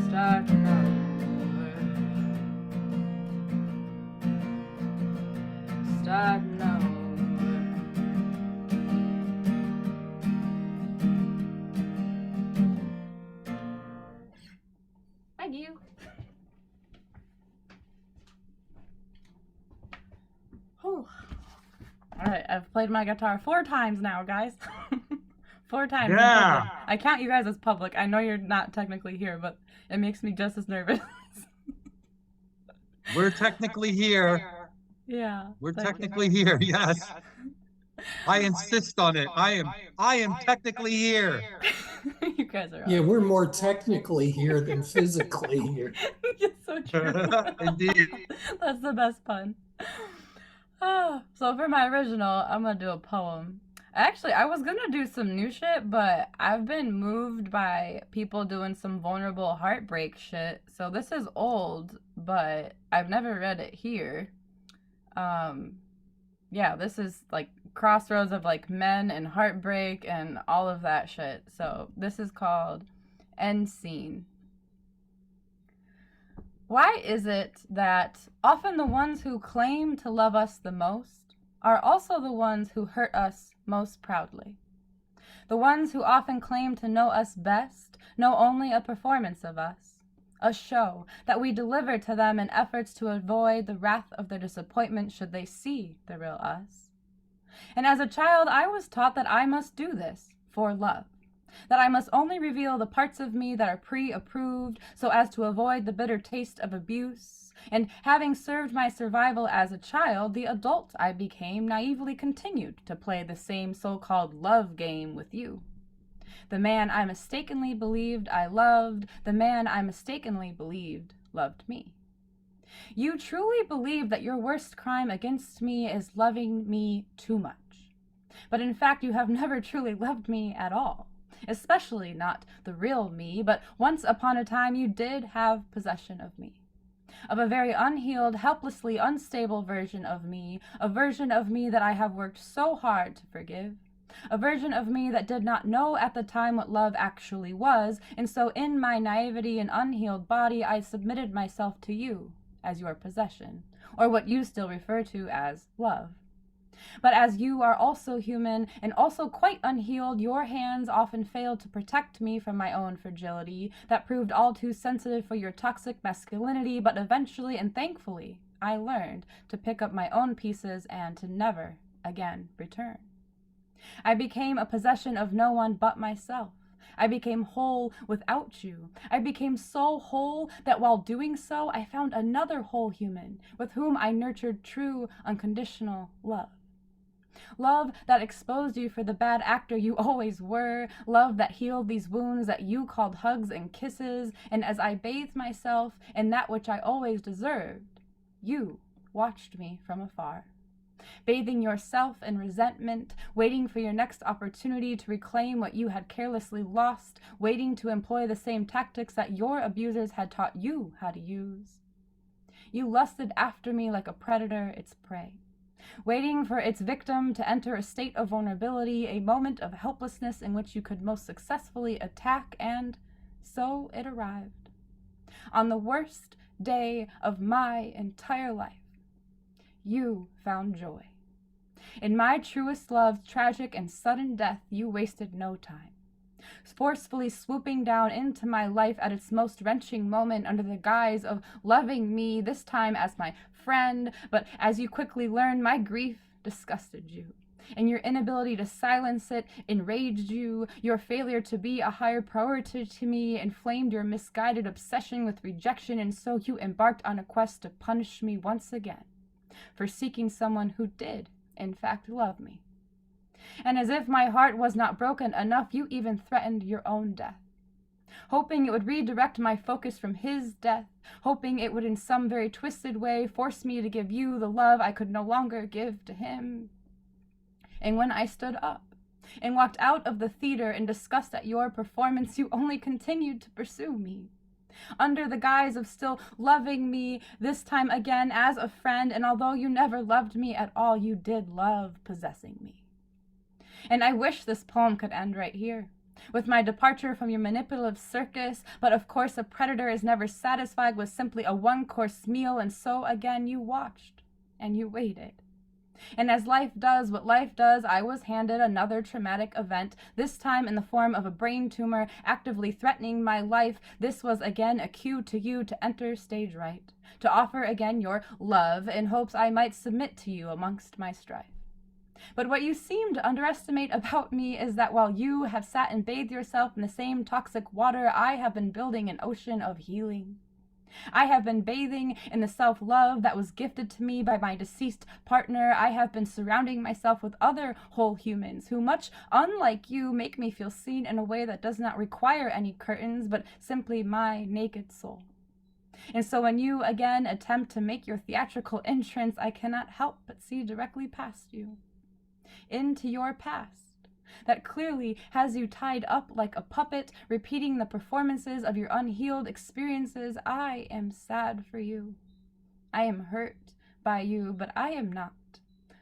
Starting over. Starting over. Thank you. Whew. All right, I've played my guitar 4 times now, guys. 4 times in Yeah. public. I count you guys as public. I know you're not technically here, but it makes me just as nervous. We're technically here. Yeah. We're thank you. technically here. Yes. I insist on it. I am technically here. You guys are Yeah, awesome. we're more technically here than physically here. It's so true. Indeed. That's the best pun. So for my original, I'm gonna do a poem. Actually, I was gonna do some new shit, but I've been moved by people doing some vulnerable heartbreak shit. So this is old, but I've never read it here. Yeah, this is like crossroads of like men and heartbreak and all of that shit. So this is called End scene. Why is it that often the ones who claim to love us the most are also the ones who hurt us most proudly? The ones who often claim to know us best know only a performance of us, a show that we deliver to them in efforts to avoid the wrath of their disappointment should they see the real us. And as a child, I was taught that I must do this for love, that I must only reveal the parts of me that are pre-approved so as to avoid the bitter taste of abuse. And having served my survival as a child, the adult I became naively continued to play the same so-called love game with you. The man I mistakenly believed I loved, the man I mistakenly believed loved me. You truly believe that your worst crime against me is loving me too much. But in fact, you have never truly loved me at all, especially not the real me, but once upon a time you did have possession of me. Of a very unhealed, helplessly unstable version of me, a version of me that I have worked so hard to forgive, a version of me that did not know at the time what love actually was, and so in my naivety and unhealed body I submitted myself to you as your possession, or what you still refer to as love. But as you are also human and also quite unhealed, your hands often failed to protect me from my own fragility that proved all too sensitive for your toxic masculinity, but eventually and thankfully, I learned to pick up my own pieces and to never again return. I became a possession of no one but myself. I became whole without you. I became so whole that while doing so, I found another whole human with whom I nurtured true, unconditional love. Love that exposed you for the bad actor you always were, love that healed these wounds that you called hugs and kisses, and as I bathed myself in that which I always deserved, you watched me from afar. Bathing yourself in resentment, waiting for your next opportunity to reclaim what you had carelessly lost, waiting to employ the same tactics that your abusers had taught you how to use. You lusted after me like a predator its prey, waiting for its victim to enter a state of vulnerability, a moment of helplessness in which you could most successfully attack, and so it arrived. On the worst day of my entire life, you found joy. In my truest love's tragic and sudden death, you wasted no time, forcefully swooping down into my life at its most wrenching moment under the guise of loving me, this time as my friend. But as you quickly learned, my grief disgusted you, and your inability to silence it enraged you. Your failure to be a higher priority to me inflamed your misguided obsession with rejection, and so you embarked on a quest to punish me once again for seeking someone who did, in fact, love me. And as if my heart was not broken enough, you even threatened your own death, hoping it would redirect my focus from his death, hoping it would in some very twisted way force me to give you the love I could no longer give to him. And when I stood up and walked out of the theater in disgust at your performance, you only continued to pursue me, under the guise of still loving me, this time again as a friend, and although you never loved me at all, you did love possessing me. And I wish this poem could end right here, with my departure from your manipulative circus, but of course a predator is never satisfied with simply a one-course meal, and so again you watched, and you waited. And as life does what life does, I was handed another traumatic event, this time in the form of a brain tumor actively threatening my life. This was again a cue to you to enter stage right, to offer again your love in hopes I might submit to you amongst my strife. But what you seem to underestimate about me is that while you have sat and bathed yourself in the same toxic water, I have been building an ocean of healing. I have been bathing in the self-love that was gifted to me by my deceased partner. I have been surrounding myself with other whole humans who, much unlike you, make me feel seen in a way that does not require any curtains, but simply my naked soul. And so when you again attempt to make your theatrical entrance, I cannot help but see directly past you, into your past, that clearly has you tied up like a puppet, repeating the performances of your unhealed experiences. I am sad for you. I am hurt by you, but I am not,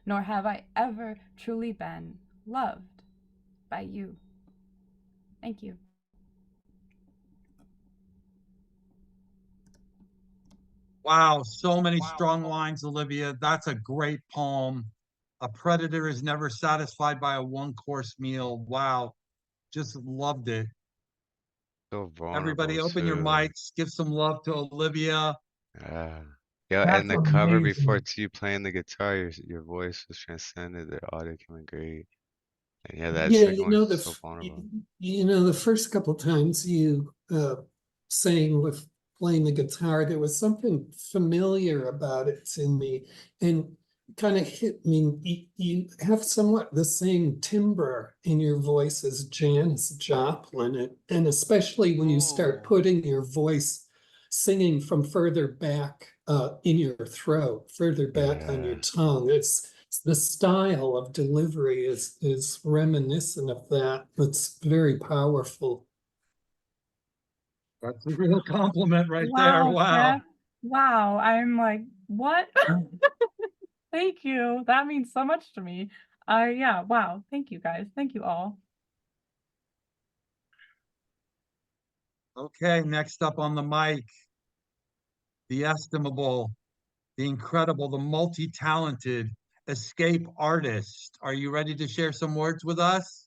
nor have I ever truly been loved by you. Thank you. Wow, so many strong lines, Olivia. That's a great poem. A predator is never satisfied by a one-course meal. Wow, just loved it. So vulnerable Everybody open your too. mics, give some love to Olivia. Yeah. Yo, That's and the cover before amazing. to you playing the guitar, your voice was transcended, the audio came in great. And yeah, that Yeah, second one's so vulnerable. the first couple times you sang with playing the guitar, there was something familiar about it to me, and kind of hit me. You have somewhat the same timbre in your voice as Janis Joplin, and especially when you start Ooh. putting your voice singing from further back in your throat, further back on your Yeah. tongue. It's the style of delivery is reminiscent of that. It's very powerful. That's a real compliment right there. Wow, Wow. Steph. Wow. I'm like, what? Thank you. That means so much to me. Yeah, wow. Thank you guys. Thank you all. Okay, next up on the mic, the estimable, the incredible, the multi-talented escape artist. Are you ready to share some words with us?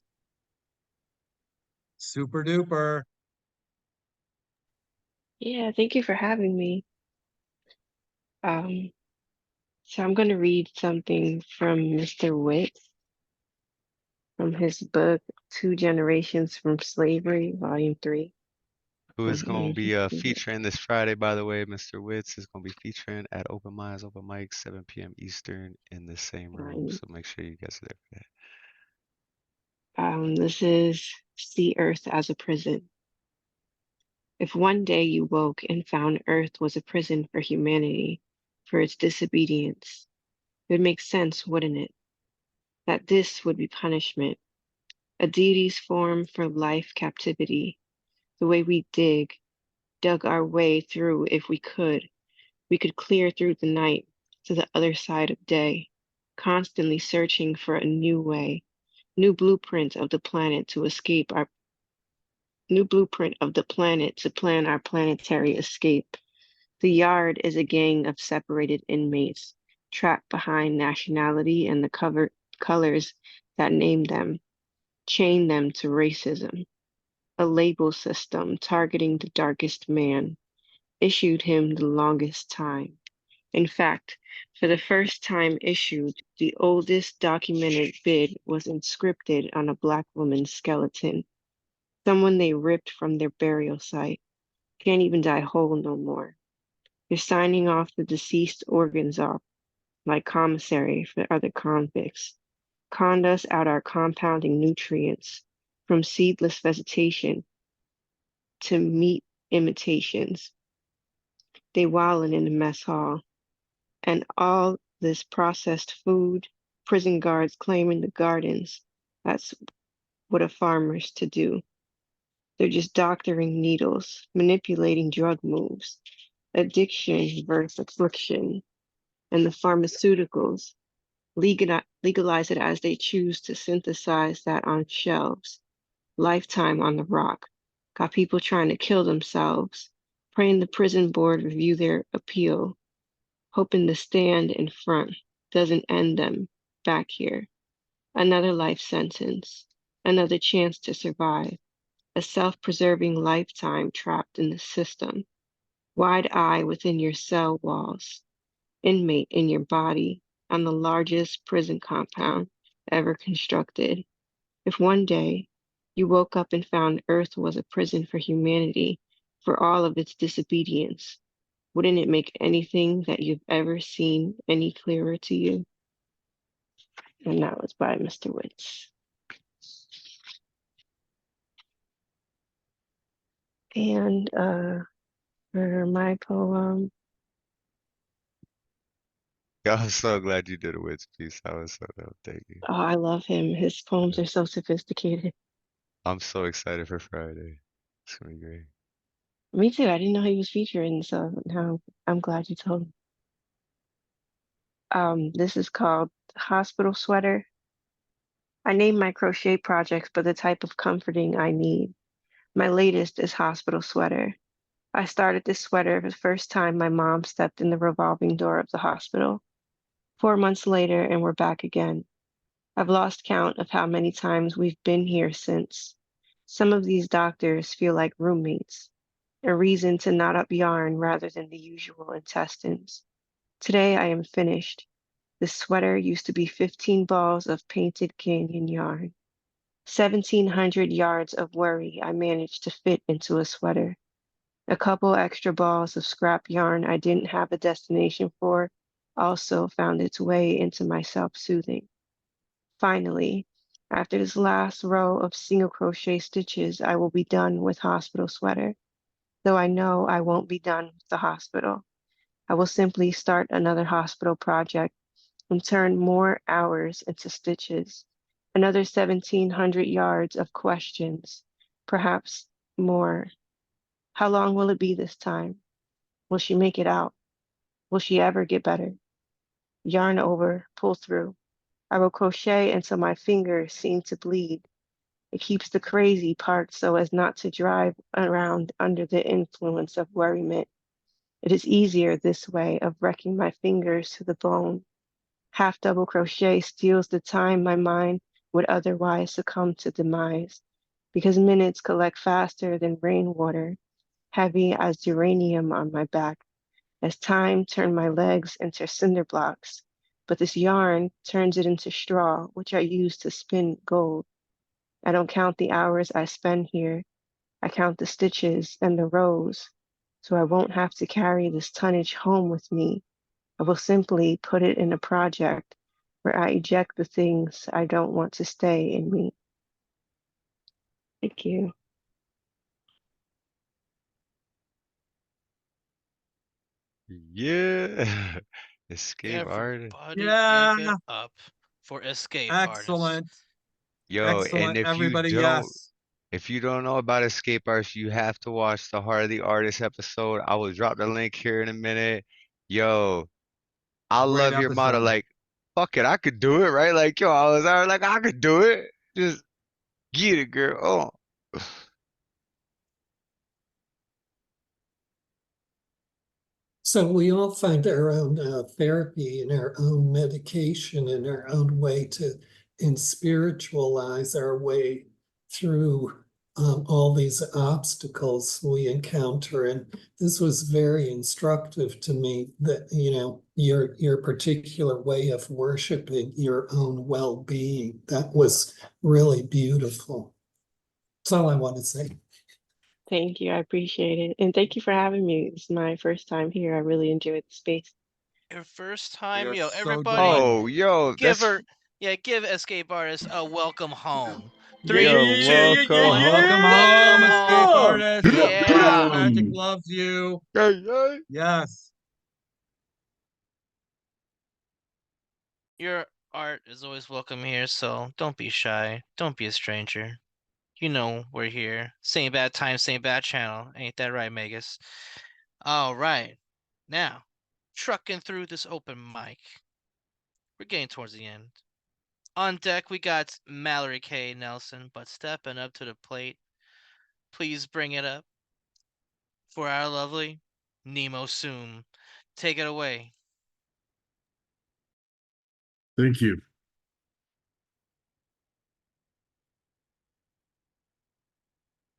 Super duper. Yeah, thank you for having me. Um, so I'm going to read something from Mr. Witt from his book, Two Generations from Slavery, Volume 3. Who is gonna Mhm. be featuring this Friday, by the way, Mr. Witz is gonna be featuring at Open Minds, Open Mic, 7 p.m. Eastern in the same room. Right. So make sure you guys are there for that. This is See Earth as a Prison. If one day you woke and found Earth was a prison for humanity, for its disobedience, it would make sense, wouldn't it? That this would be punishment, a deity's form for life captivity, the way we dug our way through if we could clear through the night to the other side of day, constantly searching for a new way, new blueprint of the planet to escape our new blueprint of the planet to plan our planetary escape. The yard is a gang of separated inmates, trapped behind nationality and the colors that name them, chain them to racism. A label system targeting the darkest man, issued him the longest time. In fact, for the first time issued, the oldest documented bid was inscripted on a Black woman's skeleton, someone they ripped from their burial site. Can't even die whole no more. You're signing off the deceased organs off, like commissary for other convicts. Conned us out our compounding nutrients, from seedless vegetation to meat imitations. They wildin' in the mess hall. And all this processed food, prison guards claiming the gardens. That's what a farmer's to do. They're just doctoring needles, manipulating drug moves, addiction versus affliction, and the pharmaceuticals legalize it as they choose to synthesize that on shelves. Lifetime on the rock. Got people trying to kill themselves, praying the prison board review their appeal, hoping the stand in front doesn't end them back here. Another life sentence, another chance to survive, a self-preserving lifetime trapped in the system. Wide eye within your cell walls, inmate in your body on the largest prison compound ever constructed. If one day you woke up and found Earth was a prison for humanity, for all of its disobedience, wouldn't it make anything that you've ever seen any clearer to you? And that was by Mr. Witz. And for my poem, Yeah, I'm so glad you did a Witz piece. I was so dope. Thank you. oh, I love him. His poems are so sophisticated. I'm so excited for Friday. It's gonna be great. Me too. I didn't know he was featuring, so now I'm glad you told me. This is called Hospital Sweater. I name my crochet projects by the type of comforting I need. My latest is Hospital Sweater. I started this sweater the first time my mom stepped in the revolving door of the hospital. 4 months later, and we're back again. I've lost count of how many times we've been here since. Some of these doctors feel like roommates, a reason to knot up yarn rather than the usual intestines. Today I am finished. This sweater used to be 15 balls of painted canyon yarn. 1,700 yards of worry I managed to fit into a sweater. A couple extra balls of scrap yarn I didn't have a destination for also found its way into my self-soothing. Finally, after this last row of single crochet stitches, I will be done with hospital sweater, though I know I won't be done with the hospital. I will simply start another hospital project and turn more hours into stitches, another 1,700 yards of questions, perhaps more. How long will it be this time? Will she make it out? Will she ever get better? Yarn over, pull through. I will crochet until my fingers seem to bleed. It keeps the crazy parked so as not to drive around under the influence of worriment. It is easier this way of wrecking my fingers to the bone. Half double crochet steals the time my mind would otherwise succumb to demise, because minutes collect faster than rainwater, heavy as uranium on my back, as time turned my legs into cinder blocks. But this yarn turns it into straw, which I use to spin gold. I don't count the hours I spend here. I count the stitches and the rows, so I won't have to carry this tonnage home with me. I will simply put it in a project where I eject the things I don't want to stay in me. Thank you. Yeah. Escape artist. Everybody Yeah. give it up for escape artists. Excellent. Yo, and Excellent, if you everybody. don't Yes. if you don't know about escape artists, you have to watch the Heart of the Artist episode. I will drop the link here in a minute. Yo, I Great love your motto, episode. like, fuck it, I could do it, right? Like, yo, I was already like, I could do it. Just get it, girl. Oh. So we all find our own therapy and our own medication and our own way to and spiritualize our way through all these obstacles we encounter. And this was very instructive to me that, you know, your particular way of worshiping your own well-being. That was really beautiful. That's all I want to say. Thank you. I appreciate it. And thank you for having me. This is my first time here. I really enjoyed the space. Your first time, You're yo, so everybody good. Oh, yo, give that's her, yeah, give escape artists a welcome home. Yeah, 3, yo, 2, welcome 1, Welcome home. home, welcome escape home. artist. Yeah. Magic loves you. Yes. Your art is always welcome here, so don't be shy. Don't be a stranger. You know we're here. Same bad time, same bad channel. Ain't that right, Megas? All right. Now, trucking through this open mic. We're getting towards the end. On deck, we got Mallory Kay Nelson, but stepping up to the plate, please bring it up for our lovely Nemo Sum. Take it away. Thank you.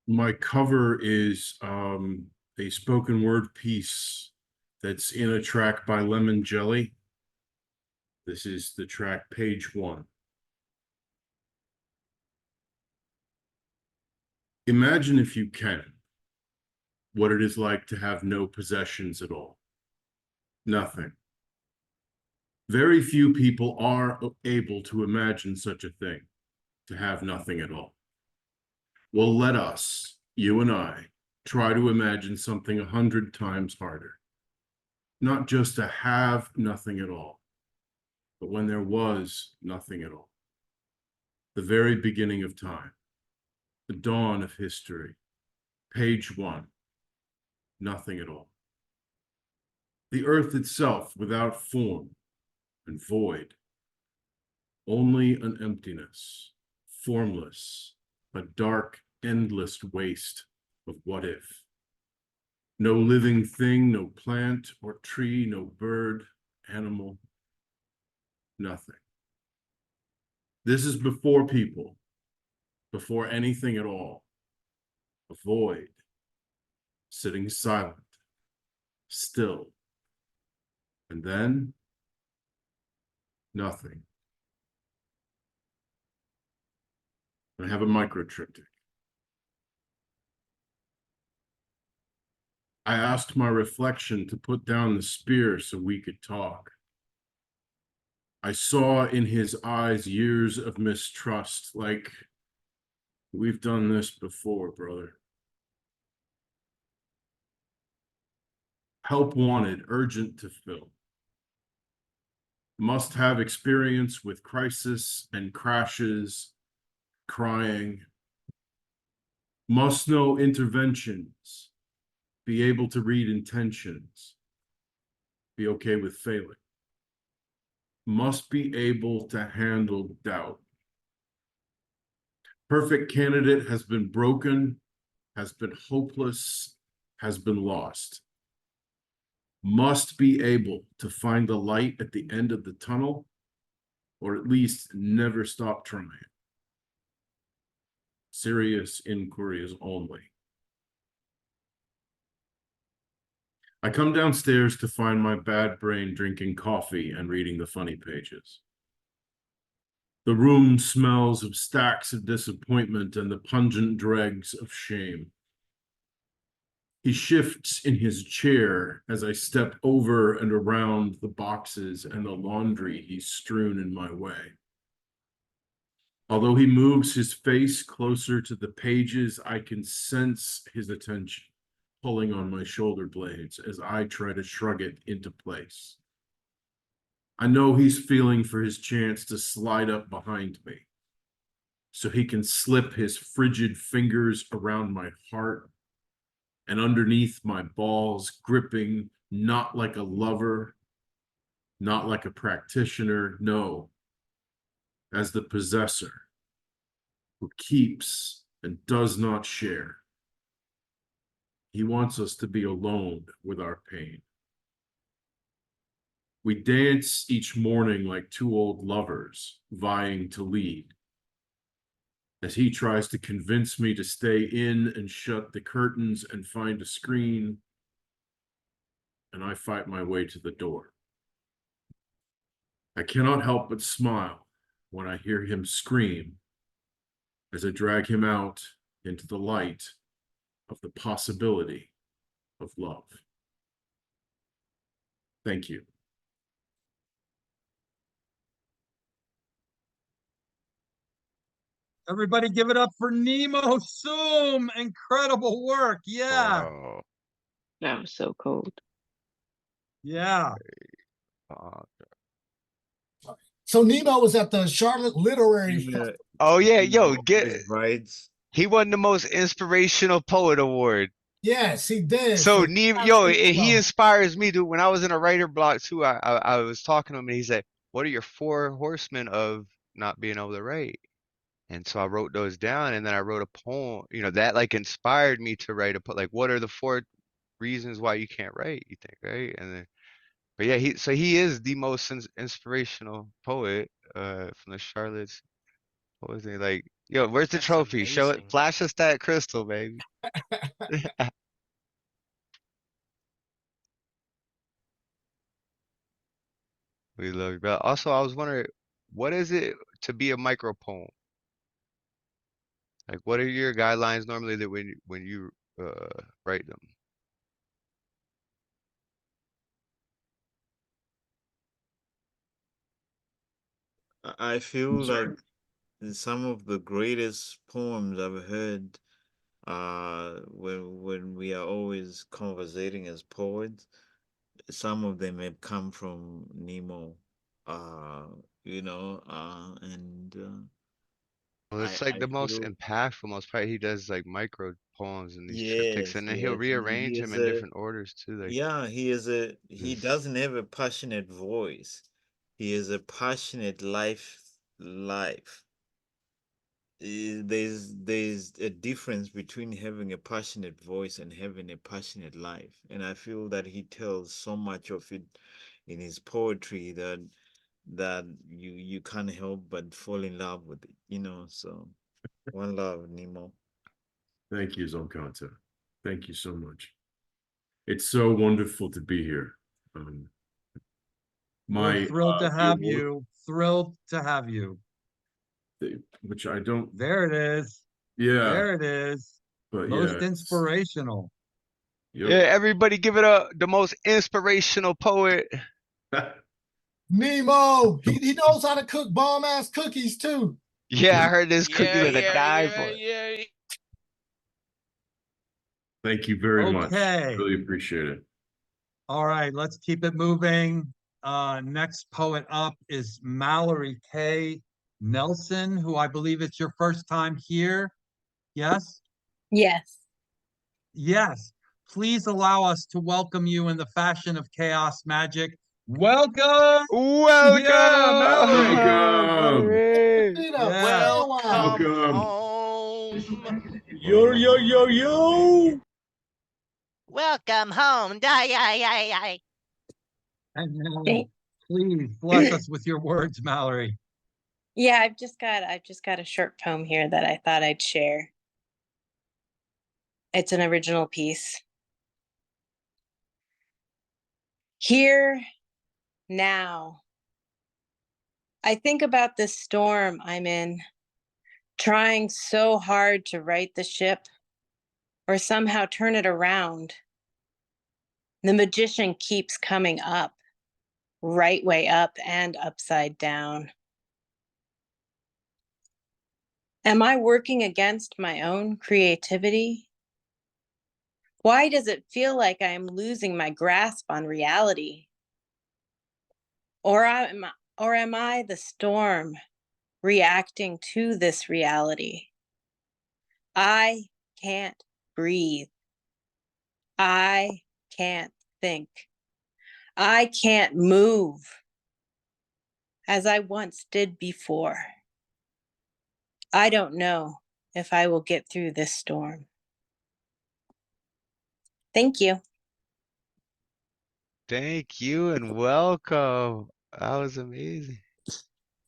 My cover is a spoken word piece that's in a track by Lemon Jelly. This is the track Page 1. Imagine, if you can, what it is like to have no possessions at all. Nothing. Very few people are able to imagine such a thing, to have nothing at all. Well, let us, you and I, try to imagine something 100 times harder. Not just to have nothing at all, but when there was nothing at all. The very beginning of time, the dawn of history, Page 1, nothing at all. The earth itself without form and void, only an emptiness, formless, a dark, endless waste of what if. No living thing, no plant or tree, no bird, animal, nothing. This is before people, before anything at all. A void, sitting silent, still. And then, nothing. I have a microtriptych. I asked my reflection to put down the spear so we could talk. I saw in his eyes years of mistrust, like, we've done this before, brother. Help wanted, urgent to fill. Must have experience with crisis and crashes, crying. Must know interventions, be able to read intentions, be okay with failing. Must be able to handle doubt. Perfect candidate has been broken, has been hopeless, has been lost. Must be able to find the light at the end of the tunnel, or at least never stop trying. Serious inquiries only. I come downstairs to find my bad brain drinking coffee and reading the funny pages. The room smells of stacks of disappointment and the pungent dregs of shame. He shifts in his chair as I step over and around the boxes and the laundry he's strewn in my way. Although he moves his face closer to the pages, I can sense his attention pulling on my shoulder blades as I try to shrug it into place. I know he's feeling for his chance to slide up behind me so he can slip his frigid fingers around my heart and underneath my balls, gripping not like a lover, not like a practitioner, no, as the possessor who keeps and does not share. He wants us to be alone with our pain. We dance each morning like two old lovers vying to lead, as he tries to convince me to stay in and shut the curtains and find a screen, and I fight my way to the door. I cannot help but smile when I hear him scream as I drag him out into the light of the possibility of love. Thank you. Everybody give it up for Nemo Sum. Incredible work. Yeah. Oh, That was so cold. Yeah. So Nemo was at the Charlotte Literary Festival. Oh yeah, yo, His rides. he won the most inspirational poet award. Yes, he did. So for Nemo, Classic yo, and he Flow. inspires me to. When I was in a writer block too, I was talking to him and he said, "What are your 4 horsemen of not being able to write?" And so I wrote those down, and then I wrote a poem. You know, that like inspired me to write a poem. Like, what are the 4 reasons why you can't write? You think, right? And then, but yeah, he is the most inspirational poet from the Charlotte's. What was it like? Yo, where's the That's trophy? Show it. amazing. Flash us that crystal, baby. We love you, bro. Also, I was wondering, what is it to be a micro poem? Like, what are your guidelines normally that when you write them? I feel like some of the greatest poems I've heard when we are always conversating as poets, some of them have come from Nemo. You know, Well, it's I like the most feel impactful, most part. He does like micro poems and these triptychs, yes, and then he'll yes. He rearrange them is in a different orders too. Like, yeah, he this. doesn't have a passionate voice. He is a passionate life. there's a difference between having a passionate voice and having a passionate life, and I feel that he tells so much of it in his poetry that you can't help but fall in love with it, you know. So one love, Nemo. Thank you, Zomkhonto. Thank you so much. It's so wonderful to be here. We're thrilled to have the award, you. Thrilled to have you. which I don't. There it is. Yeah, There it is. but Most yeah, inspirational. Yeah, everybody give it up. The most inspirational poet. Nemo, he knows how to cook bomb ass cookies too. Yeah, I heard this cookie Yeah, with a yeah, die yeah, for it. yeah. Thank you very much. Okay. Really appreciate it. All right, let's keep it moving. Next poet up is Mallory Kay Nelson, who I believe it's your first time here. Yes? Yes. Yes. Please allow us to welcome you in the fashion of chaos magic. Welcome! Yeah, Mallory! Welcome! Yeah. Welcome Welcome. home. Yo. Welcome home. Die, die, die, die. And now, please bless us with your words, Mallory. Yeah, I've just got a short poem here that I thought I'd share. It's an original piece. Here, now. I think about this storm I'm in, trying so hard to right the ship or somehow turn it around. The magician keeps coming up, right way up and upside down. Am I working against my own creativity? Why does it feel like I am losing my grasp on reality? Or am I the storm reacting to this reality? I can't breathe. I can't think. I can't move as I once did before. I don't know if I will get through this storm. Thank you. Thank you and welcome. That was amazing.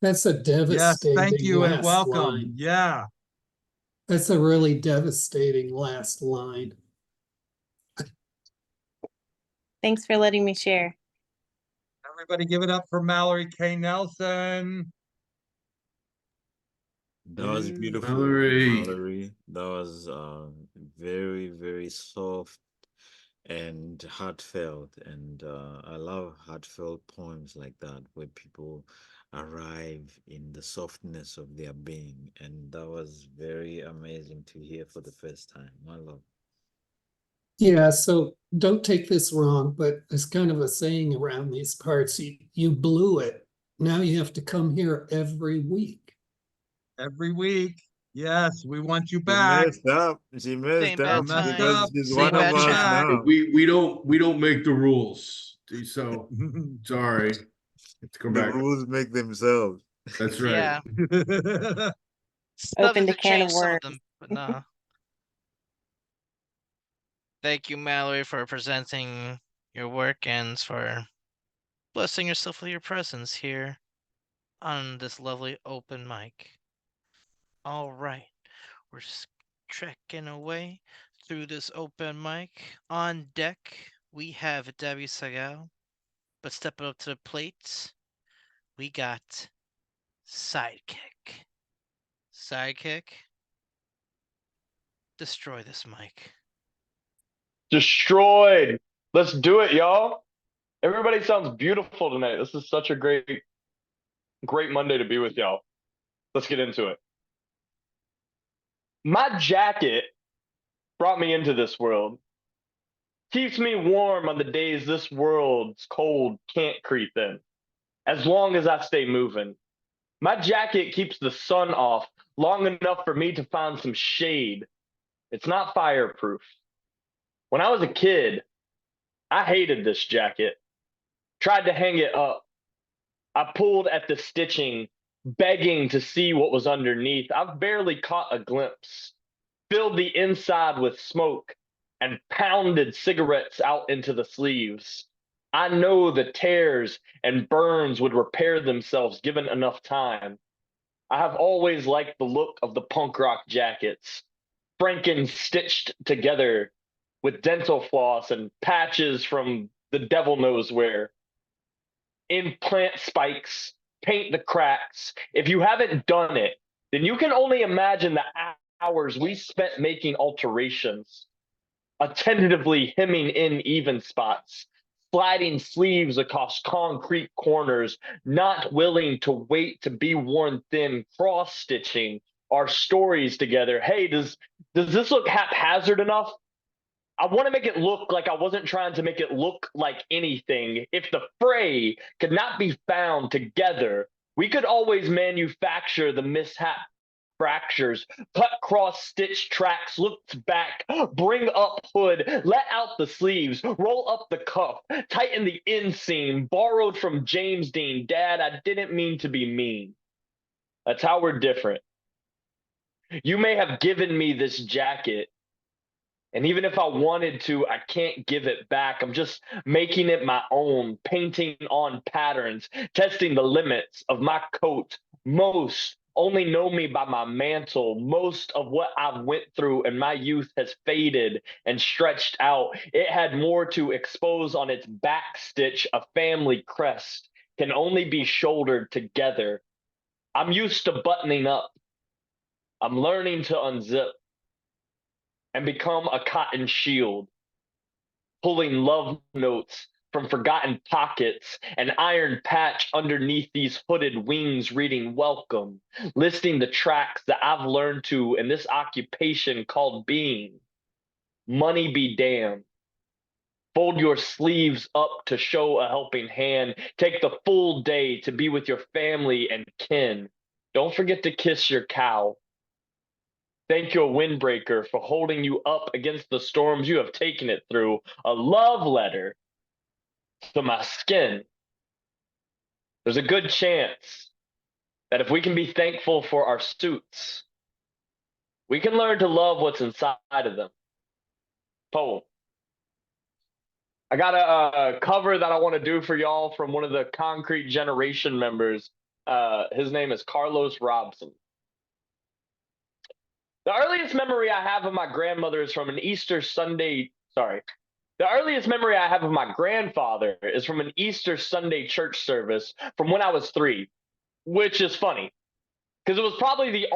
That's a Yes, devastating thank you and last welcome. line. Yeah. That's a really devastating last line. Thanks for letting me share. Everybody give it up for Mallory Kay Nelson. That was beautiful, Mallory. Mallory. That was very, very soft and heartfelt. And I love heartfelt poems like that, where people arrive in the softness of their being. And that was very amazing to hear for the first time. My love. Yeah, so don't take this wrong, but there's kind of a saying around these parts, you blew it. Now you have to come here every week. Every week. Yes, we want you She back. messed up. She messed Same up bad time. because she's Same one of bad us channel. now. We don't make the rules. So sorry. Have to come The back. rules make themselves. That's right. Yeah. Opened Subject a to can change of some of worms. them, but no. Thank you, Mallory, for presenting your work and for blessing yourself with your presence here on this lovely open mic. All right, we're just trekking away through this open mic. On deck, we have Debby Segal, but stepping up to the plate, we got Sidekick. Sidekick, destroy this mic. Destroyed. Let's do it, y'all. Everybody sounds beautiful tonight. This is such a great Monday to be with y'all. Let's get into it. My jacket brought me into this world. Keeps me warm on the days this world's cold can't creep in. As long as I stay moving. My jacket keeps the sun off long enough for me to find some shade. It's not fireproof. When I was a kid, I hated this jacket. Tried to hang it up. I pulled at the stitching, begging to see what was underneath. I've barely caught a glimpse, filled the inside with smoke, and pounded cigarettes out into the sleeves. I know the tears and burns would repair themselves given enough time. I have always liked the look of the punk rock jackets, Franken stitched together with dental floss and patches from the devil knows where. Implant spikes, paint the cracks. If you haven't done it, then you can only imagine the hours we spent making alterations, attentively hemming in even spots, sliding sleeves across concrete corners, not willing to wait to be worn thin, cross-stitching our stories together. Hey, does this look haphazard enough? I want to make it look like I wasn't trying to make it look like anything. If the fray could not be found together, we could always manufacture the mishap fractures, cut cross-stitch tracks, look back, bring up hood, let out the sleeves, roll up the cuff, tighten the inseam, borrowed from James Dean. Dad, I didn't mean to be mean. That's how we're different. You may have given me this jacket, and even if I wanted to, I can't give it back. I'm just making it my own, painting on patterns, testing the limits of my coat. Most only know me by my mantle. Most of what I've went through in my youth has faded and stretched out. It had more to expose on its back stitch. A family crest can only be shouldered together. I'm used to buttoning up. I'm learning to unzip and become a cotton shield, pulling love notes from forgotten pockets, an iron patch underneath these hooded wings reading welcome, listing the tracks that I've learned to in this occupation called being. Money be damned. Fold your sleeves up to show a helping hand. Take the full day to be with your family and kin. Don't forget to kiss your cow. Thank your windbreaker for holding you up against the storms you have taken it through. A love letter to my skin. There's a good chance that if we can be thankful for our suits, we can learn to love what's inside of them. Poem. I got a cover that I want to do for y'all from one of the Concrete Generation members. His name is Carlos Robson. The earliest memory I have of my grandmother is from an Easter Sunday. Sorry. The earliest memory I have of my grandfather is from an Easter Sunday church service from when I was 3, which is funny because it was probably the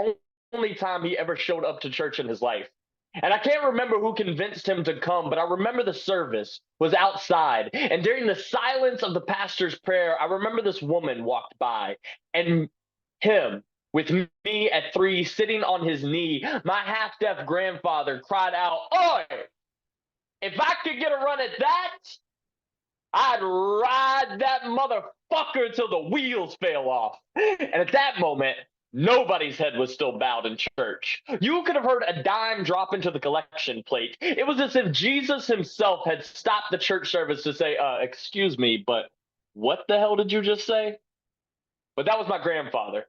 only time he ever showed up to church in his life. And I can't remember who convinced him to come, but I remember the service was outside. And during the silence of the pastor's prayer, I remember this woman walked by and him, with me at 3 sitting on his knee, my half-deaf grandfather cried out, "Oi! If I could get a run at that, I'd ride that motherfucker till the wheels fell off." And at that moment, nobody's head was still bowed in church. You could have heard a dime drop into the collection plate. It was as if Jesus himself had stopped the church service to say, excuse me, but what the hell did you just say? But that was my grandfather.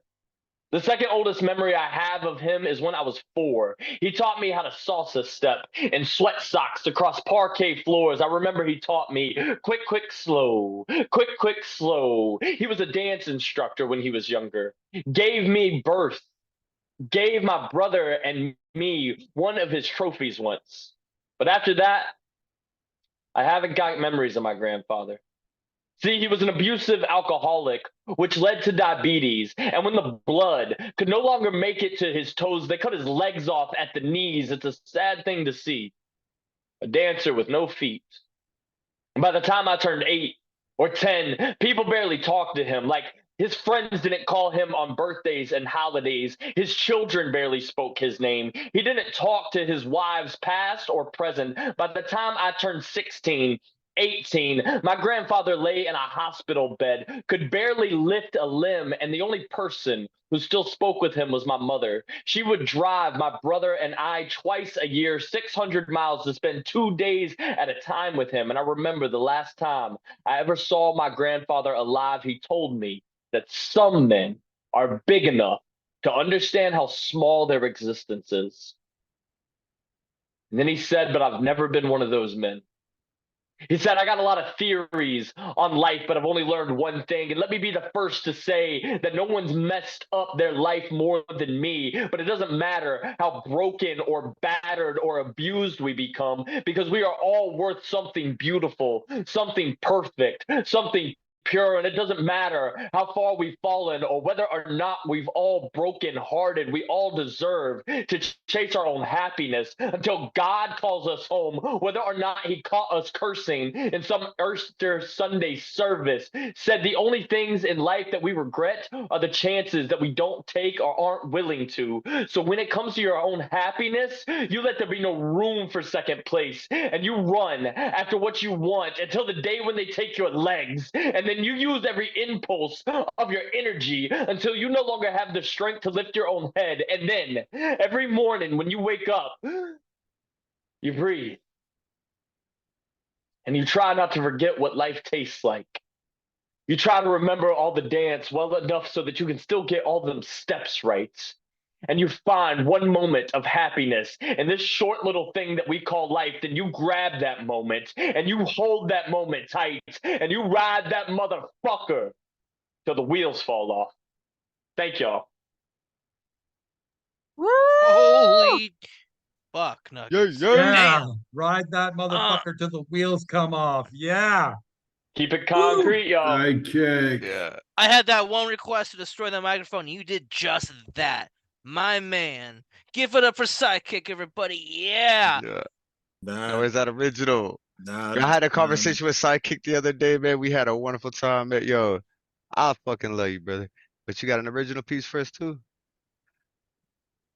The second oldest memory I have of him is when I was 4. He taught me how to salsa step in sweat socks across parquet floors. I remember he taught me quick, quick, slow, quick, quick, slow. He was a dance instructor when he was younger. Gave me birth. Gave my brother and me one of his trophies once. But after that, I haven't got memories of my grandfather. See, he was an abusive alcoholic, which led to diabetes. And when the blood could no longer make it to his toes, they cut his legs off at the knees. It's a sad thing to see. A dancer with no feet. And by the time I turned 8 or 10, people barely talked to him. Like, his friends didn't call him on birthdays and holidays. His children barely spoke his name. He didn't talk to his wives, past or present. By the time I turned 16, 18, my grandfather lay in a hospital bed, could barely lift a limb, and the only person who still spoke with him was my mother. She would drive my brother and I twice a year, 600 miles, to spend 2 days at a time with him. And I remember the last time I ever saw my grandfather alive, he told me that some men are big enough to understand how small their existence is. And then he said, but I've never been one of those men. He said, I got a lot of theories on life, but I've only learned one thing. And let me be the first to say that no one's messed up their life more than me. But it doesn't matter how broken or battered or abused we become, because we are all worth something beautiful, something perfect, something pure. And it doesn't matter how far we've fallen or whether or not we've all broken hearted. We all deserve to chase our own happiness until God calls us home, whether or not he caught us cursing in some Easter Sunday service. Said the only things in life that we regret are the chances that we don't take or aren't willing to. So when it comes to your own happiness, you let there be no room for second place, and you run after what you want until the day when they take your legs. And then you use every impulse of your energy until you no longer have the strength to lift your own head. And then every morning when you wake up, you breathe and you try not to forget what life tastes like. You try to remember all the dance well enough so that you can still get all them steps right. And you find one moment of happiness in this short little thing that we call life. Then you grab that moment and you hold that moment tight and you ride that motherfucker till the wheels fall off. Thank y'all. Holy fuck nuggets. Yeah, Damn. ride that motherfucker till the wheels come off. Yeah. Keep it concrete, y'all. Sidekick. Yeah. I had that one request to destroy the microphone. You did just that. My man. Give it up for Sidekick, everybody. Yeah. That was that original. Nah, Yo, I had a conversation with Sidekick the other day, man. We had a wonderful time. Man. Yo, I fucking love you, brother. But you got an original piece first, too?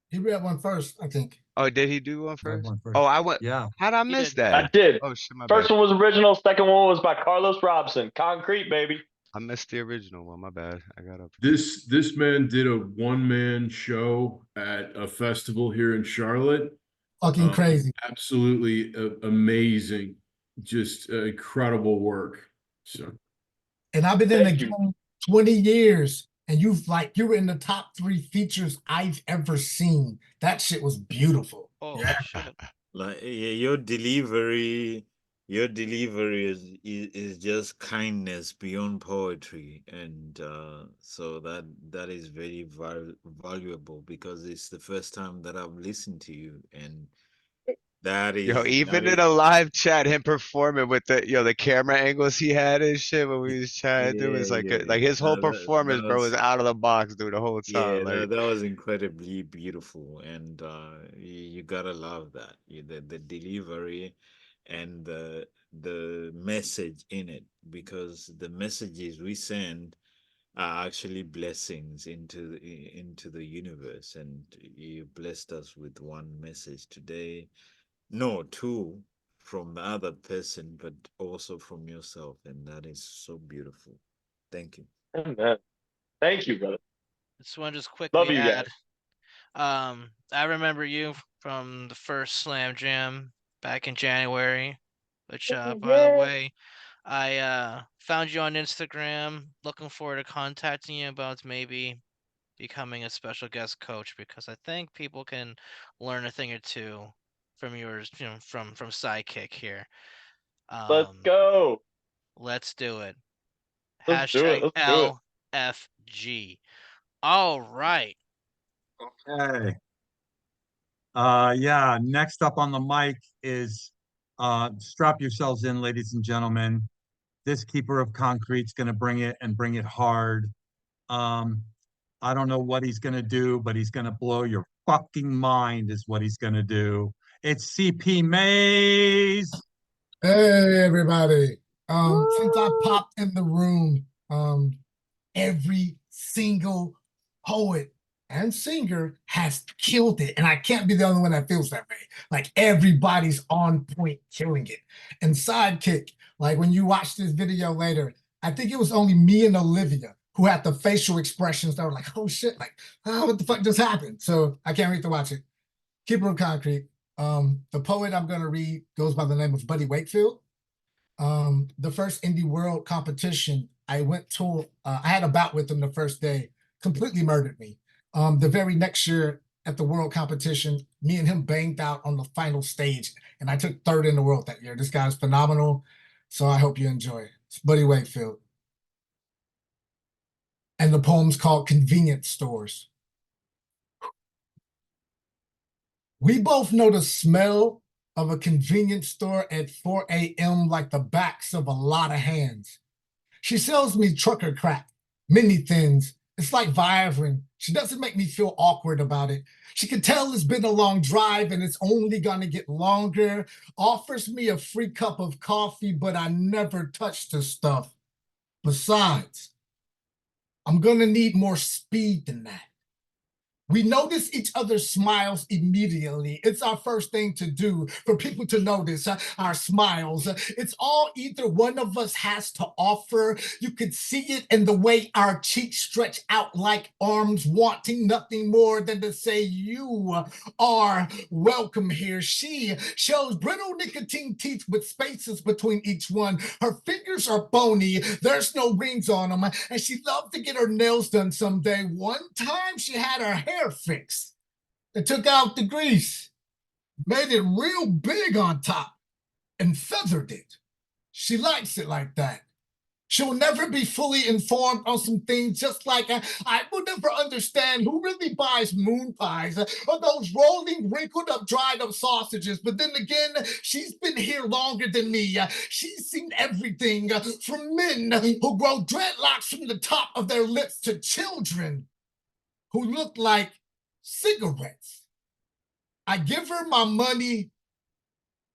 He read one first, I think. Oh, did he do one first? One first. Oh, I went. Yeah. How'd I He miss did. that? I did. Oh, shit, my First bad. one was original. Second one was by Carlos Robson. Concrete, baby. I missed the original one. My bad. I got up. This man did a one-man show at a festival here in Charlotte. Fucking crazy. Absolutely amazing. Just incredible work. So, And I've been in the Thank you. game 20 years, and you were in the top 3 features I've ever seen. That shit was beautiful. Oh Yeah. shit. Like your delivery is just kindness beyond poetry, and so that is very valuable, because it's the first time that I've listened to you, and that Yo, is even in a live chat, him performing with the camera angles he had and shit when we was chatting, dude, was like his whole performance, bro, was out of the box, dude, the whole time. Like, that was incredibly beautiful, and you gotta love that. The delivery and the message in it, because the messages we send are actually blessings into the universe, and you blessed us with one message today. No, 2 from the other person, but also from yourself, and that is so beautiful. Thank you. Amen. Thank you, brother. Just want to just Love quickly you add. guys. I remember you from the first Slam Jam back in January, which by the way, I found you on Instagram, looking forward to contacting you about maybe becoming a special guest coach, because I think people can learn a thing or two from yours, from Sidekick here. Let's go. Let's do it. Let's do it. Hashtag Let's do it. LFG. All right. Okay. Yeah, next up on the mic is strap yourselves in, ladies and gentlemen. This keeper of concrete's gonna bring it and bring it hard. I don't know what he's gonna do, but he's gonna blow your fucking mind is what he's gonna do. It's CP Mays. Hey, everybody. Since I popped in the room, every single poet and singer has killed it. And I can't be the only one that feels that way. Like, everybody's on point killing it. And Sidekick, like, when you watch this video later, I think it was only me and Olivia who had the facial expressions that were like, oh shit, like, oh, what the fuck just happened? So I can't wait to watch it. Keeper of Concrete. The poet I'm going to read goes by the name of Buddy Wakefield. The first Indie World competition I went to, I had a bout with him the first day. completely murdered me. The very next year at the world competition, me and him banged out on the final stage, and I took third in the world that year. This guy's phenomenal, so I hope you enjoy it. It's Buddy Wakefield. And the poem's called Convenience Stores. We both know the smell of a convenience store at 4 a.m. like the backs of a lot of hands. She sells me trucker crap, mini thins. It's like Viagra. She doesn't make me feel awkward about it. She can tell it's been a long drive and it's only going to get longer. Offers me a free cup of coffee, but I never touch the stuff. Besides, I'm going to need more speed than that. We notice each other's smiles immediately. It's our first thing to do for people to notice our smiles. It's all either one of us has to offer. You could see it in the way our cheeks stretch out like arms, wanting nothing more than to say you are welcome here. She shows brittle nicotine teeth with spaces between each one. Her fingers are bony. There's no rings on them. And she loves to get her nails done someday. One time she had her hair fixed and took out the grease, made it real big on top, and feathered it. She likes it like that. She'll never be fully informed on some things, just like I will never understand who really buys moon pies or those rolling, wrinkled up, dried up sausages. But then again, she's been here longer than me. She's seen everything from men who grow dreadlocks from the top of their lips to children who look like cigarettes. I give her my money.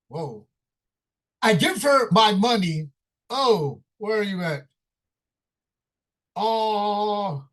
Whoa. I give her my money. Oh, where are you at? Oh,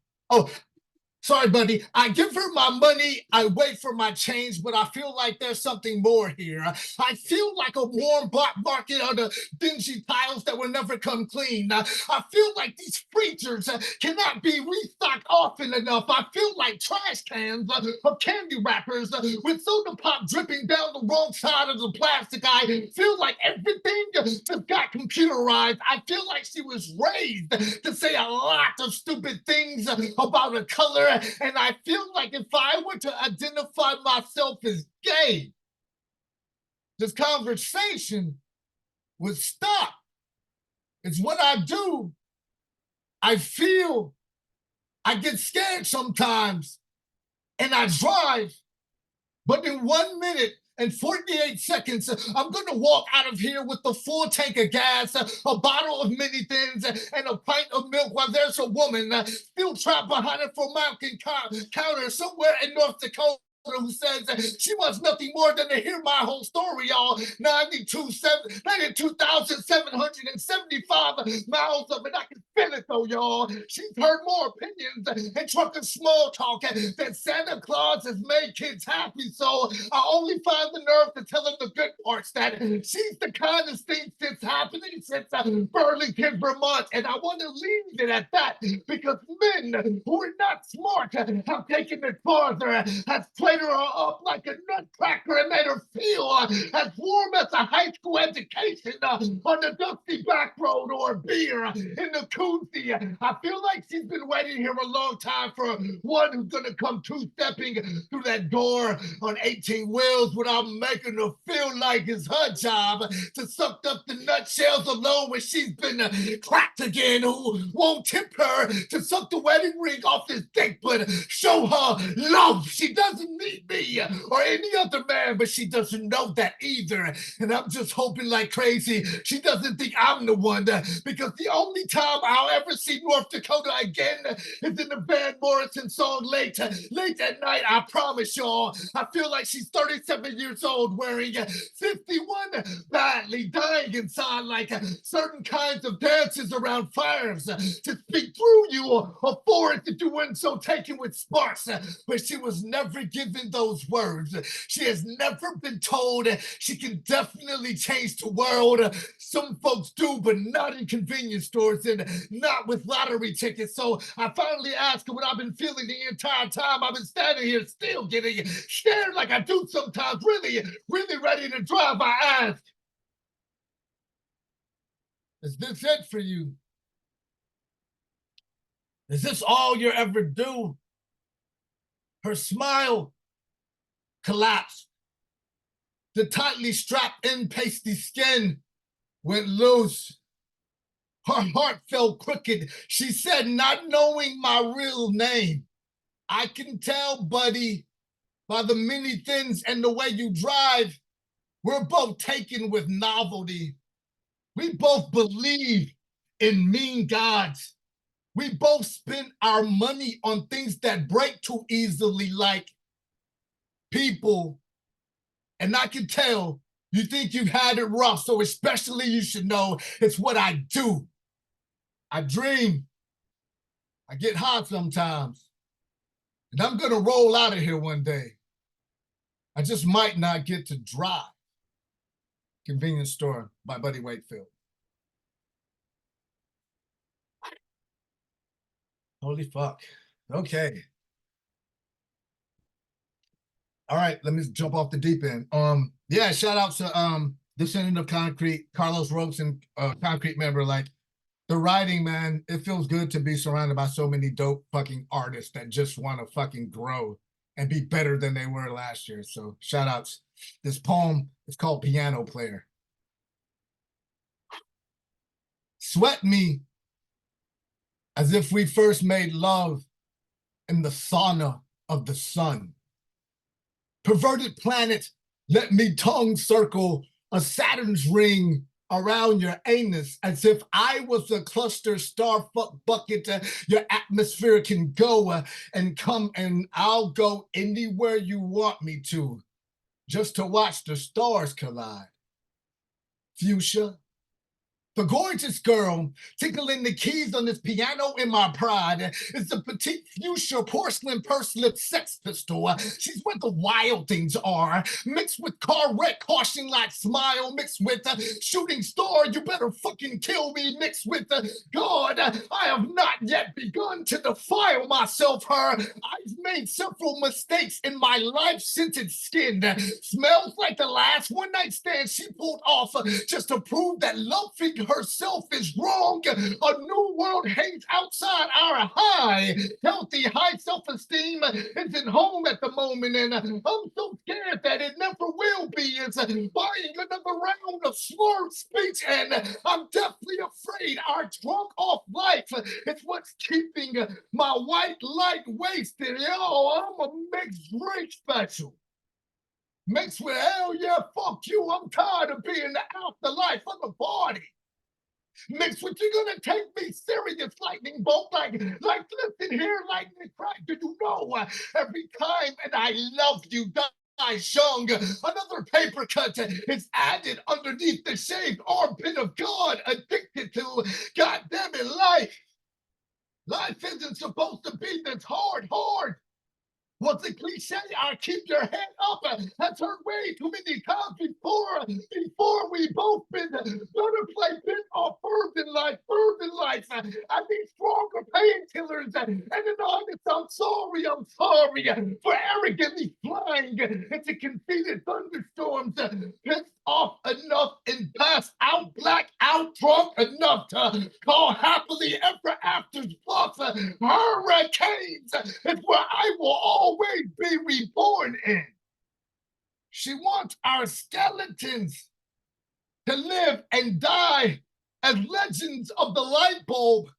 sorry, buddy. I give her my money. I wait for my change, but I feel like there's something more here. I feel like a warm black market under dingy tiles that will never come clean. I feel like these freezers cannot be restocked often enough. I feel like trash cans of candy wrappers with soda pop dripping down the wrong side of the plastic. I feel like everything just got computerized. I feel like she was raised to say a lot of stupid things about a color. And I feel like if I were to identify myself as gay, this conversation would stop. It's what I do. I feel, I get scared sometimes, and I drive. But in 1 minute and 48 seconds, I'm going to walk out of here with the full tank of gas, a bottle of mini thins, and a pint of milk while there's a woman still trapped behind a Formalkin counter somewhere in North Dakota who says she wants nothing more than to hear my whole story, y'all. 92,775 miles of it. I can feel it, though, y'all. She's heard more opinions and trucking small talk than Santa Claus has made kids happy, so I only find the nerve to tell her the good parts, that she's the kindest thing since happening since Burlington, Vermont, and I want to leave it at that, because men who are not smart have taken it farther, has played her up like a nutcracker and made her feel as warm as a high school education on the dusty back road or a beer in the koozie. I feel like she's been waiting here a long time for one who's going to come two-stepping through that door on 18 wheels without making her feel like it's her job to suck up the nutshells alone when she's been cracked again, who won't tip her to suck the wedding ring off his dick, but show her love. She doesn't need me or any other man, but she doesn't know that either. And I'm just hoping like crazy she doesn't think I'm the one, because the only time I'll ever see North Dakota again is in the Van Morrison song Late at Night. I promise y'all. I feel like she's 37 years old wearing 51, badly dying inside like certain kinds of dances around fires to speak through you or for it if you weren't so taken with sparks. But she was never given those words. She has never been told she can definitely change the world. Some folks do, but not in convenience stores and not with lottery tickets. So I finally asked her what I've been feeling the entire time. I've been standing here still getting scared like I do sometimes, really ready to drive. I asked, is this it for you? Is this all you ever do? Her smile collapsed. The tightly strapped in pasty skin went loose. Her heart fell crooked. She said, not knowing my real name, I can tell, buddy, by the many things and the way you drive, we're both taken with novelty. We both believe in mean gods. We both spend our money on things that break too easily, like people. And I can tell you think you've had it rough, so especially you should know it's what I do. I dream. I get hot sometimes. And I'm gonna roll out of here one day. I just might not get to drive. Convenience store by Buddy Wakefield. Holy fuck. Okay. All right, let me jump off the deep end. Yeah, shout out to Descendant of Concrete, Carlos Ropes, and Concrete member. Like, the writing, man, it feels good to be surrounded by so many dope fucking artists that just want to fucking grow and be better than they were last year. So shout outs. This poem is called Piano Player. Sweat me as if we first made love in the sauna of the sun. Perverted planet, let me tongue circle a Saturn's ring around your anus as if I was a cluster star fuck bucket. Your atmosphere can go and come, and I'll go anywhere you want me to, just to watch the stars collide. Fuchsia, the gorgeous girl tickling the keys on this piano in my pride is the petite fuchsia porcelain purse lip sex pistol. She's where the wild things are, mixed with car wreck, caution light smile, mixed with shooting star, you better fucking kill me, mixed with God, I have not yet begun to defile myself. Her I've made several mistakes in my life-scented skin. Smells like the last one-night stand she pulled off just to prove that loving herself is wrong. A new world hangs outside our high. Healthy, high self-esteem isn't home at the moment, and I'm so scared that it never will be. It's buying another round of slurred speech, and I'm definitely afraid our drunk off life is what's keeping my white light wasted. Yo, I'm a mixed drink special. Mixed with hell yeah, fuck you. I'm tired of being the afterlife of the party. Mixed with you're gonna take me serious, lightning bolt, like listen here, lightning crack. Do you know every time and I love you dies young, another paper cut is added underneath the shaved armpit of God, addicted to goddamn it life. Life isn't supposed to be this hard. What's the cliche? I keep your head up. That's heard way too many times before we both been butterfly bit off bird in life. I need stronger painkillers. And in August, I'm sorry for arrogantly flying into conceited thunderstorms. Pissed off enough and passed out, black out, drunk enough to call happily ever after's bluff. Hurricanes is where I will always be reborn in. She wants our skeletons to live and die as legends of the light bulb.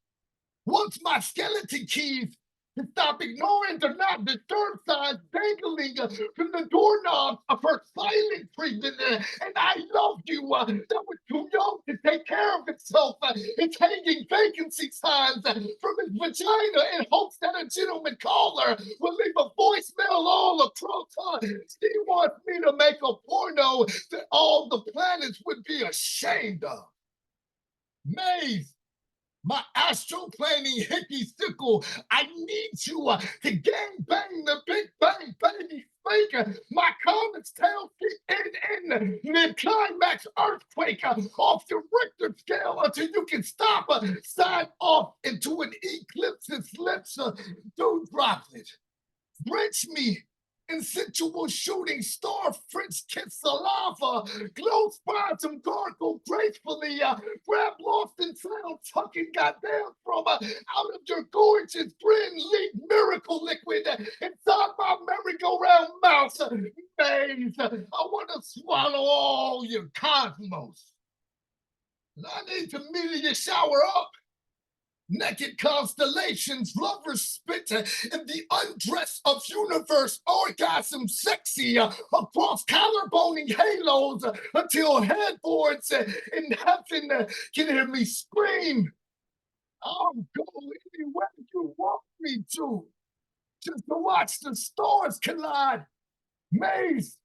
Wants my skeleton keys to stop ignoring the not disturb signs dangling from the doorknobs of her silent treatment. And I loved you. That was too young to take care of itself. It's hanging vacancy signs from his vagina in hopes that a gentleman caller will leave a voicemail all across. She wants me to make a porno that all the planets would be ashamed of. Maze, my astroplaning hickey sickle, I need you to gang bang the big bang baby speaker. My comet's tail keep in mid-climax earthquake off the Richter scale until you can stop sign off into an eclipse's lips. Don't drop it. Drench me Insensual shooting star, French kiss the lava, glow spasm gargle gracefully, grab lost and found, tucking goddamn from out of your gorgeous grin, leak miracle liquid inside my merry-go-round mouth. Maze, I want to swallow all your cosmos. And I need to immediately shower up. Naked constellations, lovers spit in the undress of universe, orgasm sexy across collarboning halos until headboards in heaven can hear me scream. I'll go anywhere you want me to, just to watch the stars collide. Maze,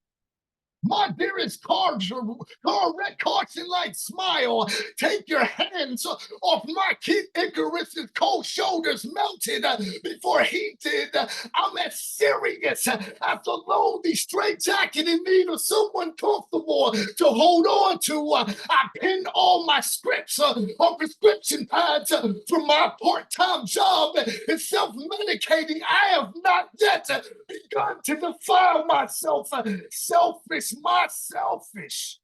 my dearest car red caution light smile. Take your hands off my kid Icarus's cold shoulders melted before heated. I'm as serious as a lonely straight jacket in need of someone comfortable to hold on to. I pin all my scripts on prescription pads from my part-time job. It's self-medicating. I have not yet begun to defile myself. Selfish, my selfish.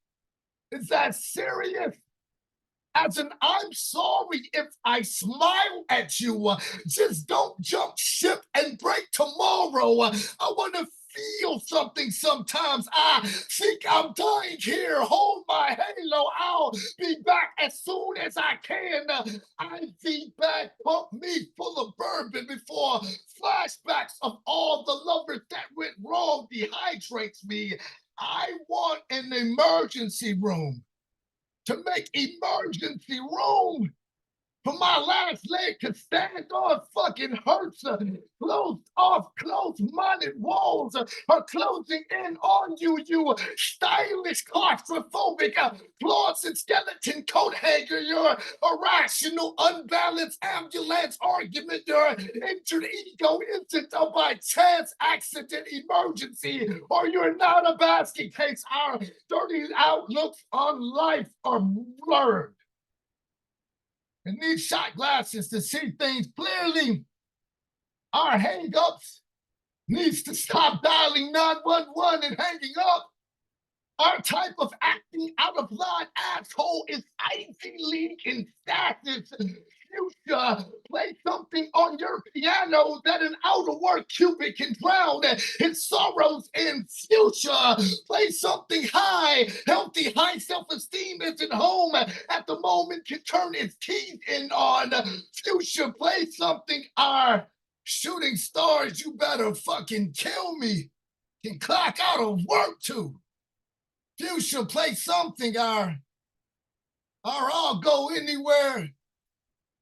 Is that serious? As in, I'm sorry if I smile at you. Just don't jump ship and break tomorrow. I want to feel something sometimes. I think I'm dying here. Hold my halo. I'll be back as soon as I can. IV bag pump me full of bourbon before flashbacks of all the lovers that went wrong dehydrates me. I want an emergency room. To make emergency room for my last leg to stand on fucking hurts. Closed off, closed-minded walls are closing in on you, you stylish, claustrophobic, closet skeleton coat hanger. Your irrational, unbalanced ambulance argument. Your injured ego isn't a by chance accident emergency, or you're not a basket case. Our dirty outlooks on life are blurred. And need shot glasses to see things clearly. Our hang-ups needs to stop dialing 911 and hanging up. Our type of acting out of line asshole is Ivy League in status. Fuchsia, play something on your piano that an out-of-work Cupid can drown his sorrows in. Fuchsia, play something high. Healthy, high self-esteem isn't home at the moment, can turn its keys in on. Fuchsia, play something our shooting stars, you better fucking kill me. Can clock out of work too. Fuchsia, play something our I'll go anywhere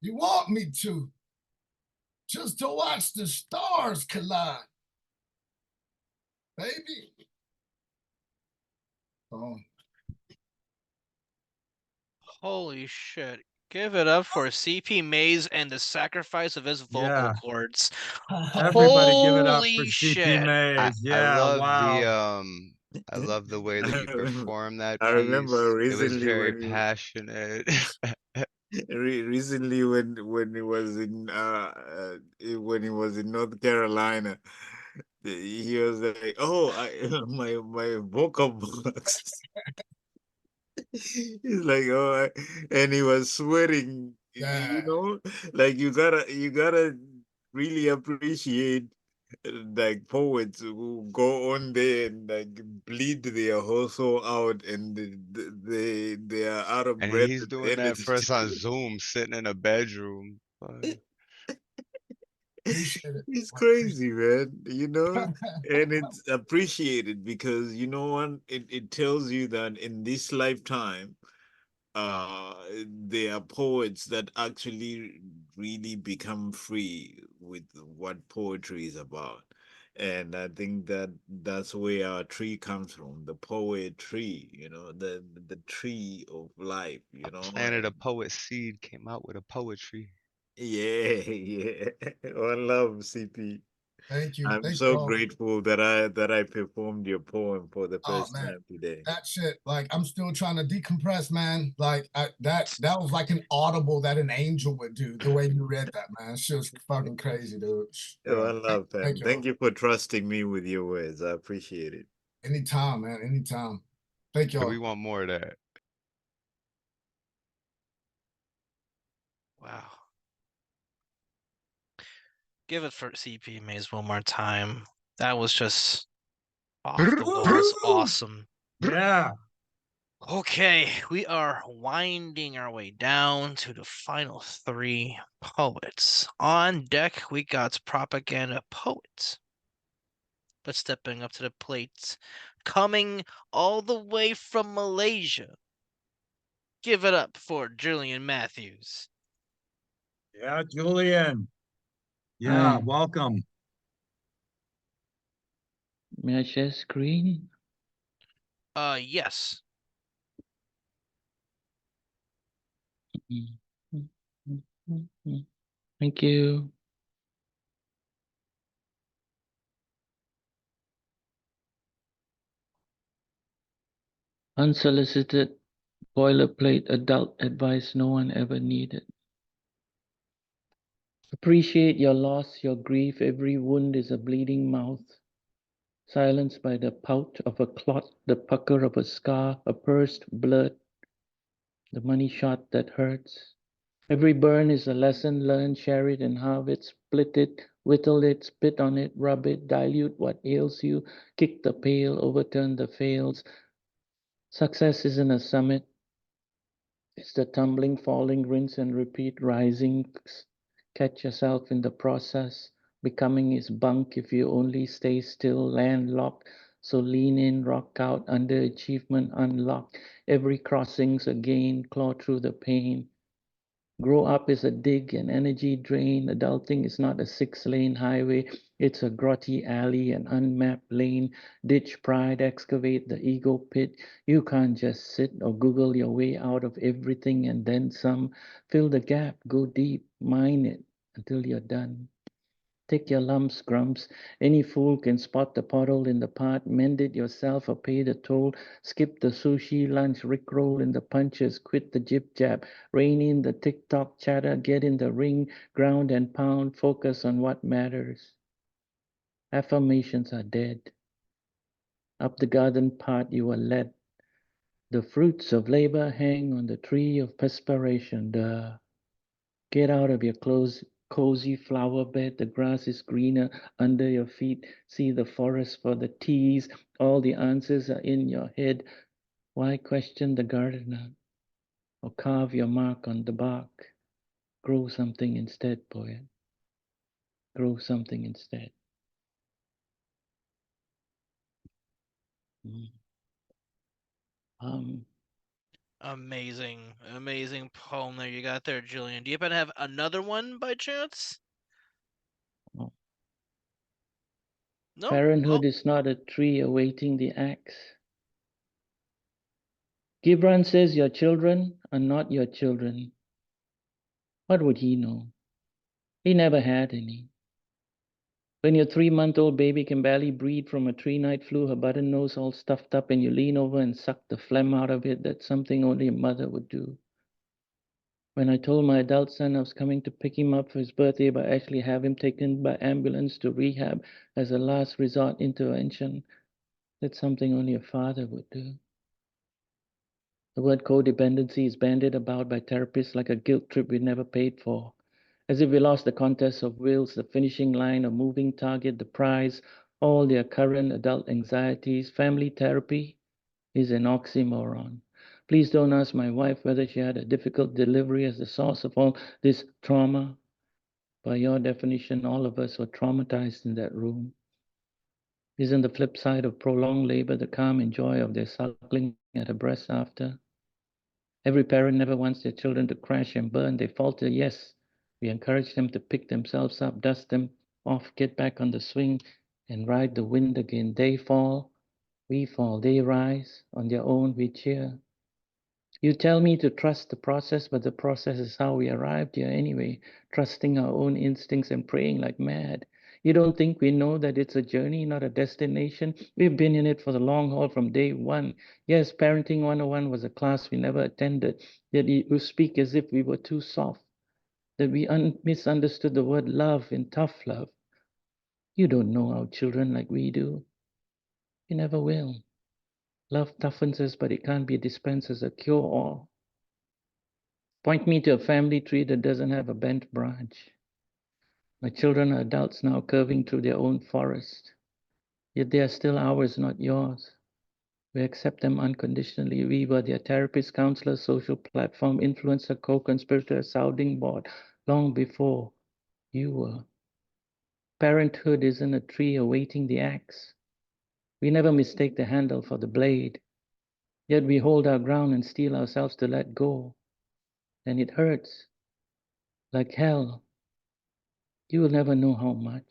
you want me to, just to watch the stars collide, baby. Oh. Holy shit. Give it up for CP Maze and the sacrifice of his vocal cords. Everybody give it up for Holy CP shit. Maze. I Yeah, love the wow. I love the way that you perform that I remember piece. It was recently very when passionate. recently when he was in when he was in North Carolina, he was like, "Oh, my vocal box." He's like, "Oh," and he was sweating. You know, like you gotta really appreciate like poets who go on there and like bleed their whole soul out, and they are out of And breath he's and doing that energy. for us on Zoom, sitting in a bedroom. It's crazy, man, you know, and it's appreciated because you know what, it tells you that in this lifetime, uh there are poets that actually really become free with what poetry is about. And I think that that's where our tree comes from, the poet tree, you know, the tree of life, you A know. planet of poet seed came out with a poetry. Yeah, yeah. One love, CP. Thank you. I'm Thank so you all. grateful that I performed your poem for the Oh first man, time today. that shit, like I'm still trying to decompress, man. Like that was like an audible that an angel would do. The way you read that, man, it's just fucking crazy, dude. Oh, I Bro, love that. thank you. Thank you for trusting me with your words. I appreciate it. Anytime, man. Anytime. Thank And y'all. we want more of that. Wow. Give it for CP Maze one more time. That was just off the walls awesome. Yeah. Okay, we are winding our way down to the final three poets. On deck, we got propaganda poets. But stepping up to the plate, coming all the way from Malaysia. Give it up for Julian Matthews. Yeah, Julian. Yeah, Hi. welcome. May I share screen? Yes. Thank you. Unsolicited, boilerplate adult advice no one ever needed. Appreciate your loss, your grief. Every wound is a bleeding mouth. Silenced by the pout of a clot, the pucker of a scar, a pursed blood, the money shot that hurts. Every burn is a lesson learned. Share it and halve it, split it, whittle it, spit on it, rub it, dilute what ails you, kick the pail, overturn the fails. Success isn't a summit. It's the tumbling, falling, rinse and repeat, rising. Catch yourself in the process. Becoming is bunk if you only stay still, landlocked. So lean in, rock out, underachievement unlocked. Every crossing's a gain, claw through the pain. Grow up is a dig and energy drain. Adulting is not a 6-lane highway. It's a grotty alley, an unmapped lane. Ditch pride, excavate the ego pit. You can't just sit or Google your way out of everything and then some. Fill the gap, go deep, mine it until you're done. Take your lumps, grumps. Any fool can spot the pothole in the pot, mend it yourself or pay the toll. Skip the sushi lunch, rickroll in the punches, quit the jib jab, rein in the TikTok chatter, get in the ring, ground and pound, focus on what matters. Affirmations are dead. Up the garden path you are led. The fruits of labor hang on the tree of perspiration. Get out of your cozy flower bed. The grass is greener under your feet. See the forest for the teas. All the answers are in your head. Why question the gardener or carve your mark on the bark? Grow something instead, poet. Grow something instead. Amazing poem there you got there, Julian. Do you happen to have another one by chance? No. Parenthood is not a tree awaiting the axe. Gibran says your children are not your children. What would he know? He never had any. When your 3-month-old baby can barely breathe from a 3-night flu, her button nose all stuffed up, and you lean over and suck the phlegm out of it, that's something only a mother would do. When I told my adult son I was coming to pick him up for his birthday, but actually have him taken by ambulance to rehab as a last resort intervention, that's something only a father would do. The word codependency is bandied about by therapists like a guilt trip we never paid for. As if we lost the contest of wills, the finishing line, a moving target, the prize, all their current adult anxieties. Family therapy is an oxymoron. Please don't ask my wife whether she had a difficult delivery as the source of all this trauma. By your definition, all of us were traumatized in that room. Isn't the flip side of prolonged labor the calm and joy of their suckling at her breast after? Every parent never wants their children to crash and burn. They falter, yes. We encourage them to pick themselves up, dust them off, get back on the swing, and ride the wind again. They fall, we fall. They rise on their own, we cheer. You tell me to trust the process, but the process is how we arrived here anyway, trusting our own instincts and praying like mad. You don't think we know that it's a journey, not a destination? We've been in it for the long haul from day one. Yes, Parenting 101 was a class we never attended, yet you speak as if we were too soft, that we misunderstood the word love in tough love. You don't know our children like we do. You never will. Love toughens us, but it can't be dispensed as a cure-all. Point me to a family tree that doesn't have a bent branch. My children are adults now, curving through their own forest. Yet they are still ours, not yours. We accept them unconditionally. We were their therapist, counselor, social platform, influencer, co-conspirator, sounding board, long before you were. Parenthood isn't a tree awaiting the axe. We never mistake the handle for the blade. Yet we hold our ground and steel ourselves to let go. And it hurts like hell. You will never know how much,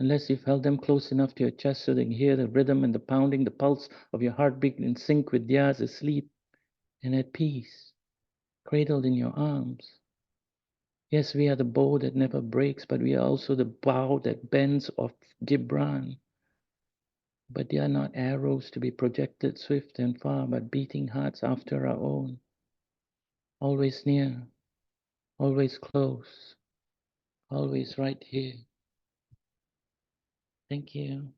unless you've held them close enough to your chest so they can hear the rhythm and the pounding, the pulse of your heartbeat in sync with theirs, asleep and at peace, cradled in your arms. Yes, we are the bow that never breaks, but we are also the bow that bends of Gibran. But they are not arrows to be projected swift and far, but beating hearts after our own. Always near, always close, always right here. Thank you.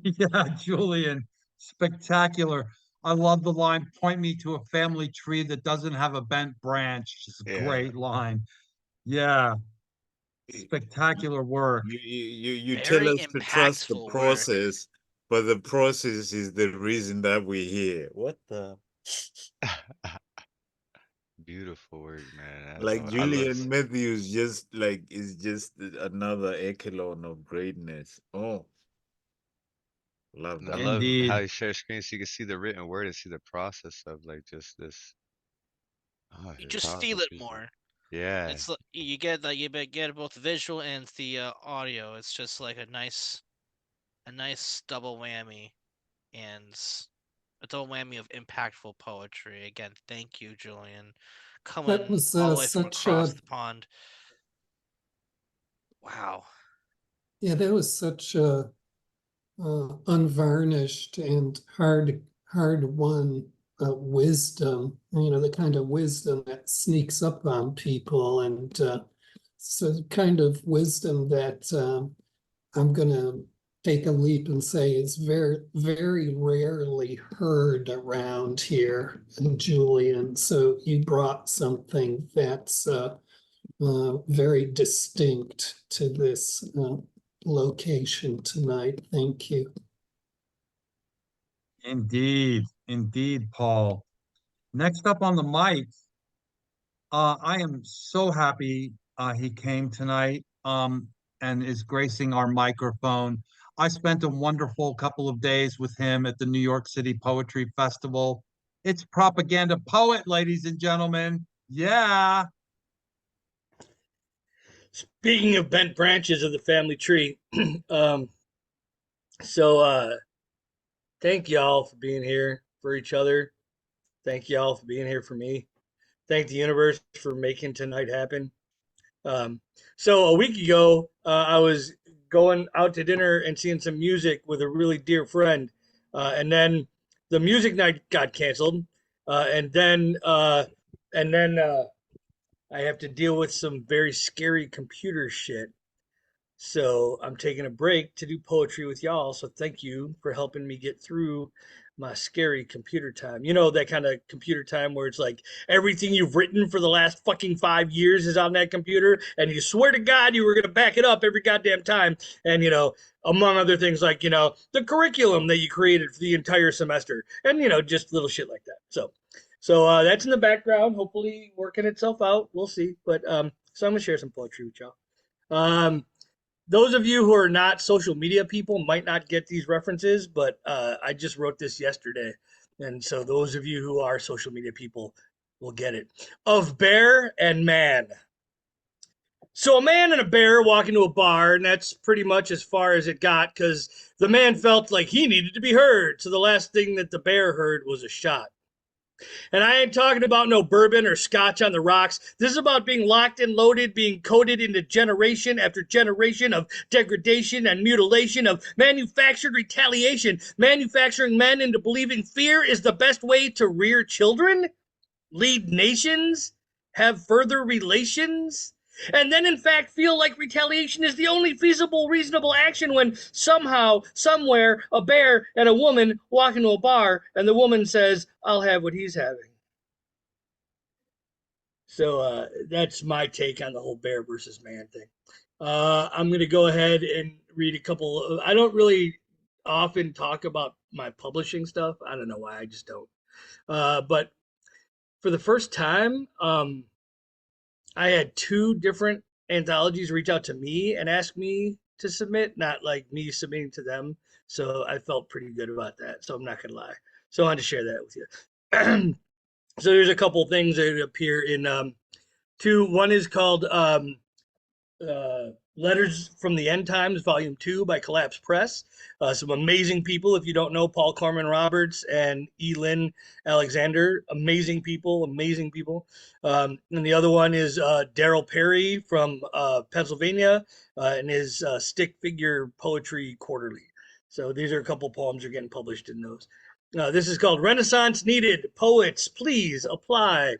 Yeah, Julian, spectacular. I love the line, point me to a family tree that doesn't have a bent branch. Just a great line. Yeah, spectacular work. You tell Very us to trust the impactful work. process, but the process is the reason that we're here. What the? Beautiful work, man. Like I love Julian Matthews just like is just another echelon of greatness. Oh, love I that. love Indeed. how you share screen so you can see the written word and see the process of like just this. Oh, You it's just powerful feel it piece, man. more. Yeah. It's like you get that you get both visual and the audio. It's just like a nice double whammy, and a double whammy of impactful poetry. Again, thank you, Julian, That coming was all the way from such across a the pond. Wow. yeah, that was such a unvarnished and hard won wisdom. You know, the kind of wisdom that sneaks up on people, and so kind of wisdom that I'm gonna take a leap and say is very rarely heard around here, Julian. So you brought something that's very distinct to this location tonight. Thank you. Indeed, Paul. Next up on the mic, I am so happy he came tonight and is gracing our microphone. I spent a wonderful couple of days with him at the New York City Poetry Festival. It's Propaganda Poet, ladies and gentlemen. Yeah. Speaking of bent branches of the family tree, um, so thank y'all for being here for each other. Thank y'all for being here for me. Thank the universe for making tonight happen. Um, so a week ago, I was going out to dinner and seeing some music with a really dear friend, and then the music night got canceled, and then I have to deal with some very scary computer shit. So I'm taking a break to do poetry with y'all. So thank you for helping me get through my scary computer time. You know, that kind of computer time where it's like everything you've written for the last fucking 5 years is on that computer, and you swear to God you were going to back it up every goddamn time. And, you know, among other things like, you know, the curriculum that you created for the entire semester and, you know, just little shit like that. So that's in the background, hopefully working itself out. We'll see. But so I'm going to share some poetry with y'all. Those of you who are not social media people might not get these references, but I just wrote this yesterday. And so those of you who are social media people will get it. Of bear and man. So a man and a bear walk into a bar, and that's pretty much as far as it got because the man felt like he needed to be heard. So the last thing that the bear heard was a shot. And I ain't talking about no bourbon or scotch on the rocks. This is about being locked and loaded, being coded into generation after generation of degradation and mutilation, of manufactured retaliation, manufacturing men into believing fear is the best way to rear children, lead nations, have further relations, and then in fact feel like retaliation is the only feasible, reasonable action when somehow, somewhere, a bear and a woman walk into a bar and the woman says, I'll have what he's having. So that's my take on the whole bear versus man thing. I'm going to go ahead and read a couple. I don't really often talk about my publishing stuff. I don't know why, I just don't. But for the first time, I had 2 different anthologies reach out to me and ask me to submit, not like me submitting to them. So I felt pretty good about that. So I'm not going to lie. So I wanted to share that with you. So there's a couple things that appear in 2. One is called Letters from the End Times, Volume 2 by Collapse Press. Some amazing people. If you don't know, Paul Corman Roberts and E. Lynn Alexander, amazing people, amazing people. And the other one is Daryl Perry from Pennsylvania and his Stick Figure Poetry Quarterly. So these are a couple poems that are getting published in those. This is called Renaissance Needed. Poets, please apply.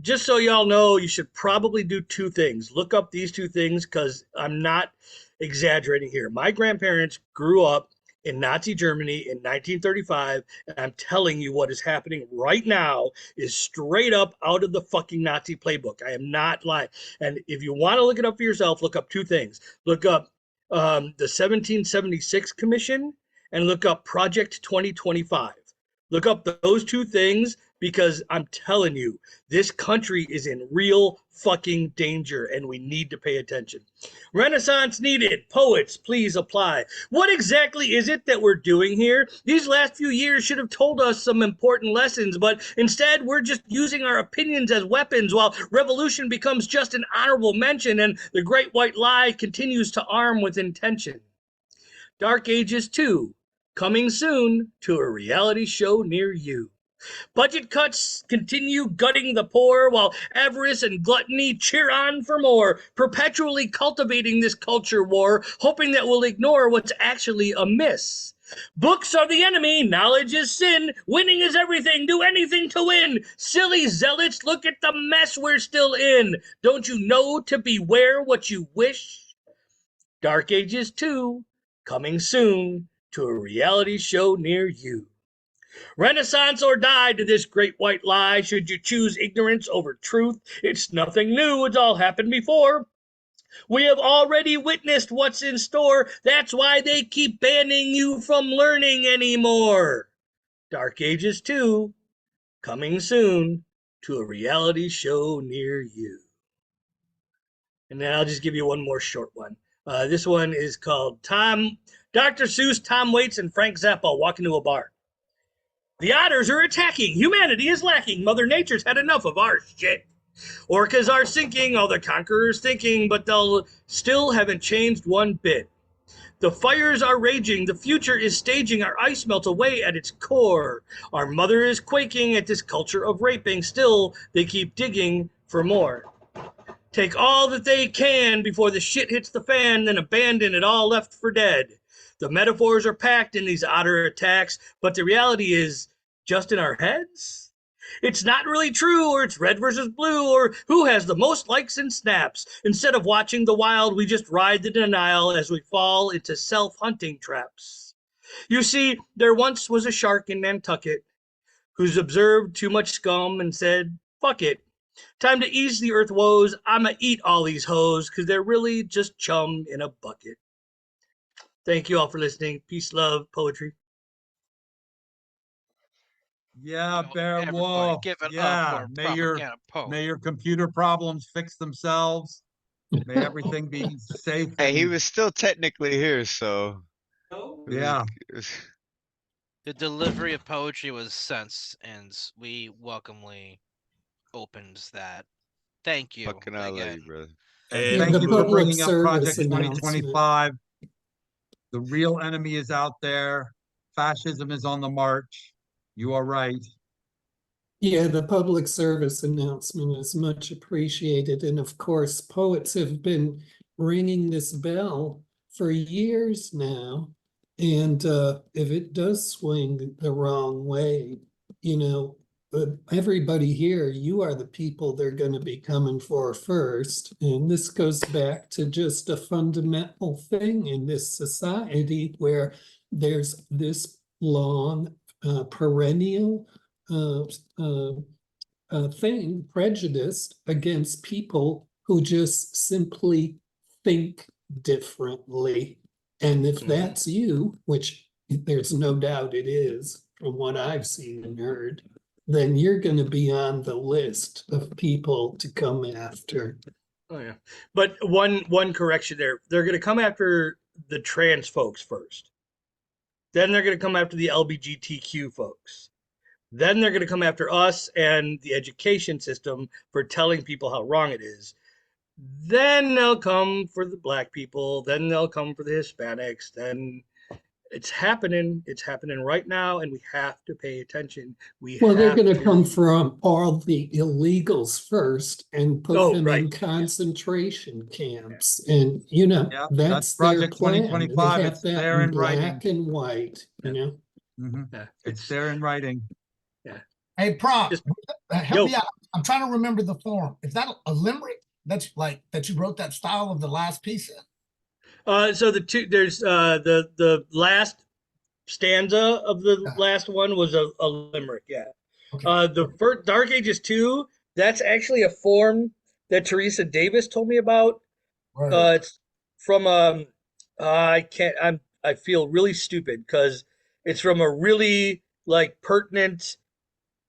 Just so y'all know, you should probably do 2 things. Look up these 2 things because I'm not exaggerating here. My grandparents grew up in Nazi Germany in 1935, and I'm telling you what is happening right now is straight up out of the fucking Nazi playbook. I am not lying. And if you want to look it up for yourself, look up 2 things. Look up the 1776 Commission and look up Project 2025. Look up those 2 things because I'm telling you, this country is in real fucking danger and we need to pay attention. Renaissance needed. Poets, please apply. What exactly is it that we're doing here? These last few years should have told us some important lessons, but instead we're just using our opinions as weapons while revolution becomes just an honorable mention and the great white lie continues to arm with intention. Dark Ages 2, coming soon to a reality show near you. Budget cuts continue gutting the poor while avarice and gluttony cheer on for more, perpetually cultivating this culture war, hoping that we'll ignore what's actually amiss. Books are the enemy, knowledge is sin, winning is everything, do anything to win. Silly zealots, look at the mess we're still in. Don't you know to beware what you wish? Dark Ages 2, coming soon to a reality show near you. Renaissance or die to this great white lie. Should you choose ignorance over truth? It's nothing new, it's all happened before. We have already witnessed what's in store. That's why they keep banning you from learning anymore. Dark Ages 2, coming soon to a reality show near you. And then I'll just give you one more short one. This one is called Dr. Seuss, Tom Waits, and Frank Zappa walk into a bar. The otters are attacking. Humanity is lacking. Mother Nature's had enough of our shit. Orcas are sinking, all the conquerors thinking, but they'll still haven't changed one bit. The fires are raging. The future is staging. Our ice melts away at its core. Our mother is quaking at this culture of raping. Still, they keep digging for more. Take all that they can before the shit hits the fan, then abandon it all left for dead. The metaphors are packed in these otter attacks, but the reality is just in our heads. It's not really true, or it's red versus blue, or who has the most likes and snaps. Instead of watching the wild, we just ride the denial as we fall into self-hunting traps. You see, there once was a shark in Nantucket who's observed too much scum and said, fuck it. Time to ease the earth woes. I'ma eat all these hoes, because they're really just chum in a bucket. Thank you all for listening. Peace, love, poetry. Yeah, Bear everybody Wolf. give it up Yeah, for may your computer problems fix themselves. May everything be safe. Hey, he and- was still technically here, so Yeah. The delivery of poetry was sense, and we welcomely opened that. Thank you. Fucking I love you, brother. And thank the you for public bringing up service Project announcement. 2025. The real enemy is out there. Fascism is on the march. You are right. Yeah, the public service announcement is much appreciated. And of course, poets have been ringing this bell for years now. And if it does swing the wrong way, you know, everybody here, you are the people they're going to be coming for first. And this goes back to just a fundamental thing in this society where there's this long, perennial uh, uh, thing, prejudice against people who just simply think differently. And if that's you, which there's no doubt it is, from what I've seen and heard, then you're going to be on the list of people to come after. Oh yeah, but one correction there. They're going to come after the trans folks first. Then they're going to come after the LGBTQ folks. Then they're going to come after us and the education system for telling people how wrong it is. Then they'll come for the black people. Then they'll come for the Hispanics. Then it's happening. It's happening right now, and we have to pay attention. Well, they're going to come from all the illegals first and put them in concentration camps. And, you know, Yep, that's that's their Project plan. 2025. They have It's that there in in writing. black and white, you know. It's there in writing. Yeah. Hey, Prop, help Yo. me out. I'm trying to remember the form. Is that a limerick that's like that you wrote that style of the last piece in? So there's the last stanza of the last one was a limerick, yeah. The first Dark Ages 2, that's actually a form that Teresa Davis told me about. It's from I feel really stupid because it's from a really like pertinent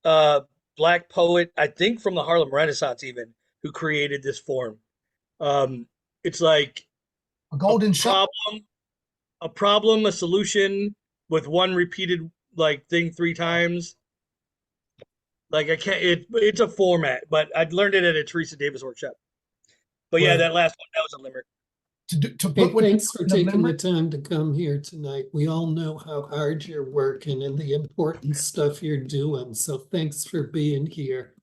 black poet, I think from the Harlem Renaissance even, who created this form. It's like a golden problem, a solution with one repeated like thing 3 times. Like I can't. It's a format, but I learned it at a Teresa Davis workshop. But yeah, that last one, that was a limerick. Hey, thanks for taking the time to come here tonight. We all know how hard you're working and the important stuff you're doing. So thanks for being here.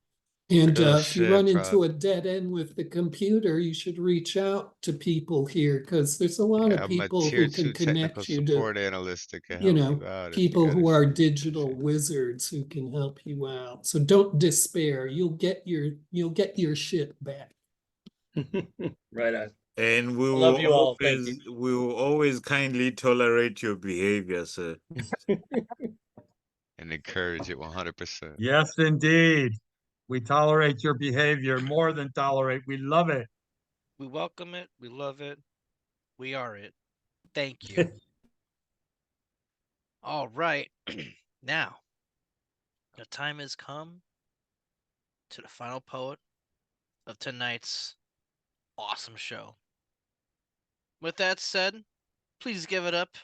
And Good if you shit, run Prop. into a dead end with the computer, you should reach out to people here because there's a lot of I'm a people tier who can 2 technical connect you to, support analyst that can you help know, you out if you people got who it. are digital wizards who can help you out. So don't despair. You'll get your shit back. Right on. And we I will love you all. Thank you. always kindly tolerate your behavior, sir. And encourage it 100%. Yes, indeed. We tolerate your behavior more than tolerate. We love it. We welcome it. We love it. We are it. Thank you. All right. Now, the time has come to the final poet of tonight's awesome show. With that said, please give it up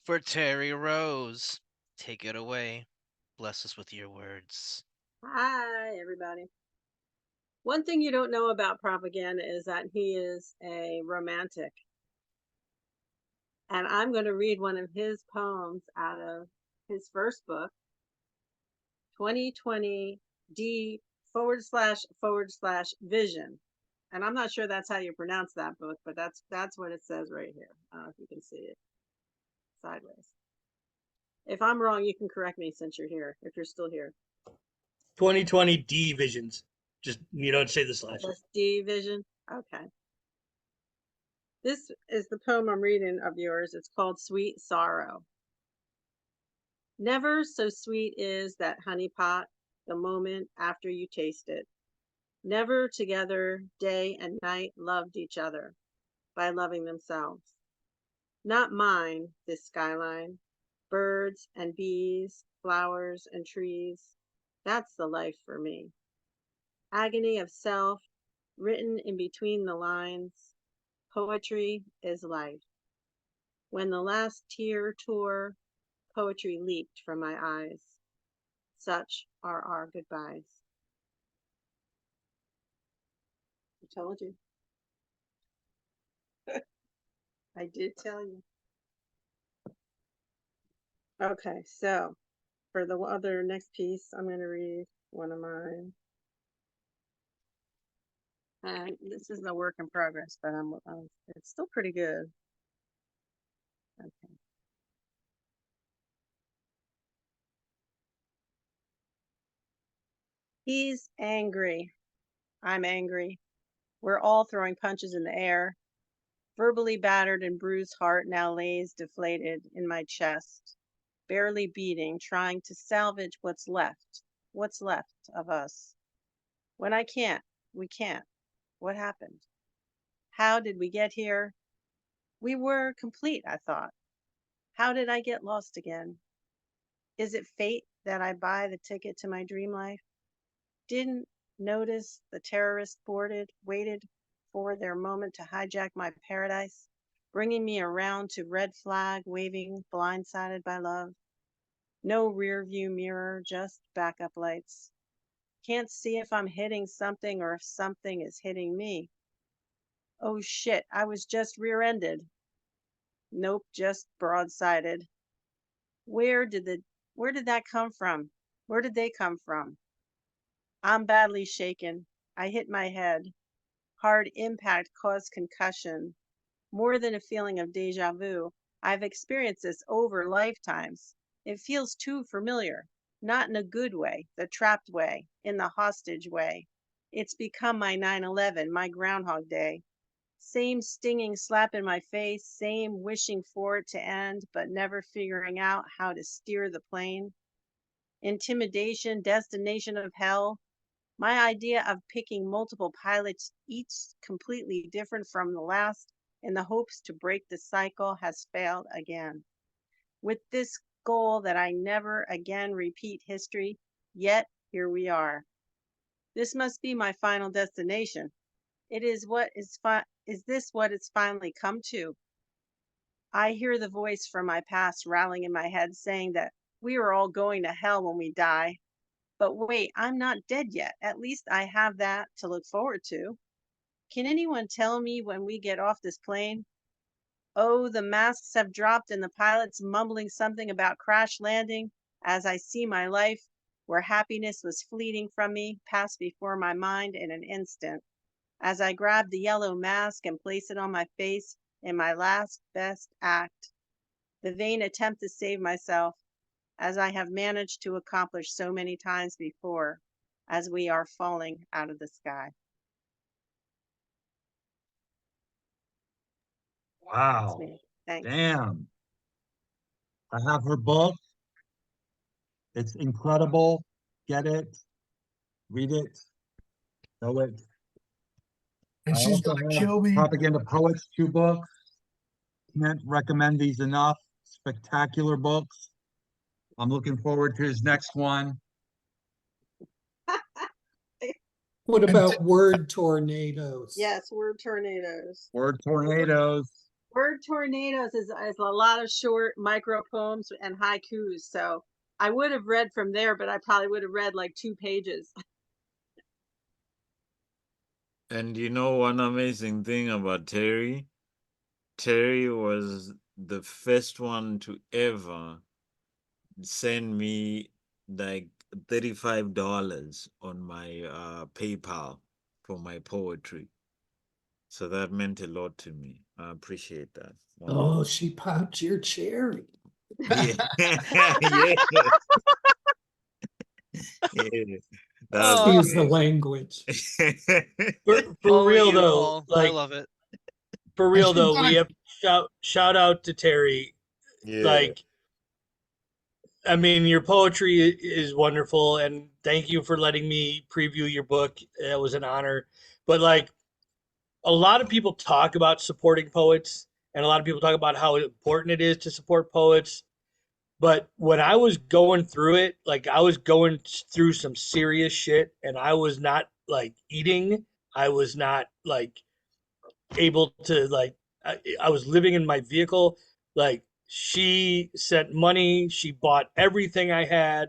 for Terri Rose. Take it away. Bless us with your words. Hi, everybody. One thing you don't know about Propaganda is that he is a romantic. And I'm going to read one of his poems out of his first book, 2020 D//Vision. And I'm not sure that's how you pronounce that book, but that's what it says right here. I don't know if you can see it sideways. If I'm wrong, you can correct me since you're here, if you're still here. 2020 D visions. Just you don't say the slash. That's D vision. Okay. This is the poem I'm reading of yours. It's called Sweet Sorrow. Never so sweet is that honey pot the moment after you taste it. Never together day and night loved each other by loving themselves. Not mine, this skyline, birds and bees, flowers and trees. That's the life for me. Agony of self, written in between the lines. Poetry is life. When the last tear tore, poetry leaped from my eyes. Such are our goodbyes. I told you. I did tell you. Okay, so for the other next piece, I'm going to read one of mine. And this is a work in progress, but it's still pretty good. Okay. He's angry. I'm angry. We're all throwing punches in the air. Verbally battered and bruised heart now lays deflated in my chest, barely beating, trying to salvage what's left of us. When I can't, we can't. What happened? How did we get here? We were complete, I thought. How did I get lost again? Is it fate that I buy the ticket to my dream life? Didn't notice the terrorists waited for their moment to hijack my paradise, bringing me around to red flag waving, blindsided by love. No rear view mirror, just backup lights. Can't see if I'm hitting something or if something is hitting me. Oh shit, I was just rear-ended. Nope, just broadsided. Where did that come from? Where did they come from? I'm badly shaken. I hit my head. Hard impact caused concussion. More than a feeling of deja vu, I've experienced this over lifetimes. It feels too familiar, not in a good way, the trapped way, in the hostage way. It's become my 9/11, my Groundhog Day. Same stinging slap in my face, same wishing for it to end, but never figuring out how to steer the plane. Intimidation, destination of hell. My idea of picking multiple pilots, each completely different from the last, in the hopes to break the cycle has failed again. With this goal that I never again repeat history, yet here we are. This must be my final destination. Is this what it's finally come to? I hear the voice from my past rattling in my head saying that we are all going to hell when we die. But wait, I'm not dead yet. At least I have that to look forward to. Can anyone tell me when we get off this plane? Oh, the masks have dropped and the pilot's mumbling something about crash landing as I see my life, where happiness was fleeting from me, pass before my mind in an instant. As I grab the yellow mask and place it on my face in my last best act, the vain attempt to save myself, as I have managed to accomplish so many times before, as we are falling out of the sky. That's Wow. me. Thanks. Damn. I have her book. It's incredible. Get it. Read it. Know it. And I she's also gonna have kill me. Propaganda Poets, 2 books. Can't recommend these enough. Spectacular books. I'm looking forward to his next one. What about word tornadoes? Yes, word tornadoes. Word tornadoes. Word tornadoes is a lot of short micro poems and haikus. So I would have read from there, but I probably would have read like 2 pages. And you know one amazing thing about Terri? Terri was the first one to ever send me like $35 on my PayPal for my poetry. So that meant a lot to me. I appreciate that. Oh, she popped your cherry. Yeah. Yeah. Yeah. Excuse the language. For Only real you, though, Paul. I like love it. for real she's though, gonna- we have shout out to Terri. Yeah. Like, I mean, your poetry is wonderful, and thank you for letting me preview your book. It was an honor. But like, a lot of people talk about supporting poets, and a lot of people talk about how important it is to support poets. But when I was going through it, like I was going through some serious shit, and I was not like eating. I was not like able to like. I was living in my vehicle. Like she sent money. She bought everything I had.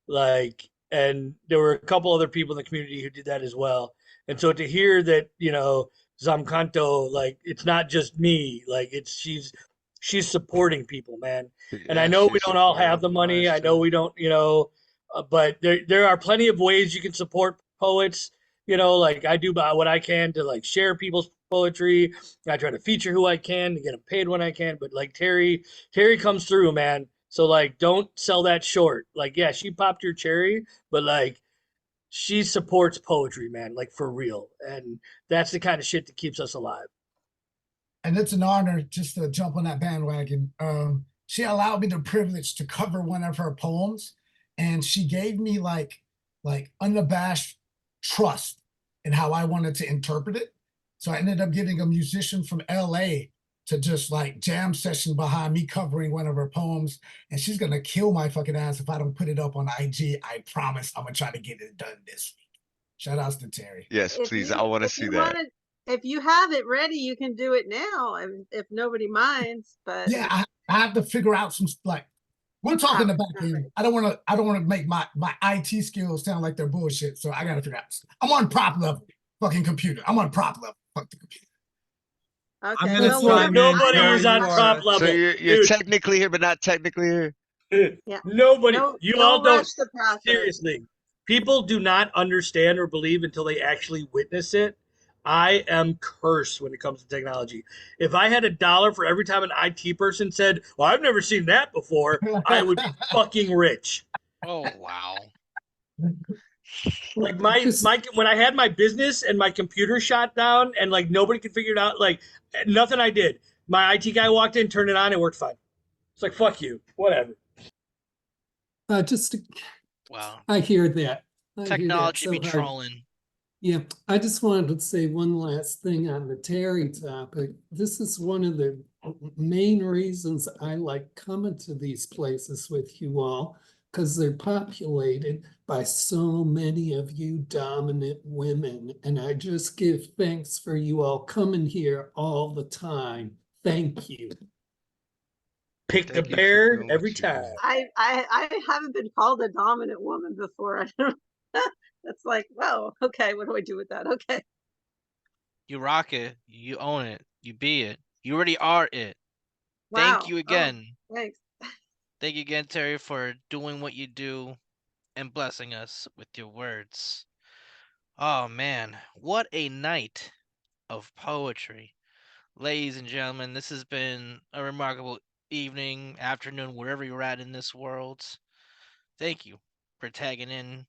Like, and there were a couple other people in the community who did that as well. And so to hear that, Zomkhonto, like it's not just me. Like she's supporting people, man. And I Yeah, know we she's don't all have the supporting money. mine I know too. we don't, But there are plenty of ways you can support poets. Like I do what I can to like share people's poetry. I try to feature who I can to get them paid when I can. But like Terri comes through, man. So like, don't sell that short. Like, yeah, she popped your cherry, but like, she supports poetry, man, like for real. And that's the kind of shit that keeps us alive. And it's an honor just to jump on that bandwagon. She allowed me the privilege to cover one of her poems, and she gave me like unabashed trust in how I wanted to interpret it. So I ended up getting a musician from LA to just like jam session behind me covering one of her poems. And she's gonna kill my fucking ass if I don't put it up on IG. I promise I'm gonna try to get it done this week. Shout outs to Terri. Yes, please. I want to see that. If you have it ready, you can do it now, if nobody minds. But yeah, I have to figure out some like we're talking about here. I don't want to make my IT skills sound like they're bullshit. So I got to figure out. I'm on prop level, fucking computer. I'm on prop level, fuck the computer. Okay, I'm gonna chime in. Nobody Terri, is on you prop are- level. So you're technically here, but not technically here. Yeah. Nobody. Don't all don't. rush the process. Seriously, people do not understand or believe until they actually witness it. I am cursed when it comes to technology. If I had $1 for every time an IT person said, "Well, I've never seen that before," I would be fucking rich. Oh wow. Like my when I had my business and my computer shot down and like nobody could figure it out, like nothing I did. My IT guy walked in, turned it on, it worked fine. It's like, fuck you, whatever. Wow. I hear that. Technology be hard. trolling. Yeah, I just wanted to say one last thing on the Terri topic. This is one of the main reasons I like coming to these places with you all, because they're populated by so many of you dominant women. And I just give thanks for you all coming here all the time. Thank you. Pick the bear every time. I haven't been called a dominant woman before. I don't. That's like, whoa, okay, what do I do with that? Okay. You rock it. You own it. You be it. You already are it. Wow. Thank you again. Oh, thanks. Thank you again, Terri, for doing what you do and blessing us with your words. Oh man, what a night of poetry. Ladies and gentlemen, this has been a remarkable evening, afternoon, wherever you're at in this world. Thank you for tagging in,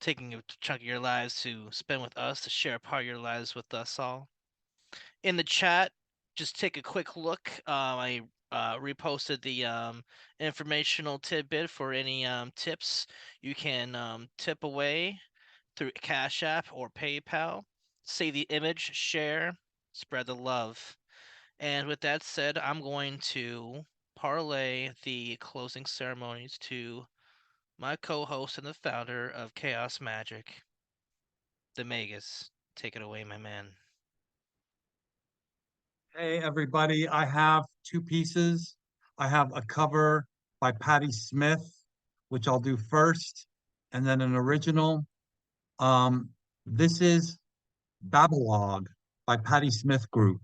taking a chunk of your lives to spend with us, to share a part of your lives with us all. In the chat, just take a quick look. I reposted the informational tidbit for any tips. You can tip away through Cash App or PayPal. Save the image, share, spread the love. And with that said, I'm going to parlay the closing ceremonies to my co-host and the founder of Chaos Magick, the Magus. Take it away, my man. Hey, everybody. I have two pieces. I have a cover by Patti Smith, which I'll do first, and then an original. This is Babylog by Patti Smith Group.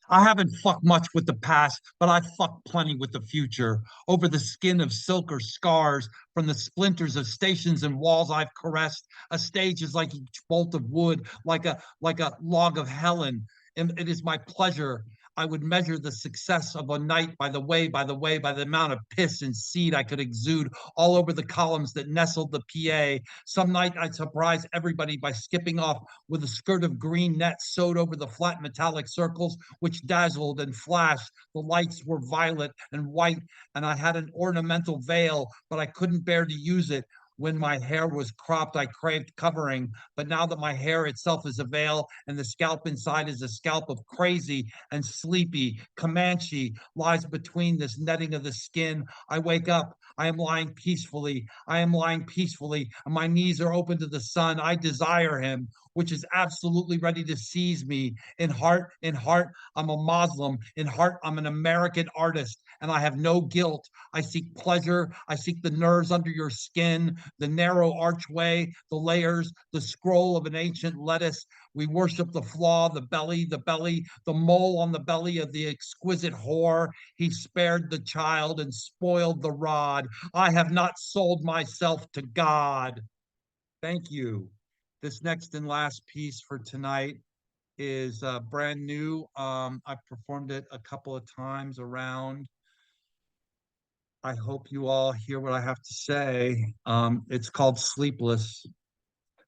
I haven't fucked much with the past, but I fucked plenty with the future. Over the skin of silk or scars, from the splinters of stations and walls I've caressed, a stage is like each bolt of wood, like a log of Helen. And it is my pleasure. I would measure the success of a night by the amount of piss and seed I could exude all over the columns that nestled the PA. Some night I'd surprise everybody by skipping off with a skirt of green net sewed over the flat metallic circles, which dazzled and flashed. The lights were violet and white, and I had an ornamental veil, but I couldn't bear to use it. When my hair was cropped, I craved covering, but now that my hair itself is a veil and the scalp inside is a scalp of crazy and sleepy, Comanche lies between this netting of the skin. I wake up. I am lying peacefully. I am lying peacefully, and my knees are open to the sun. I desire him. which is absolutely ready to seize me. In heart, I'm a Muslim. In heart, I'm an American artist, and I have no guilt. I seek pleasure. I seek the nerves under your skin, the narrow archway, the layers, the scroll of an ancient lettuce. We worship the flaw, the belly, the mole on the belly of the exquisite whore. He spared the child and spoiled the rod. I have not sold myself to God. Thank you. This next and last piece for tonight is brand new. I've performed it a couple of times around. I hope you all hear what I have to say. It's called Sleepless.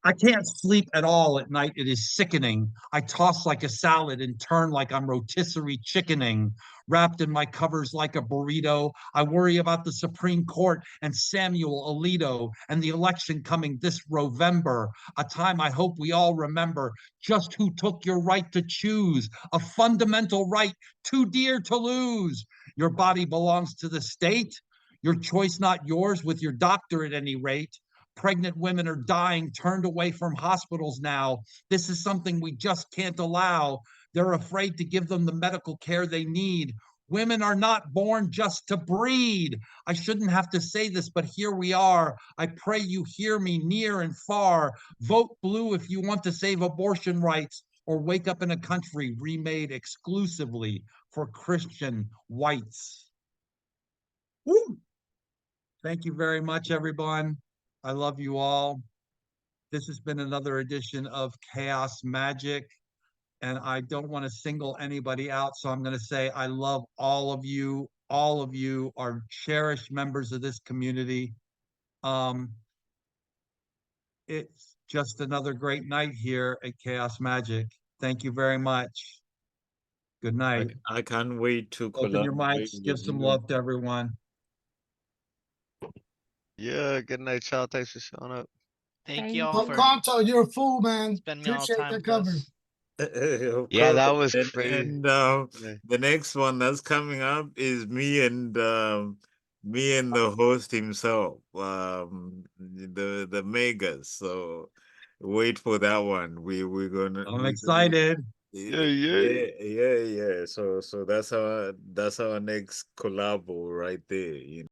I can't sleep at all at night. It is sickening. I toss like a salad and turn like I'm rotisserie chickening, wrapped in my covers like a burrito. I worry about the Supreme Court and Samuel Alito and the election coming this November, a time I hope we all remember just who took your right to choose, a fundamental right too dear to lose. Your body belongs to the state, your choice not yours with your doctor at any rate. Pregnant women are dying, turned away from hospitals now. This is something we just can't allow. They're afraid to give them the medical care they need. Women are not born just to breed. I shouldn't have to say this, but here we are. I pray you hear me near and far. Vote blue if you want to save abortion rights, or wake up in a country remade exclusively for Christian whites. Woo! Thank you very much, everyone. I love you all. This has been another edition of Chaos Magic, and I don't want to single anybody out, so I'm going to say I love all of you. All of you are cherished members of this community. It's just another great night here at Chaos Magic. Thank you very much. Good night. I can't wait to Open your collaborate mics, give with some you. love to everyone. Yeah, good night, y'all. Thanks for showing up. Thank you all for Zomkhonto, you're a fool, man. spending all Appreciate time the with cover. us. Of Yeah, that course. was crazy. And Yeah. the next one that's coming up is me and the host himself, the Megas. So wait for that one. We're gonna. I'm excited. Yeah. So that's our next collabo right there.